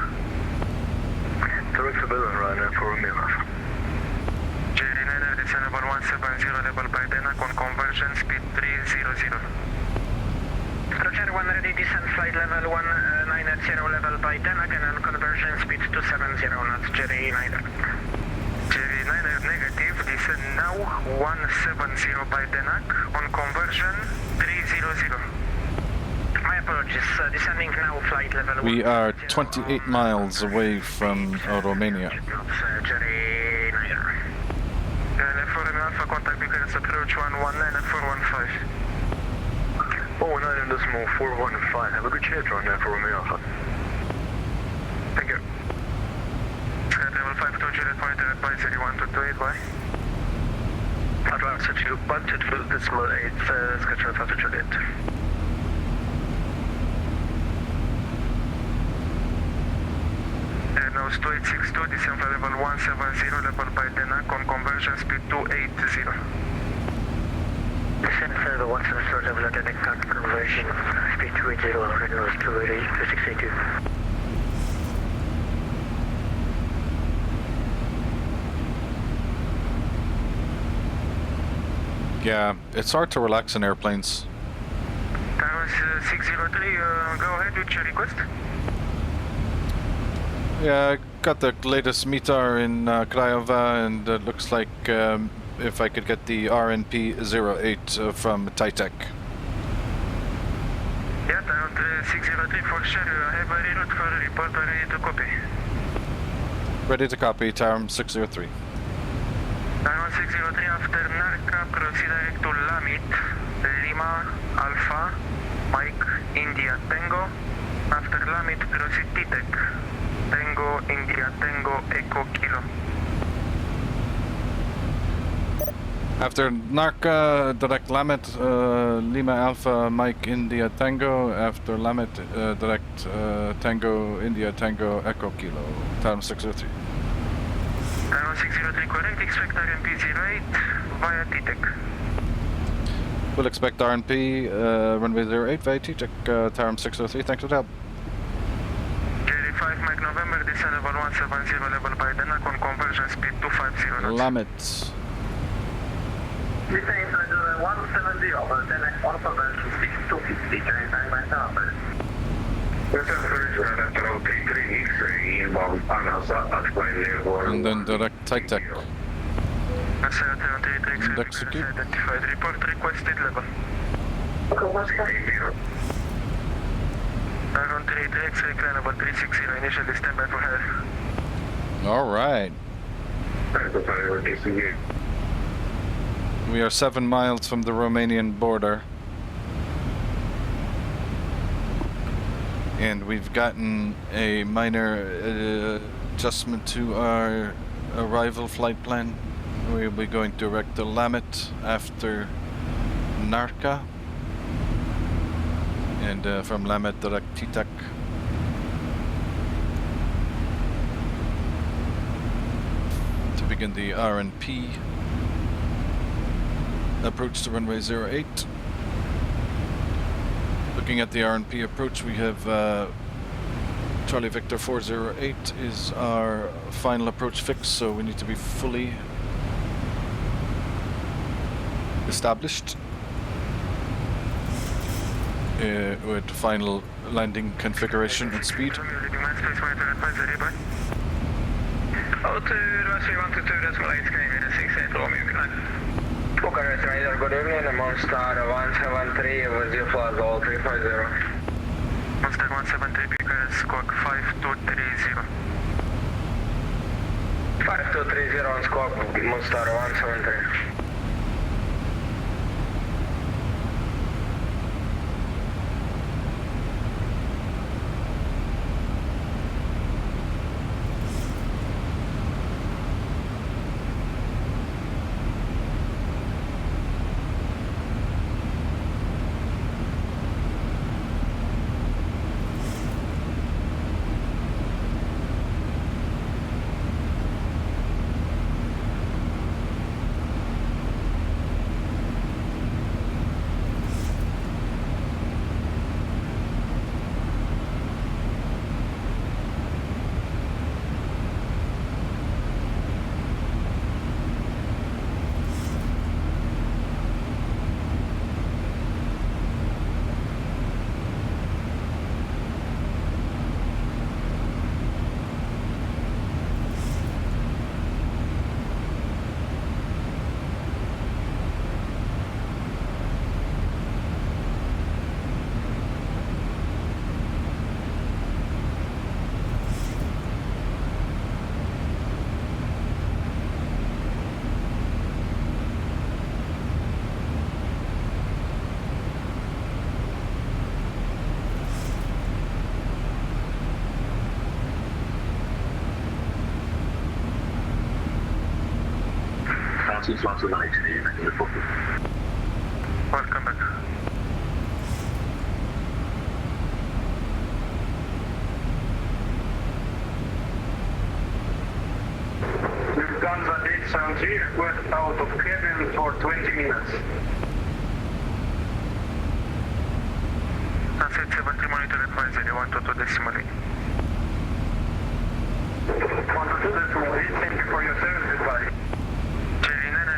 Direct to Bella, Ryanair for Romeo Alpha. Jerry 9, descendable 170, level by Denac on conversion, speed 300. Roger, 1 ready, descent flight level 190, level by Denac and on conversion speed 270 knots, Jerry 9. Jerry 9, negative, descend now 170 by Denac on conversion 300. My apologies, descending now flight level We are 28 miles away from Romania. Jerry 9. Follow me Alpha, contact Bucharest approach 119 at 415. 419.415. Have a good chance on that for Romeo Alpha. Thank you. Sky level 52, Juliet Pointer advisory 1228, bye. Advance to 122, decimal 8, Sky Travel to Juliet. Nose 2862, descent flight level 170, level by Denac on conversion speed 280. Descent flight level 170, level at Denac on conversion speed 280, nose 2682. Yeah, it's hard to relax in airplanes. That was 603, go ahead with your request. Yeah, I got the latest METAR in Craiova, and it looks like if I could get the RNP-08 from Titec. Yeah, down 603 for sure, have a reroute for a report, ready to copy. Ready to copy, Tarum 603. Down 603 after Narca, proceed direct to Lamit, Lima, Alpha, Mike, India, Tango. After Lamit, proceed Titec, Tango, India, Tango, Echo, Kilo. After Narca, direct Lamet, Lima Alpha, Mike India Tango. After Lamet, direct Tango, India Tango, Echo Kilo. Tarum 603. Down 603 correct, expect RMP 08 via Titec. We'll expect RNP, runway 08 via Titec, Tarum 603. Thanks for the help. Jerry 5 Mike November, descend level 170, level by Denac on conversion speed 250 knots. Lamet. Descend level 170, Denac on conversion speed 250, Jerry 5 Mike November. And then direct Titec. Execute. Identified report requested level. Around 33 X-ray clear number 360, initially standby for header. All right. We are 7 miles from the Romanian border. And we've gotten a minor adjustment to our arrival flight plan. We'll be going direct to Lamet after Narca. And from Lamet direct Titec. To begin the RNP approach to runway 08. Looking at the RNP approach, we have Charlie Victor 408 is our final approach fix, so we need to be fully established with final landing configuration and speed. Bucharest Radar, good evening, Monster 173, with you flight level 350. Monster 173, Bucharest, squawk 5230. 5230 on squawk, Monster 173. Welcome back. Lufthansa 873 request out of cabin for 20 minutes. Sunset 73 monitor advisory 122 decimal 8. 122 decimal 8, thank you for your service, goodbye.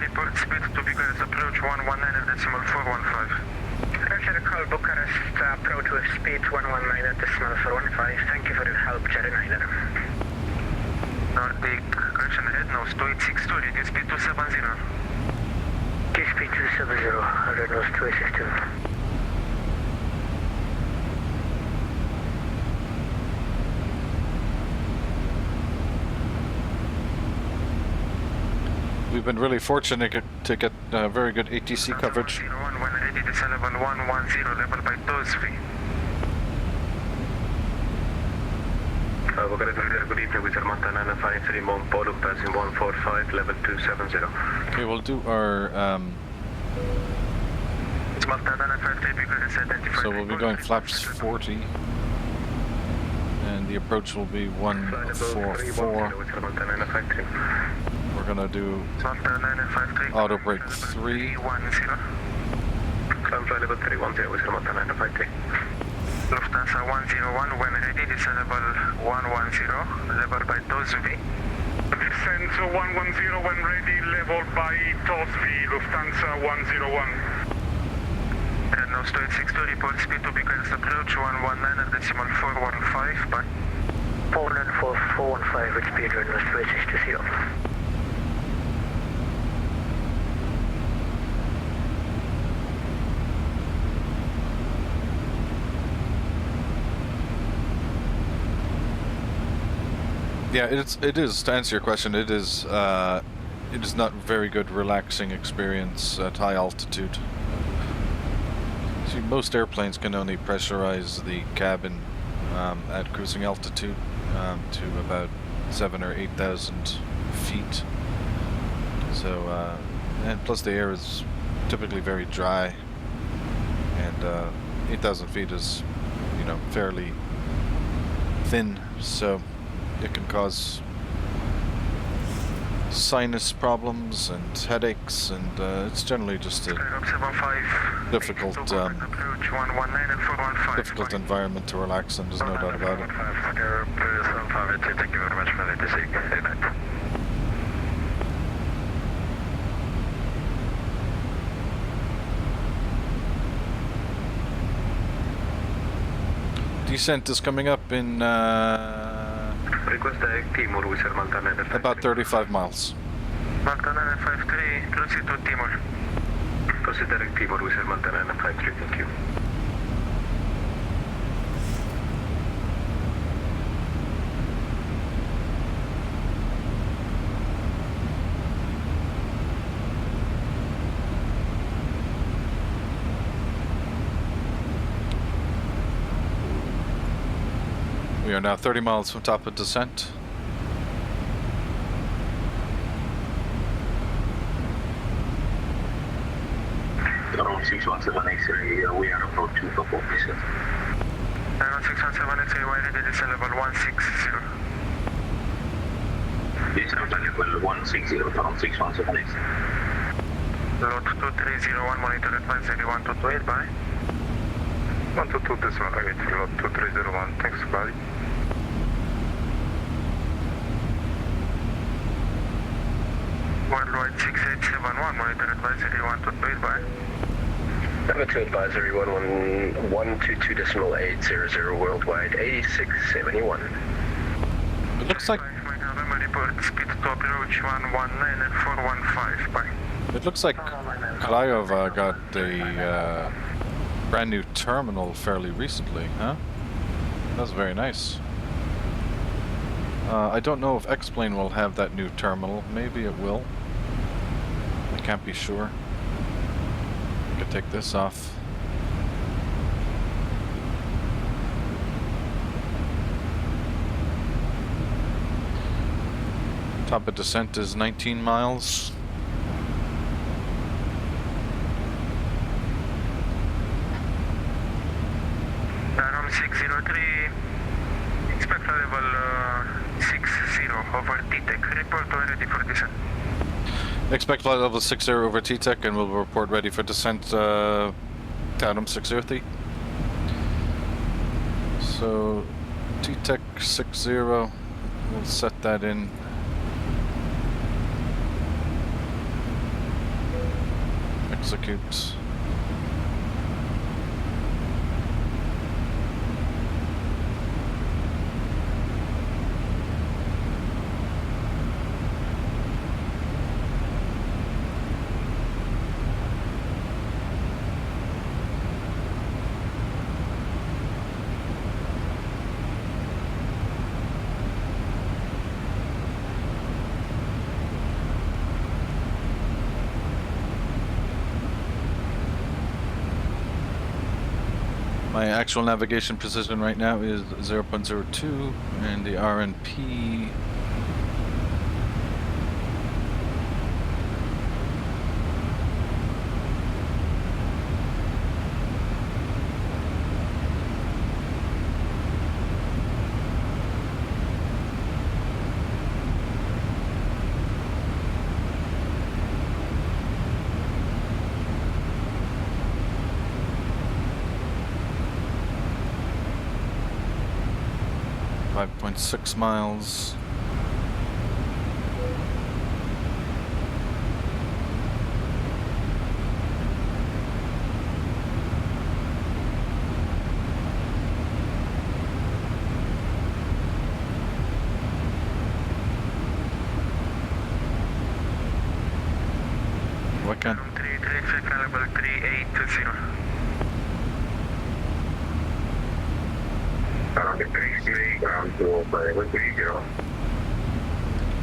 Report speed to Bucharest approach 119.415. Roger, call Bucharest approach with speed 119.415. Thank you for your help, Jerry Ryder. Nordic, correction head nose 2862, reduce speed 270. Key speed 270, red nose 2862. We've been really fortunate to get very good ATC coverage. 101, when ready, this level 110, level by 2-3. Good evening, with Armata 953, Mount Polo, passing 145, level 270. Okay, we'll do our... so we'll be going flaps 40. And the approach will be 144. We're gonna do auto brake 3. Climb fly level 310 with Armata 953. Lufthansa 101, when ready, this level 110, level by 2-V. Descent 110 when ready, level by 2-V, Lufthansa 101. Red nose 2862, report speed to Bucharest approach 119.415, bye. 494.415 with speed, red nose 2860. Yeah, it is to answer your question. It is not very good relaxing experience at high altitude. See, most airplanes can only pressurize the cabin at cruising altitude to about 7,000 or 8,000 feet. So, and plus the air is typically very dry, and 8,000 feet is, you know, fairly thin. So it can cause sinus problems and headaches, and it's generally just a Skyrock 75. difficult, Approach 119 and 415. difficult environment to relax in. There's no doubt about it. Skyrock 75, thank you very much for the sick. Good night. Descent is coming up in Request direct Timor, Wizard Malta 953. about 35 miles. Malta 953, proceed to Timor. Proceed direct Timor, Wizard Malta 953, thank you. We are now 30 miles from top of descent. Around 6178, we are approaching the top of descent. 6178, we're ready to descend level 160. Descent level 160, around 6178. Lot 2301, monitor advisory 1228, bye. 122.8, lot 2301, thanks, bye. Worldwide 6871, monitor advisory 128, bye. Number 2 advisory 122.800, worldwide 8671. It looks like November report speed to approach 119 and 415, bye. it looks like Craiova got a brand new terminal fairly recently, huh? That's very nice. I don't know if X-Plane will have that new terminal. Maybe it will. I can't be sure. I could take this off. Top of descent is 19 miles. Aram 603, inspector level 60 over T-Tech, report when ready for descent. Expect flight level 60 over T-Tech and we'll report ready for descent Adam 603. So T-Tech 60, we'll set that in. Execute. My actual navigation position right now is 0.02 and the RNP .6 miles. What can? 3 level 380.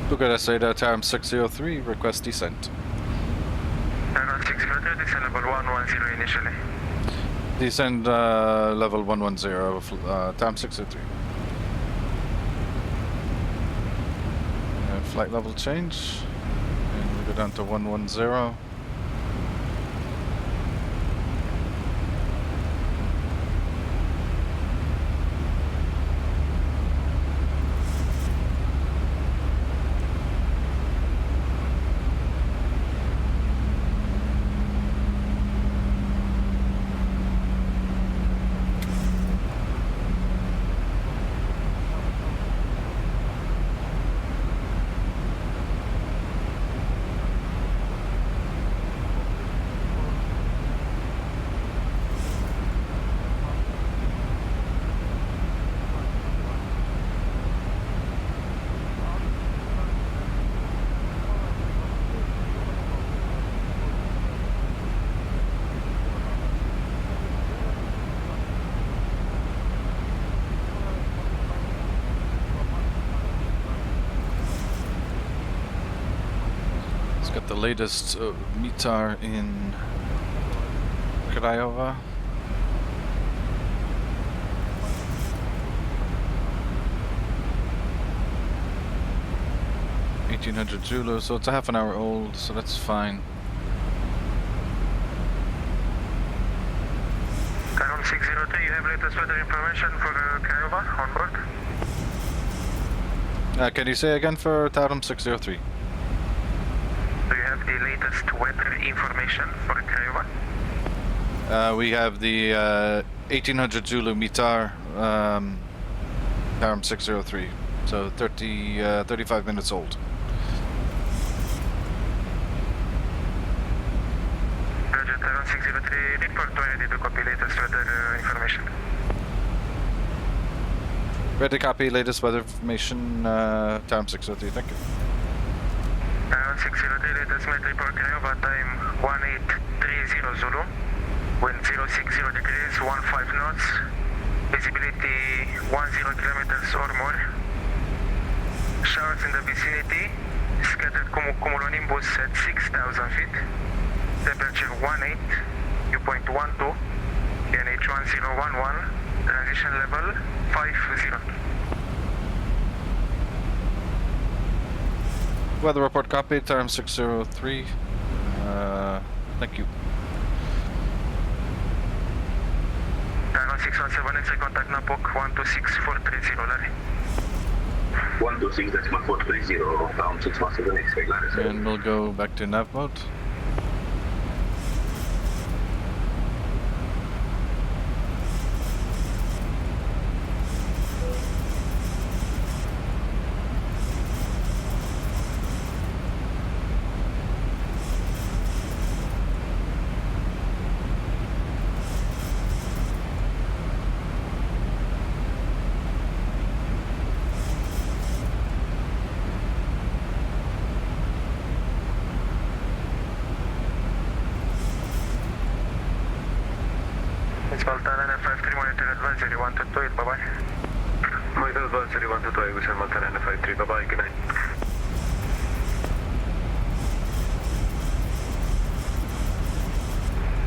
Bucharest Radar Taram 603, request descent. Around 603, descend level 110 initially. Descend level 110, Taram 603. Flight level change, and we go down to 110. Got the latest METAR in Craiova. 1800 Zulu, so it's a half an hour old, so that's fine. Taron 603, you have latest weather information for Craiova on board? Can you say again for Taron 603? Do you have the latest weather information for Craiova? We have the 1800 Zulu METAR Taron 603, so 35 minutes old. Roger, Taron 603, report when ready to copy latest weather information. Ready to copy latest weather information, Taron 603, thank you. Taron 603, latest metro for Craiova, time 1830 Zulu, wind 060 degrees, 15 knots, visibility 10 kilometers or more, showers in the vicinity, scattered cumulonimbus at 6,000 feet, temperature 18, dew point 12, NH 1011, transition level 50. Weather report copy, Taron 603, thank you. Taron 617, entry contact Napok 126430, Larry. 126.430, Taron 617, expect line. And we'll go back to nav mode. Malta 953, monitor advisory 128, bye-bye. Monitor advisory 128, we send Malta 953, bye-bye, good night.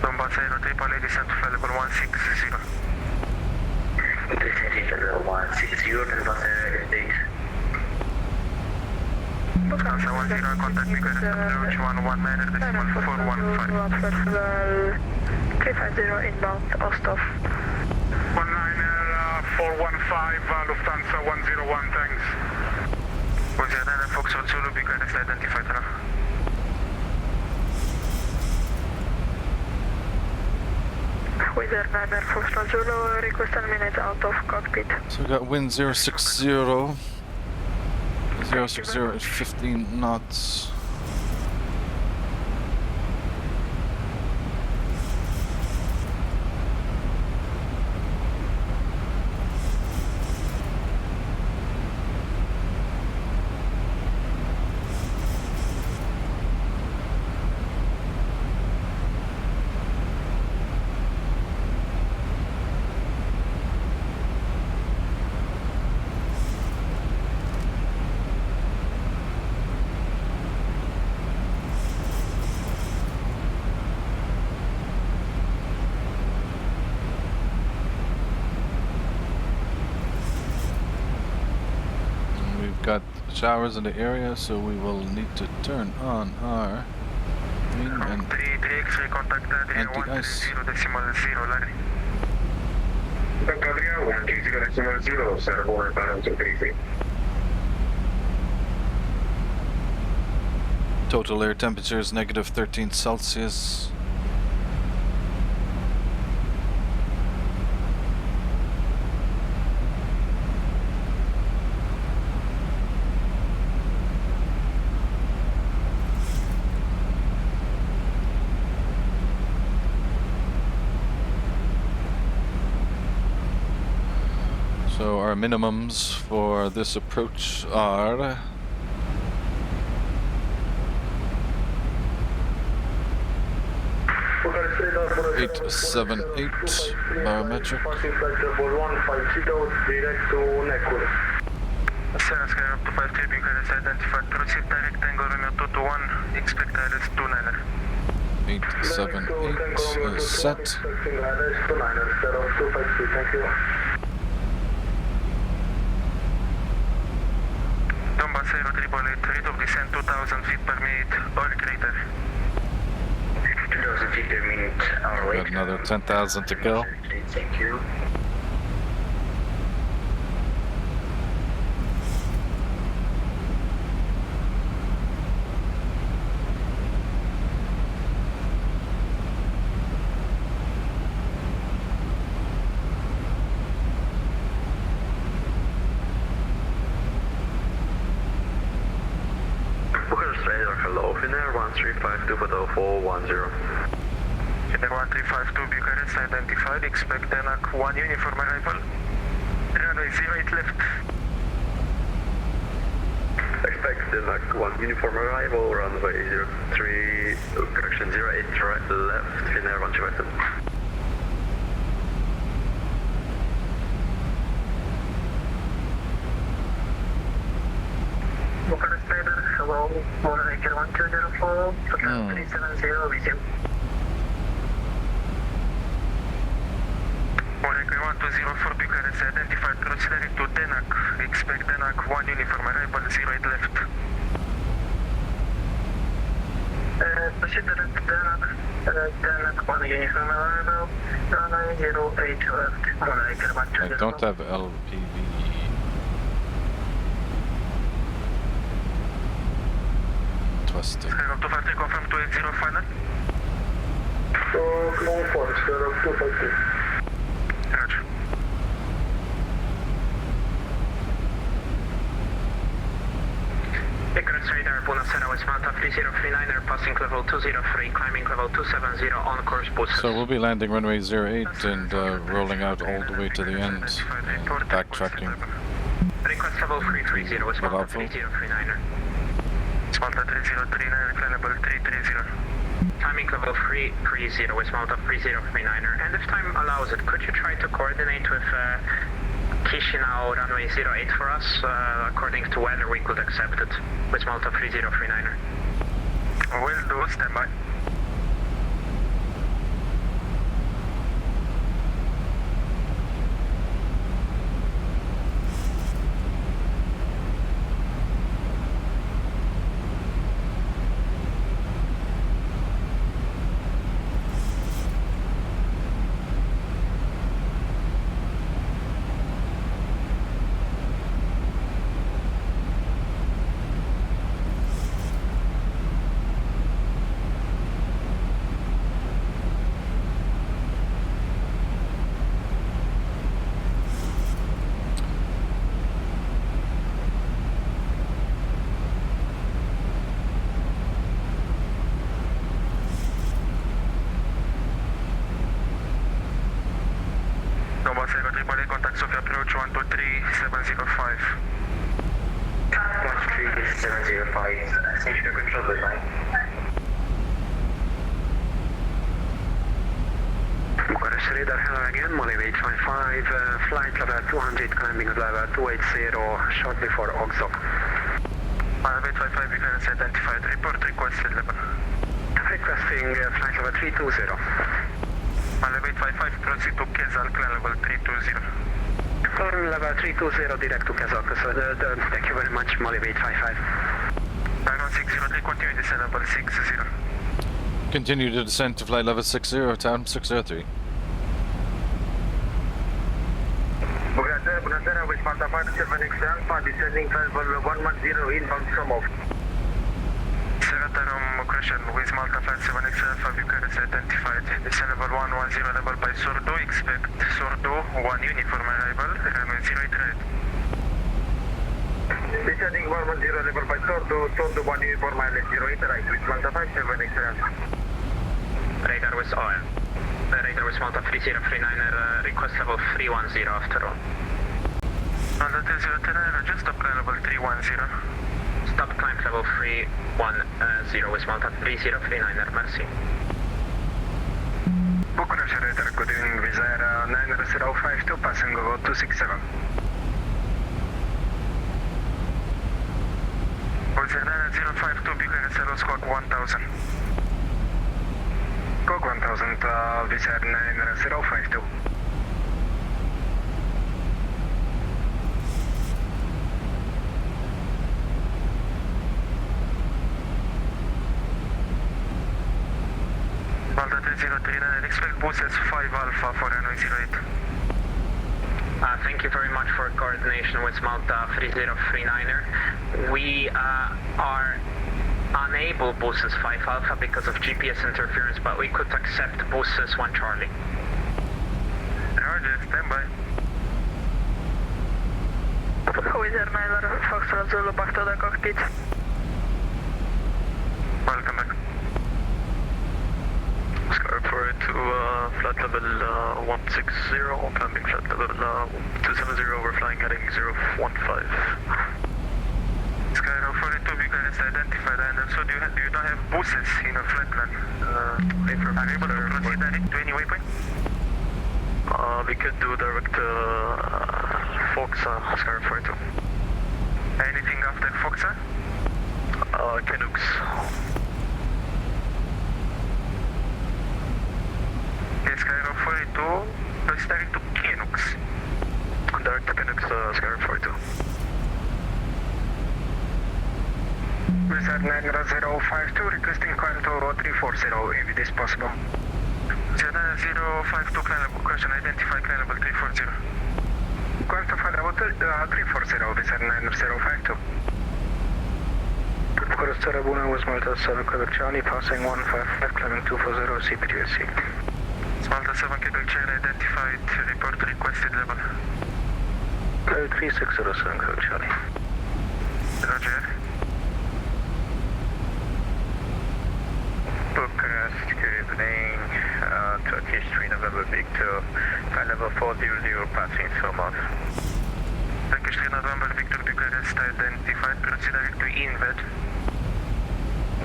Donbass Aero Triple A, descent to flight level 160. Descent to level 160, Donbass Aero update. Lufthansa 10, contact me, current approach 119.415. 350 inbound, Ostov. 415, Lufthansa 101, thanks. Oceana Foxtrot Zulu, be correctly identified now. Wizard 9 Foxtrot Zulu, request 10 minutes out of cockpit. So we got wind 060, 060 at 15 knots. Got showers in the area, so we will need to turn on our wing and anti-ice. Total air temperature is negative 13 Celsius. So our minimums for this approach are 878 barometric. Sierra Sky up to 53, Bucharest identified. Proceed direct Tango Romeo 221, expect ILS 29er. 878 is set. Donbass Aero 888, rate of descent 2000 feet per minute, oil crater. 2000 feet per minute, our Got another 10,000 to go. Thank you. Bucharest radar, hello, Finnair 1352 for the 410. Finnair 1352, Bucharest identified, expect DENAC 1 uniform arrival. Runway 08 left. Expect DENAC 1 uniform arrival, runway 03, correction 08 right left, Finnair 127. Bucharest radar, hello, Monoraker 1204, 370, resume. Monoraker 1204, Bucharest identified, proceed direct to DENAC, expect DENAC 1 uniform arrival, 08 left. Proceed direct to DENAC 1 uniform arrival, runway 08 left, Monoraker 1204. I don't have LPV. Twisting. Sky up to 53, confirm 280 final. Long force, Sierra 252. Roger. Bucharest radar, Buenos Aires, West Malta 3039er, passing level 203, climbing level 270, on course boost. So we'll be landing runway 08 and rolling out all the way to the end and backtracking. Request level 330, West Malta Bravo. 3039er. Malta 3039, climb level 330. Timing level 330, West Malta 3039er. And if time allows it, could you try to coordinate with Chisinau runway 08 for us? According to weather, we could accept it. West Malta 3039er. Will do, stand by. Donbass Aero 888, contact Sofia approach 123-705. 13705, station to control design. Bucharest radar, hello again, Malib 855, flight level 200, climbing level 280, shortly for Oxok. Malib 855, Bucharest identified, report requested level. Requesting flight level 320. Malib 855, proceed to Kezal, climb level 320. Climb level 320, direct to Kazakh. So thank you very much, Malib 855. Iron 603, continue descent level 60. Continue to descend to flight level 60, town 603. Bună seara, West Malta 57X Alpha, descending level 110 inbound Somov. Seratarum Crusher with Malta 57X Alpha, Bucharest identified. Descent level 110 level by Sordo, expect Sordo 1 uniform arrival, runway 08 right. Descending 110 level by Sordo, Sordo 1 uniform mileage 08 right, West Malta 57X Alpha. Radar with oil. Radar with Malta 3039er, request level 310 after all. Malta 3039, just stop climb level 310. Stop climb level 310 with Malta 3039er, merci. Bucharest radar, good evening, with Air 9052, passing over 267. 052 Bucharest Aero Squawk 1000. Squawk 1000, Wizz Air 9052. Malta 3039, expect Buses 5 Alpha for runway 08. Thank you very much for coordination with Malta 3039er. We are unable Buses 5 Alpha because of GPS interference, but we could accept Buses 1 Charlie. Roger, stand by. Wizz Air 9 Foxtrot Zulu back to the cockpit. Welcome back. Scar for to flight level 160, climbing flight level 270, we're flying heading 015. Skyro 42 Bucharest identified, and also do you not have buses in your flight plan? Are you able to proceed direct to any waypoint? We could do direct Foxa, Scar 42. Anything after Foxa? Canucks. Okay, Skyro 42, proceed direct to Canucks. Direct to Canucks, Scar 42. Wizz Air 9052, requesting corridor 340 if it is possible. 052 Craiova, question identified Craiova 340. Corridor 340, Wizz Air 9052. Corridor Buna was Malta 7 Quebec Charlie, passing 155, climbing 240, CPTSC. Malta 7 Quebec Charlie identified, report requested level. 3607 Quebec Charlie. Roger. Bucharest, good evening. Turkish 3 November Victor, flight level 400, passing Somos. Turkish 3 November Victor Bucharest identified, proceed direct to Invet.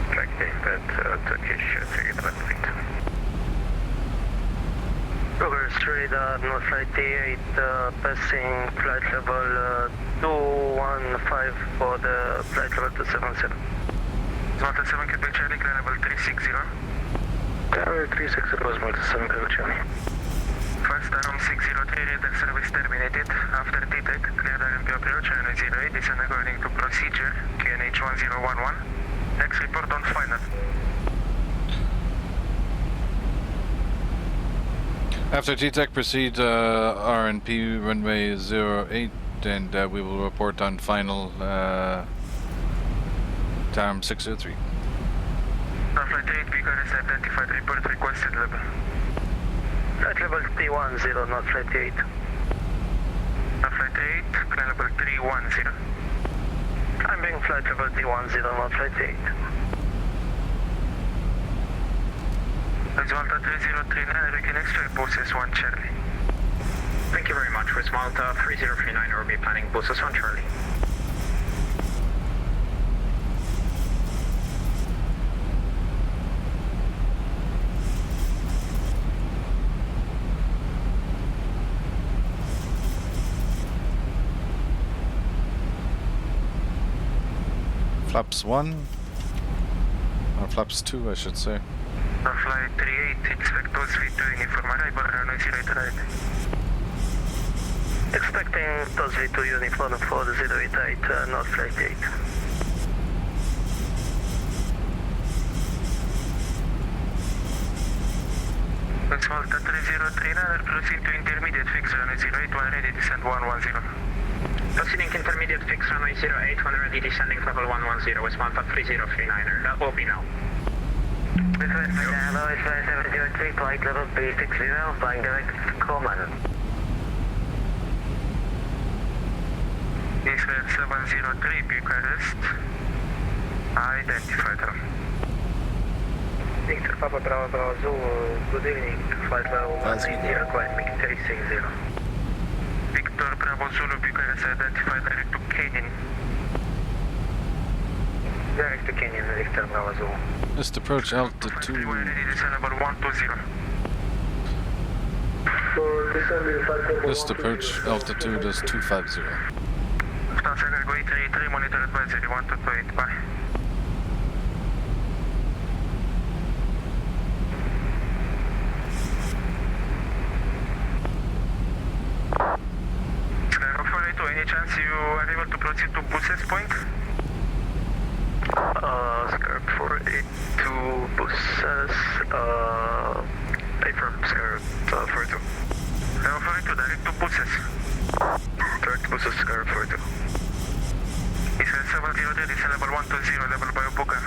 Direct Invet, Turkish 3 November Victor. Bucharest 3, North Flight D8, passing flight level 215 for the flight level 277. Malta 7 Quebec Charlie, clear level 360. Tower 360 was Malta 7 Quebec Charlie. First alarm 603, radar service terminated. After TTEC, clear RMP approach, runway 08, descend according to procedure, QNH 1011. Next report on final. After TTEC, proceed RNP runway 08, and we will report on final time 603. Now flight 8, Bucharest identified, report requested level. Flight level 310, not flight 8. Now flight 8, clear level 310. Climbing flight level 310, not flight 8. With Malta 3039, we can expect buses 1 Charlie. Thank you very much. With Malta 3039, we'll be planning Buses 1 Charlie. Flaps 1, or flaps 2 I should say. Now flight 38, expect those V2 uniform arrival, runway 08 right. Expecting those V2 uniform for the 088, not flight 8. With Malta 3039, proceed to intermediate fix, runway 08, when ready, descend 110. Proceeding intermediate fix runway 08, when ready, descending level 110 with Malta 3039er. That will be now. This is Hello, it's 703, flight level B60, flying direct to Copenhagen. Israel 703, Bucharest. Identified her. Victor Papa Bravo Bravo Zulu, good evening, flight level 180, climbing 360. Victor Bravo Zulu, Bucharest identified direct to Canyon. Direct to Canyon, Victor Bravo Zulu. Just approach altitude. When ready, descend level 120. Just approach altitude as 250. Lufthansa Cargo 833, monitor advisory 1228, bye. 2 buses, affirm, Scar 42. Scar 42, direct to buses. Direct buses, Scar 42. Israel 703, descend level 120, level by Obuga.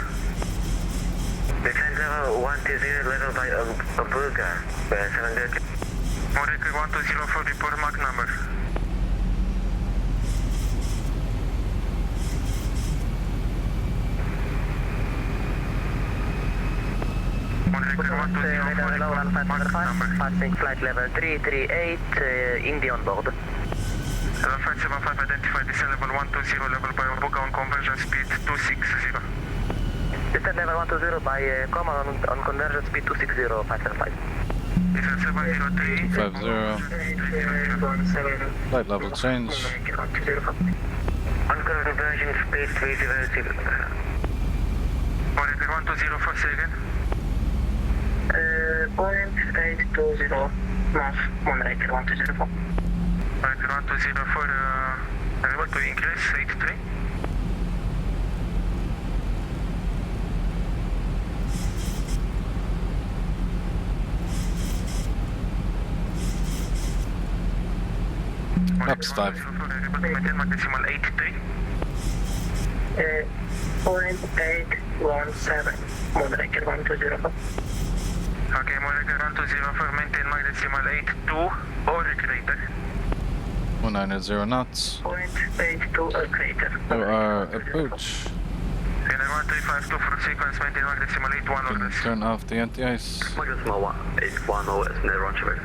Descend level 120, level by Obuga. 730. Morecker 120 for report Mach number. Morecker 120 for report Mach number. Passing flight level 338, India on board. Level 575 identified, descend level 120, level by Obuga on conversion speed 260. Descend level 120 by Coma on conversion speed 260, 575. Israel 703. 50. Flight level change. On conversion speed 300. Morecker 120 for second. 0.820 Mach, Morecker 120. Morecker 120 for level to increase 83. Flaps 5. Maintain Mach decimal 83. 0.817 Morecker 120. Okay, Morecker 120 for maintain Mach decimal 82 or greater. 190 knots. 0.82 or greater. You are approach. Scanner 1352 for sequence, maintain Mach decimal 81 or Can less. turn off the anti-ice. Mach decimal 810 is near launch away.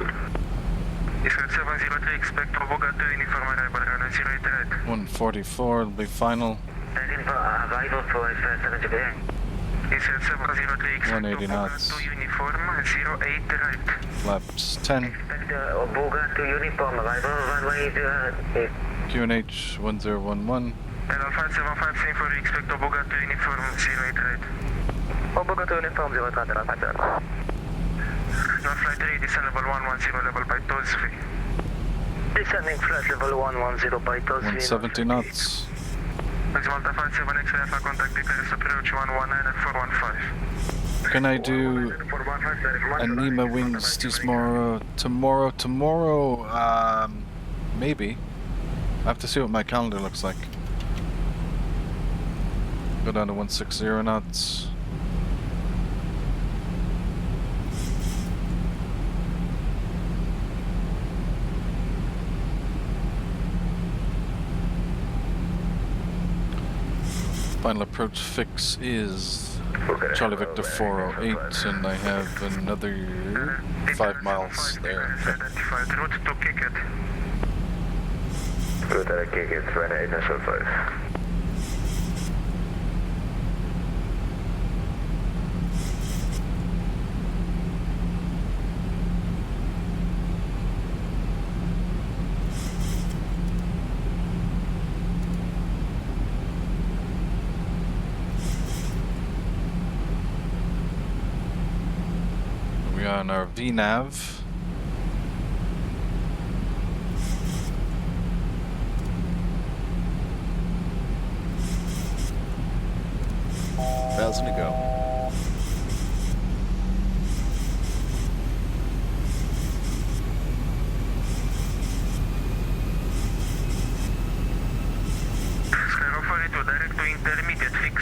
Israel 703, expect Obuga to uniform arrival, runway 08 right. 144 will be final. Arrival for Israel 703. Israel 703, expect 180 Obuga knots. to uniform 08 right. Flaps 10. Expect Obuga to uniform arrival, runway 08. QNH 1011. Level 575, same for you, expect Obuga to uniform 08 right. Obuga to uniform 08 right. North flight 3, descend level 110, level by toes free. Descending flight level 110 by toes 170 knots. With Malta 57 X-ray Alpha, contact Icarus approach 119 at 415. Can I do Anima wings tomorrow? Maybe. I have to see what my calendar looks like. Go down to 160 knots. Final approach fix is Charlie Victor 408, and I have another 5 miles there. Identified route to kick it. Route to kick it, 28 National 5. We are on our VNAV. Thousand to go. Skyro 42, direct to intermediate fix,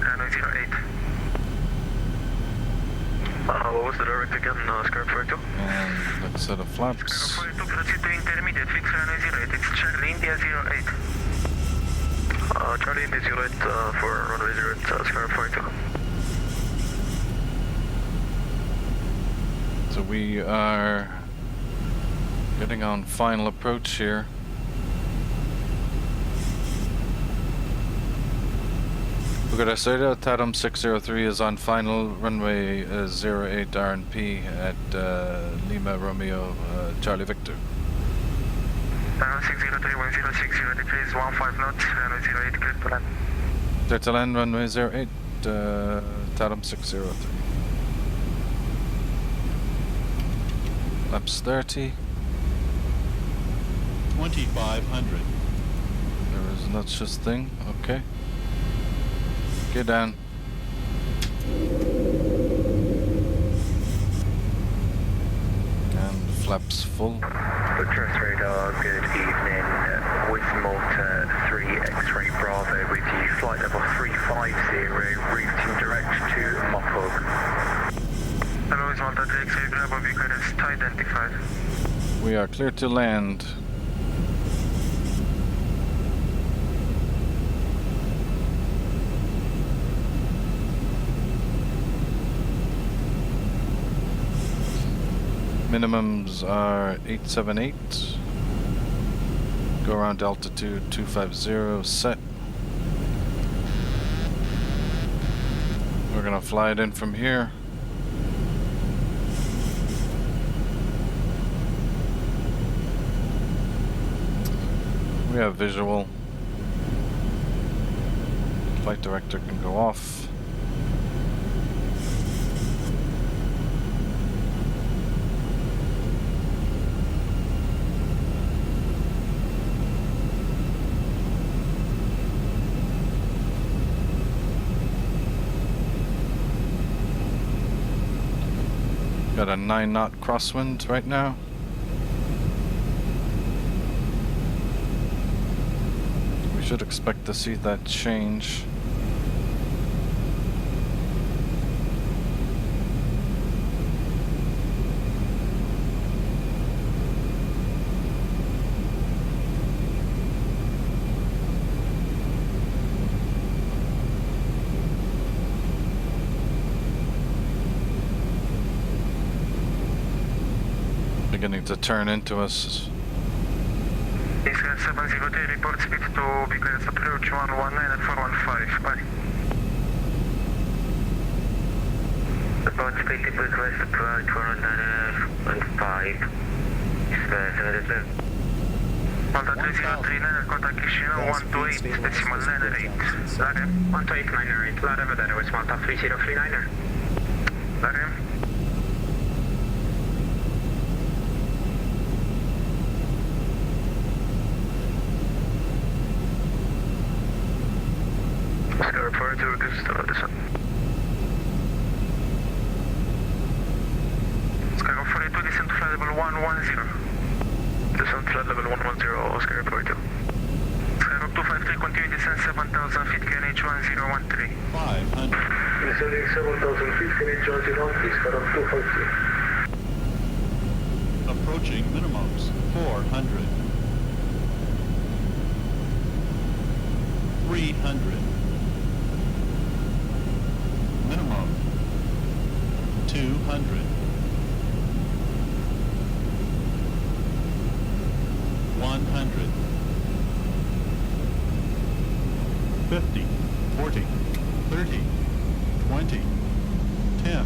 runway 08. What was the direct again, Scar 42? And let's set the flaps. Skyro 42, proceed to intermediate fix, runway 08. It's Charlie India 08. Charlie India 08 for runway 08, Scar 42. So we are getting on final approach here. Bugarasera, Tatum 603 is on final runway 08 RNP at Lima Romeo Charlie Victor. Runway 603, 1060 degrees, 15 knots, runway 08, clear to land. Clear to land runway 08, Tatum 603. Laps 30. 2500. There is not just thing. Okay. Get down. And flaps full. Buttress radar, good evening. With Malta 3 X-ray Bravo with you, flight level 350, routing direct to Mopog. Hello, is Malta 3 X-ray Bravo, Bucharest identified. We are clear to land. Minimums are 878. Go around altitude 250 set. We're gonna fly it in from here. We have visual. Flight director can go off. Got a 9-knot crosswind right now. We should expect to see that change. Beginning to turn into us. Israel 703, report speed to Bucharest approach 119 at 415, bye. Report speed to Bucharest approach 119 and 5. Malta 3039, contact Chișinău 128, decimal 98. Lare. 12898, la revedere, with Malta 3039. Lare. Scar Power to Augusta, descent. Skyro 42, descent to flight level 110. Descent flight level 110, Scar Power 2. Skyro 253, continue descent 7,000 feet, QNH 1013. 500. Descending 7,000 feet, QNH 1013, Scar 253. Approaching minimums 400. 300. Minimum 200. 100. 50, 40, 30, 20, 10.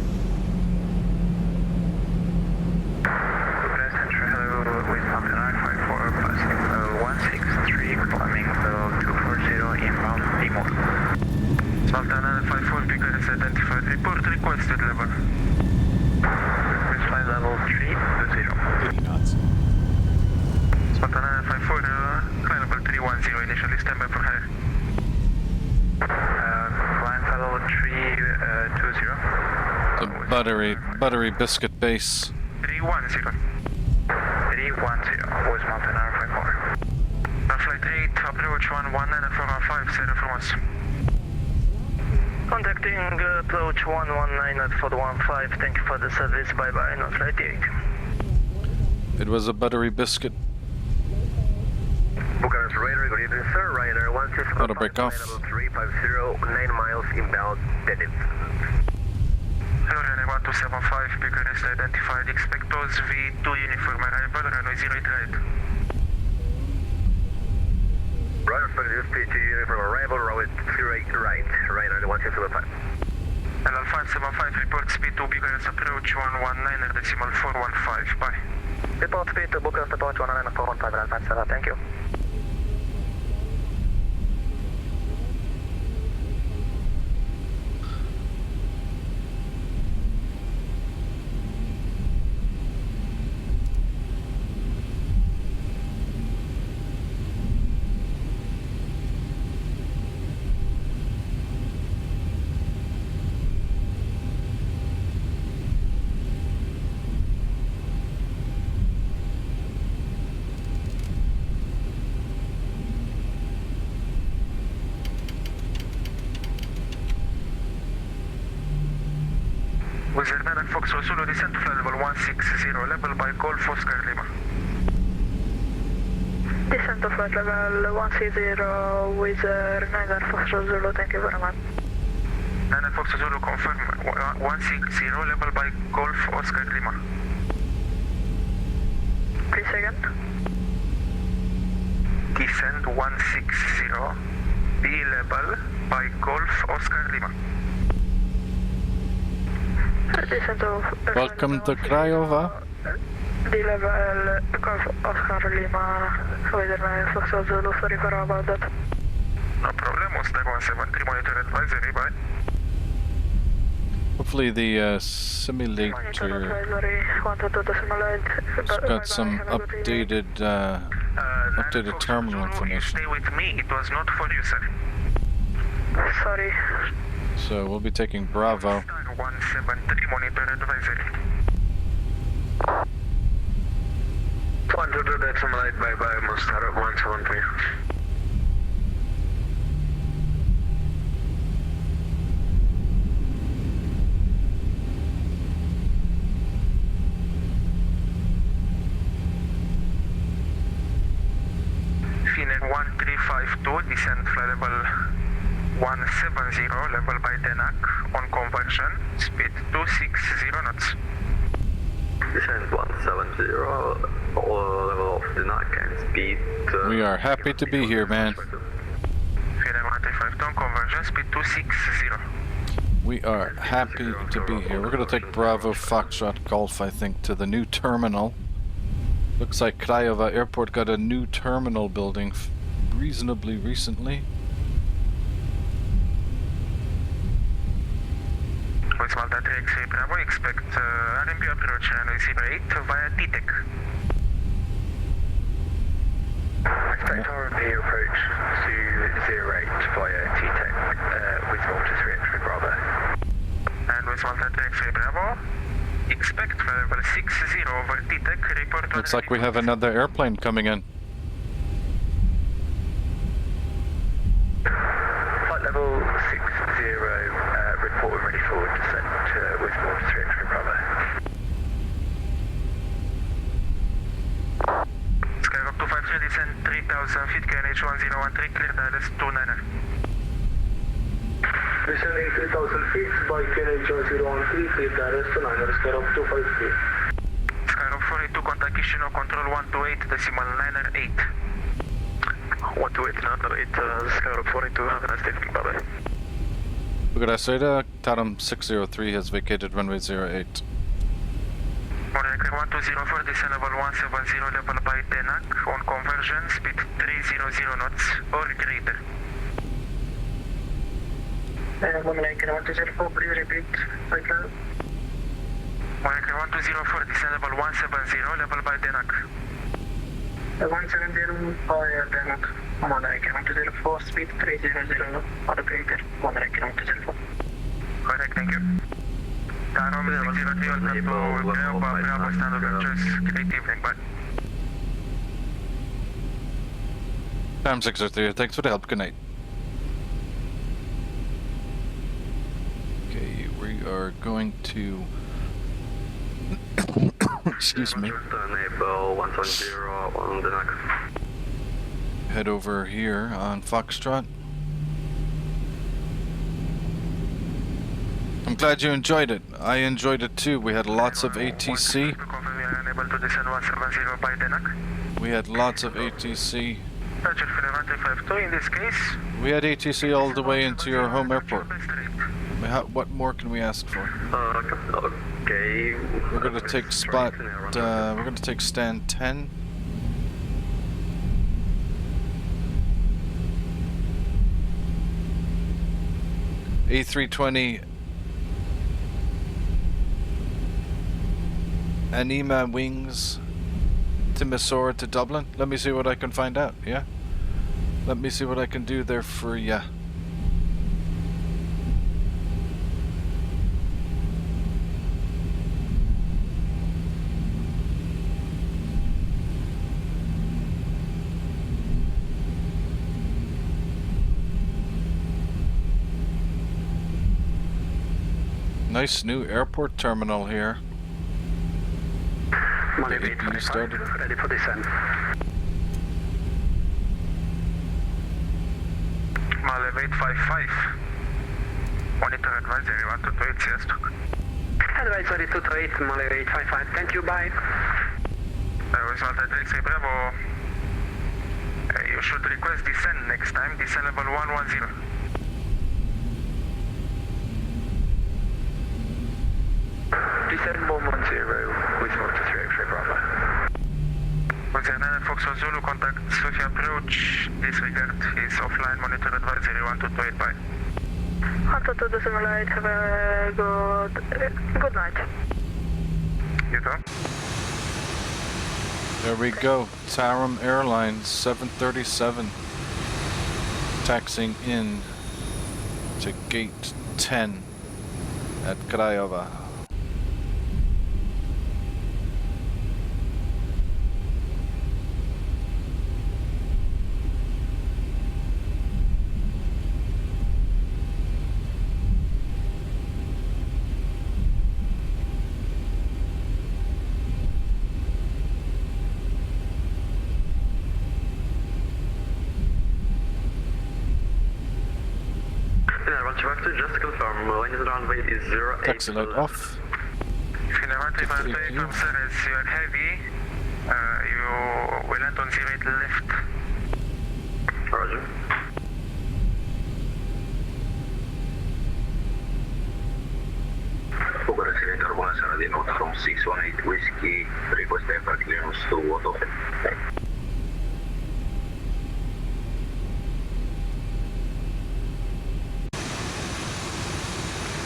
Bucharest Central, hello, with Mountain 954, passing 163, climbing level 240, inbound Timor. Malta 954, Bucharest identified, report requested level. With flight level 320. 80 knots. Malta 954, flight level 310, initially standby for higher. Flying flight level 320. The buttery biscuit base. 310. 310, was Mountain 954. Flight 8, approach 119 at 415, Sierra Frumos. Contacting approach 119 at 415, thank you for the service, bye bye, on flight 8. It was a buttery biscuit. Bucharest Radar, good evening, sir. Radar 165, Auto break off. level 350, 9 miles inbound, deaded. Hello, runway 1275, Bucharest identified, expect those V2 uniform arrival, runway 08 right. Radar, expect this P2 uniform arrival, runway 08 right, Radar 1275. Hello, 575, report speed to Bucharest approach 119 at decimal 415, bye. Report speed to Bucharest approach 119 at 415, thank you. With Air Fox Zulu, descend to flight level 160, level by Golf Oscar Lima. Descent to flight level 160 with Ryanair Fox Zulu, thank you very much. Ryanair Fox Zulu confirm 160, level by Golf Oscar Lima. Please again. Descend 160, be level by Golf Oscar Lima. Descent to Welcome to Craiova. the level Golf Oscar Lima with Ryanair Fox Zulu, sorry for about that. No problem, Mustang 173, monitor advisory, bye. Hopefully the Monitor simulator advisory, wanted to simulate. has got some updated updated terminal information. Stay with me, it was not for you, sir. Sorry. So we'll be taking Bravo. Star 173, monitor advisory. 100 decimal 8, bye-bye, Mustang 173. Finnair 1352, descend flight level 170, level by Denac, on conversion, speed 260 knots. Descent 170, level of Denac and speed... We are happy to be here, man. Finnair 1352, on conversion, speed 260. We are happy to be here. We're gonna take Bravo Foxtrot Golf, I think, to the new terminal. Looks like Craiova Airport got a new terminal building reasonably recently. With Malta X-ray Bravo, expect RMB approach runway 08 via TTEC. Expect RMP approach to 08 via TTEC with Malta 3 entry Bravo. And with Malta X-ray Bravo, expect level 60 over TTEC, report... Looks like we have another airplane coming in. Flight level 60, report when ready for descent with Malta 3 entry Bravo. Skyrock 253, descend 3000 feet, KNH 1013, clear Dallas 29er. Descending 3000 feet by KNH 1013, clear Dallas 29er, Skyrock 253. Skyrock 482, contact Kishino, control 128, decimal 9er 8. 128, 908, Skyrock 482, have a nice day, bye-bye. Bugaraseda, Taram 603 has vacated runway 08. Monaco 1204, descend level 170, level by Denac, on conversion, speed 300 knots or greater. Monaco 1204, please repeat. Right now. Monaco 1204, descend level 170, level by Denac. 170 via Denac. Monaco 1204, speed 300 or greater. Monaco 1204. Correct, thank you. Tarom 603, welcome to Craiova, Bravo, stand of choice. Great evening, bye. Taram 603, thanks for the help, good night. Okay, we are going to... excuse me. Enable 120 on Denac. Head over here on Foxtrot. I'm glad you enjoyed it. I enjoyed it too. We had lots of ATC. Confirm we are unable to descend 170 by Denac. We had lots of ATC. Roger, Finnair 1352, in this case... We had ATC all the way into your home airport. What more can we ask for? Okay. We're gonna take spot. We're gonna take stand 10. A320 Anima wings to Mysore to Dublin. Let me see what I can find out, yeah? Let me see what I can do there for ya. Nice new airport terminal here. Money The APU started. ready for descent. Malev 855. Monitor advisory 128 Siesta. Advisory 228, Malev 855. Thank you, bye. Result at X-Ray Bravo. You should request descent next time. Descent level 110. Descent 110 with 43 X-ray Bravo. Concerning Foxtrot Zulu, contact Sofia approach. Disregard is offline. Monitor advisory 1228. Bye. Hunter to Decimal 8, have a good night. You too. There we go. Tarom Airlines 737 taxiing in to gate 10 at Craiova. Just to confirm, lane runway is 08. Taxi light off. Finevante Just Vante, APU. sir, as you are heavy, you will land on 08 left. Roger. Fugare Cylinder 1, Saturday note from 618 Whiskey, request aircraft clearance to Waterford.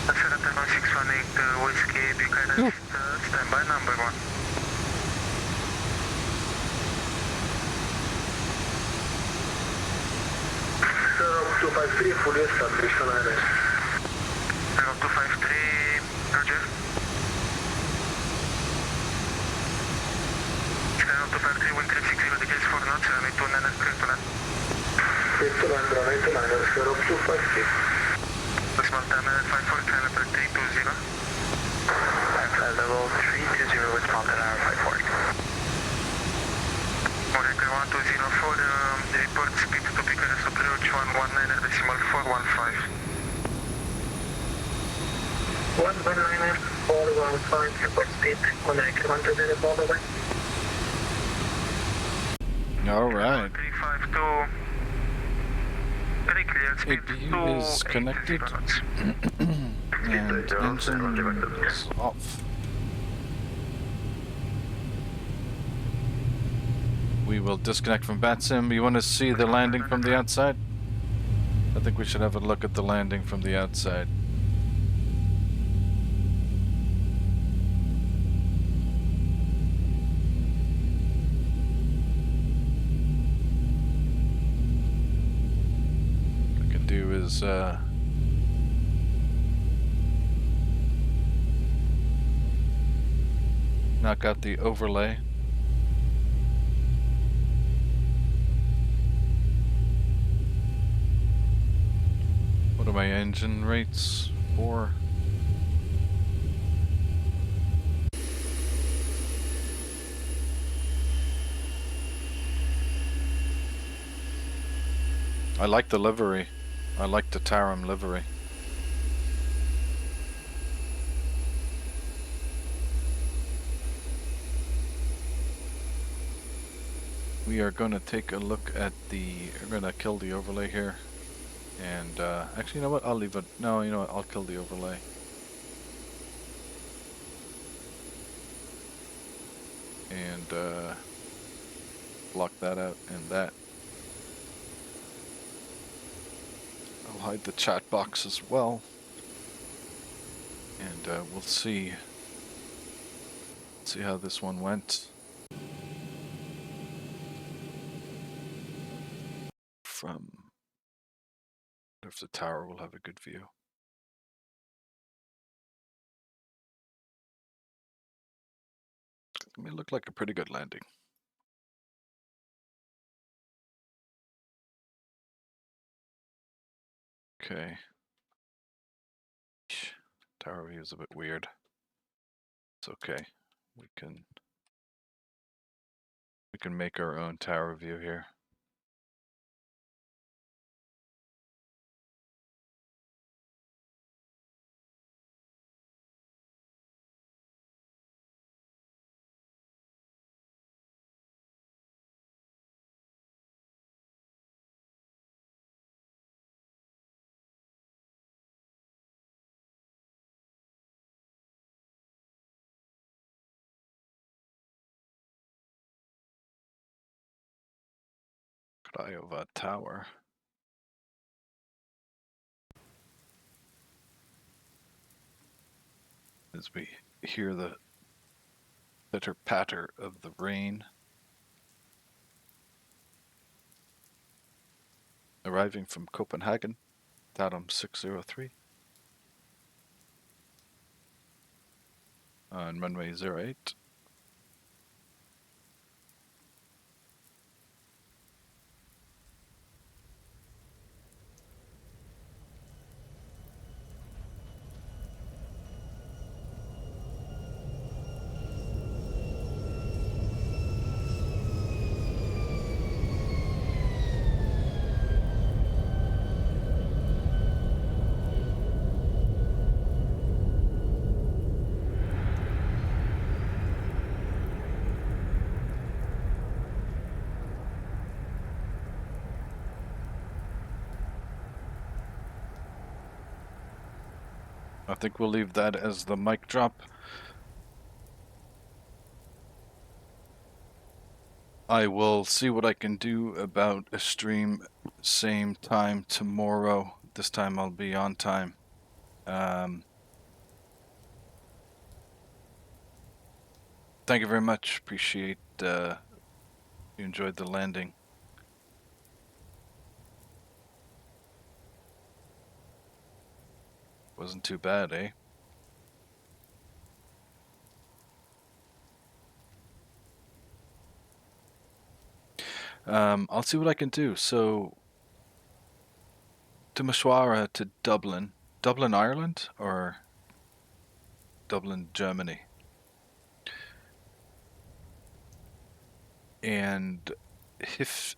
Saratoga 618 Whiskey, Bucharest, standby number 1. Zero 253, fully established on ILS. 0253, Roger. 0253, wind 360 degrees 4 knots, runway 29 clear to land. Clear to land, runway 29, 0253. Decimal terminal 54, caliber 320. Level 320 with Mountain Hour 540. Moreca 1204, report speed to Bucharest approach 119 decimal 415. 119, 415, report speed, Monaco 120 all the way. All right. 352. Very clear, speed APU is 280 connected. knots. And engines off. We will disconnect from VATSIM. You want to see the landing from the outside? I think we should have a look at the landing from the outside. What I can do is knock out the overlay. What are my engine rates for? I like the livery. I like the Tarom livery. We are going to take a look at the... We're going to kill the overlay here. And, actually, you know what? I'll leave it... No, you know what? I'll kill the overlay. And, block that out and that. I'll hide the chat box as well. And, we'll see how this one went. From... if the tower will have a good view. It may look like a pretty good landing. Okay. Tower view is a bit weird. It's okay. We can make our own tower view here. Craiova Tower. As we hear the pitter patter of the rain. Arriving from Copenhagen, Datum 603. On runway 08. I think we'll leave that as the mic drop. I will see what I can do about a stream same time tomorrow. This time I'll be on time. Thank you very much. Appreciate you enjoyed the landing. Wasn't too bad, eh? I'll see what I can do. So, Timisoara to Dublin. Dublin, Ireland, or Dublin, Germany? And Hifley?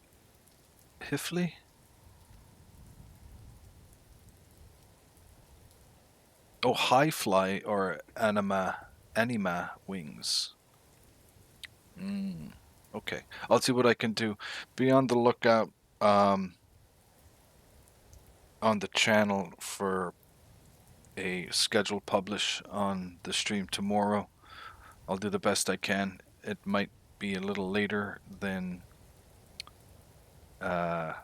Oh, high fly or anima wings. Okay, I'll see what I can do. Be on the lookout on the channel for a scheduled publish on the stream tomorrow. I'll do the best I can. It might be a little later than what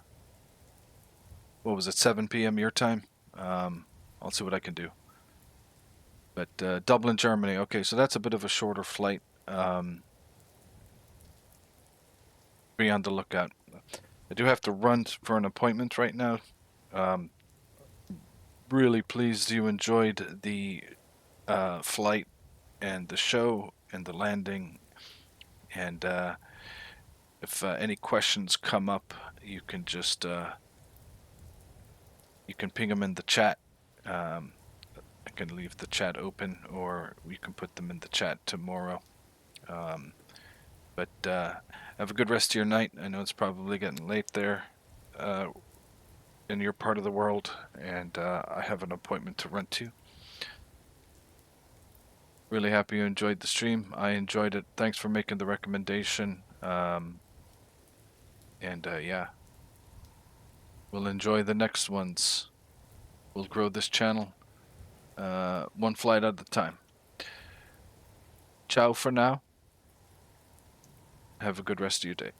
was it, 7 p.m. your time? I'll see what I can do. But Dublin, Germany. Okay, so that's a bit of a shorter flight. Be on the lookout. I do have to run for an appointment right now. Really pleased you enjoyed the flight and the show and the landing. And if any questions come up, you can just you can ping them in the chat. I can leave the chat open, or you can put them in the chat tomorrow. But have a good rest of your night. I know it's probably getting late there in your part of the world, and I have an appointment to run to. Really happy you enjoyed the stream. I enjoyed it. Thanks for making the recommendation. Yeah, we'll enjoy the next ones. We'll grow this channel one flight at a time. Ciao for now. Have a good rest of your day.